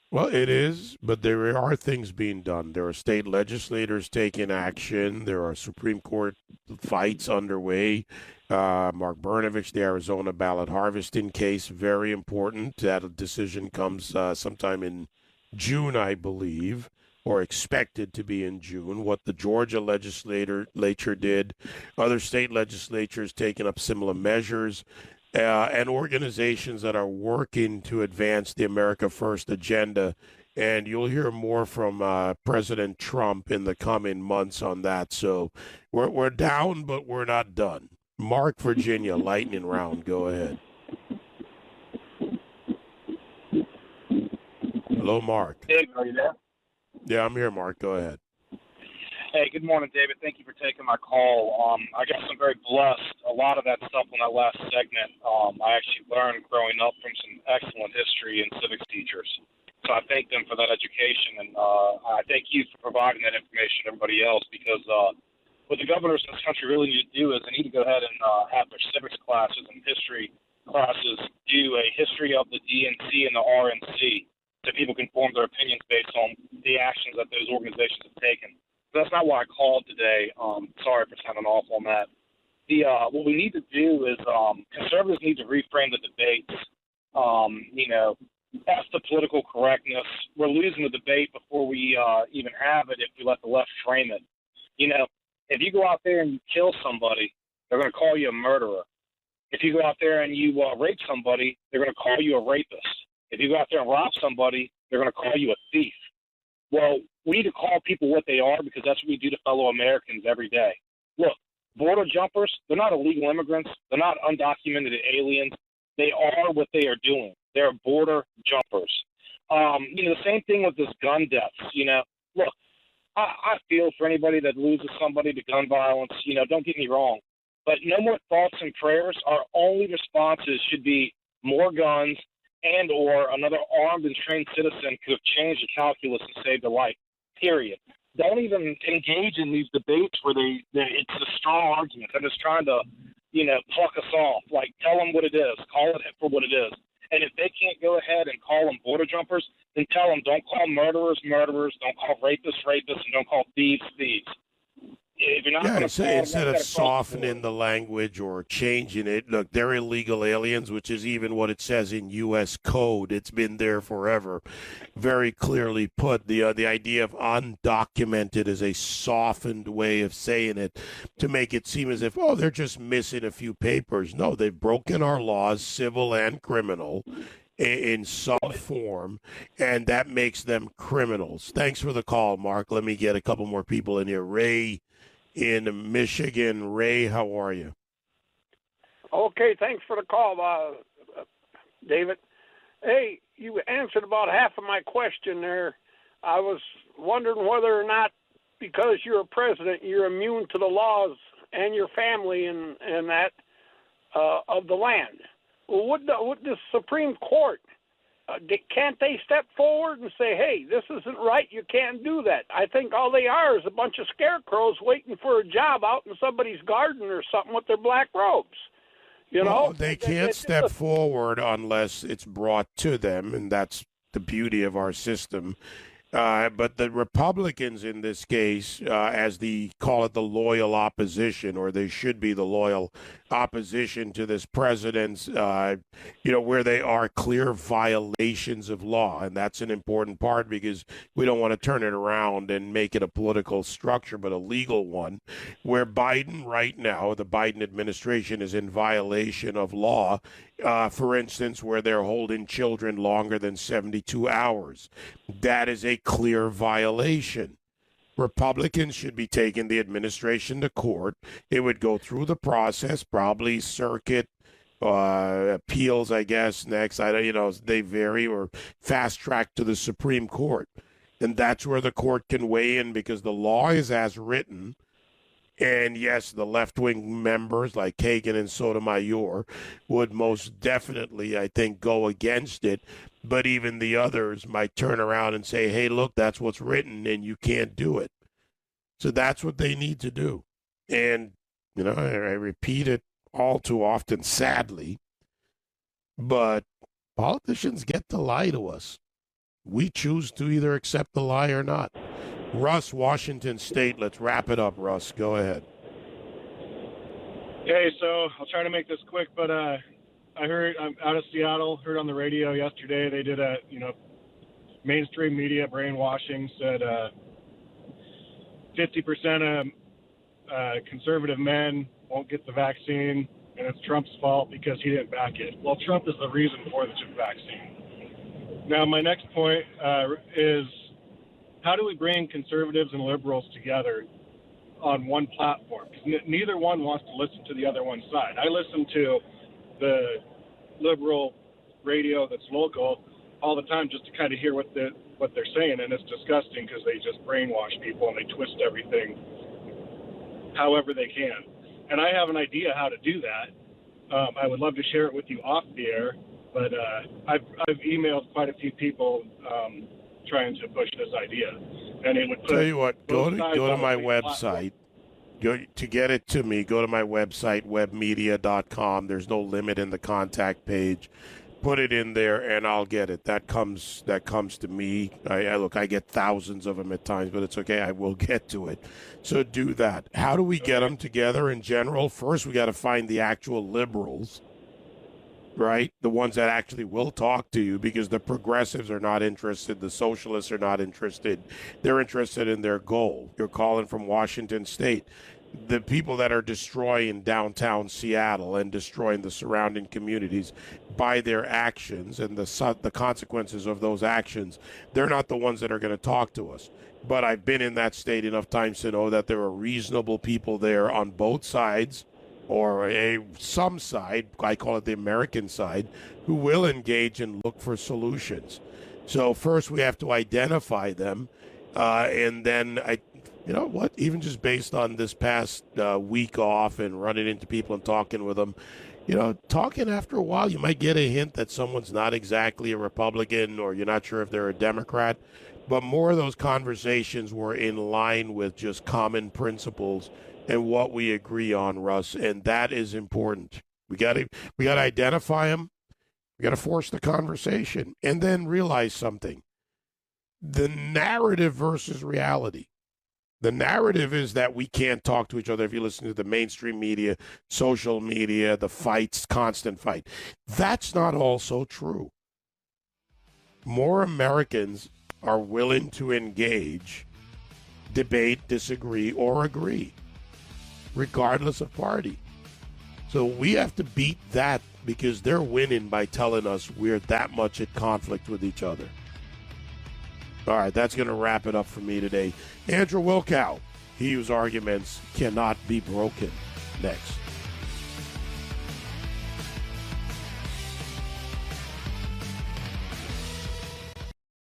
F: Well, it is, but there are things being done. There are state legislators taking action. There are Supreme Court fights underway. Mark Brnovich, the Arizona ballot harvesting case, very important. That decision comes sometime in June, I believe, or expected to be in June. What the Georgia legislature did, other state legislatures taking up similar measures, and organizations that are working to advance the America First agenda. And you'll hear more from President Trump in the coming months on that. So we're down, but we're not done. Mark, Virginia, lightning round. Go ahead. Hello, Mark.
V: David, are you there?
F: Yeah, I'm here, Mark. Go ahead.
V: Hey, good morning, David. Thank you for taking my call. I guess I'm very blessed. A lot of that stuff on that last segment, I actually learned growing up from some excellent history and civics teachers. So I thank them for that education, and I thank you for providing that information to everybody else, because what the governors in this country really need to do is they need to go ahead and have their civics classes and history classes do a history of the DNC and the RNC, so people can form their opinions based on the actions that those organizations have taken. That's not why I called today. Sorry for sounding off on that. What we need to do is conservatives need to reframe the debates. That's the political correctness. We're losing the debate before we even have it if we let the left frame it. If you go out there and you kill somebody, they're going to call you a murderer. If you go out there and you rape somebody, they're going to call you a rapist. If you go out there and rob somebody, they're going to call you a thief. Well, we need to call people what they are because that's what we do to fellow Americans every day. Look, border jumpers, they're not illegal immigrants. They're not undocumented aliens. They are what they are doing. They're border jumpers. The same thing with this gun deaths. Look, I feel for anybody that loses somebody to gun violence. Don't get me wrong. But no more thoughts and prayers. Our only responses should be more guns and or another armed and trained citizen could have changed the calculus and saved a life, period. Don't even engage in these debates where it's a strong argument. They're just trying to, pluck us off. Like, tell them what it is. Call it for what it is. And if they can't go ahead and call them border jumpers, then tell them don't call murderers, murderers, don't call rapists, rapists, and don't call thieves, thieves. If you're not going to
F: instead of softening the language or changing it, look, they're illegal aliens, which is even what it says in U.S. code. It's been there forever. Very clearly put. The idea of undocumented is a softened way of saying it to make it seem as if, they're just missing a few papers. No, they've broken our laws, civil and criminal, in some form, and that makes them criminals. Thanks for the call, Mark. Let me get a couple more people in here. Ray in Michigan. Ray, how are you?
J: Okay, thanks for the call, David. Hey, you answered about half of my question there. I was wondering whether or not, because you're a president, you're immune to the laws and your family and that of the land. Well, would the Supreme Court, can't they step forward and say, hey, this isn't right, you can't do that? I think all they are is a bunch of scarecrows waiting for a job out in somebody's garden or something with their black robes.
F: Well, they can't step forward unless it's brought to them, and that's the beauty of our system. But the Republicans in this case, as call it the loyal opposition, or they should be the loyal opposition to this president's, where they are clear violations of law. And that's an important part because we don't want to turn it around and make it a political structure, but a legal one, where Biden right now, the Biden administration is in violation of law. For instance, where they're holding children longer than 72 hours. That is a clear violation. Republicans should be taking the administration to court. It would go through the process, probably circuit appeals, I guess, next. They vary, or fast track to the Supreme Court. And that's where the court can weigh in because the law is as written. And yes, the left-wing members like Kagan and Sotomayor would most definitely, I think, go against it. But even the others might turn around and say, hey, look, that's what's written and you can't do it. So that's what they need to do. And, I repeat it all too often, sadly. But politicians get to lie to us. We choose to either accept the lie or not. Russ, Washington State. Let's wrap it up, Russ. Go ahead.
K: Okay, so I'll try to make this quick, but I heard, I'm out of Seattle, heard on the radio yesterday, they did a, mainstream media brainwashing, said 50% of conservative men won't get the vaccine, and it's Trump's fault because he didn't back it. Well, Trump is the reason for the vaccine. Now, my next point is, how do we bring conservatives and liberals together on one platform? Because neither one wants to listen to the other one's side. I listen to the liberal radio that's local all the time just to kind of hear what they're saying, and it's disgusting because they just brainwash people and they twist everything however they can. And I have an idea how to do that. I would love to share it with you off the air, but I've emailed quite a few people trying to push this idea, and it would put.
F: Tell you what, go to my website. To get it to me, go to my website, webbmedia.com. There's no limit in the contact page. Put it in there, and I'll get it. That comes to me. I get thousands of them at times, but it's okay. I will get to it. So do that. How do we get them together in general? First, we got to find the actual liberals, right? The ones that actually will talk to you, because the progressives are not interested. The socialists are not interested. They're interested in their goal. You're calling from Washington State. the people that are destroying downtown Seattle and destroying the surrounding communities by their actions and the consequences of those actions, they're not the ones that are going to talk to us. But I've been in that state enough times to know that there are reasonable people there on both sides, or some side, I call it the American side, who will engage and look for solutions. So first we have to identify them, and then you know what, even just based on this past week off and running into people and talking with them, you know, talking after a while, you might get a hint that someone's not exactly a Republican, or you're not sure if they're a Democrat. But more of those conversations were in line with just common principles and what we agree on, Russ, and that is important. We got to identify them. We got to force the conversation, and then realize something: the narrative versus reality. The narrative is that we can't talk to each other. If you listen to the mainstream media, social media, the fights, constant fight. That's not also true. More Americans are willing to engage, debate, disagree, or agree, regardless of party. So we have to beat that, because they're winning by telling us we're that much at conflict with each other. All right, that's going to wrap it up for me today. Andrew Wilkow, he whose arguments cannot be broken. Next.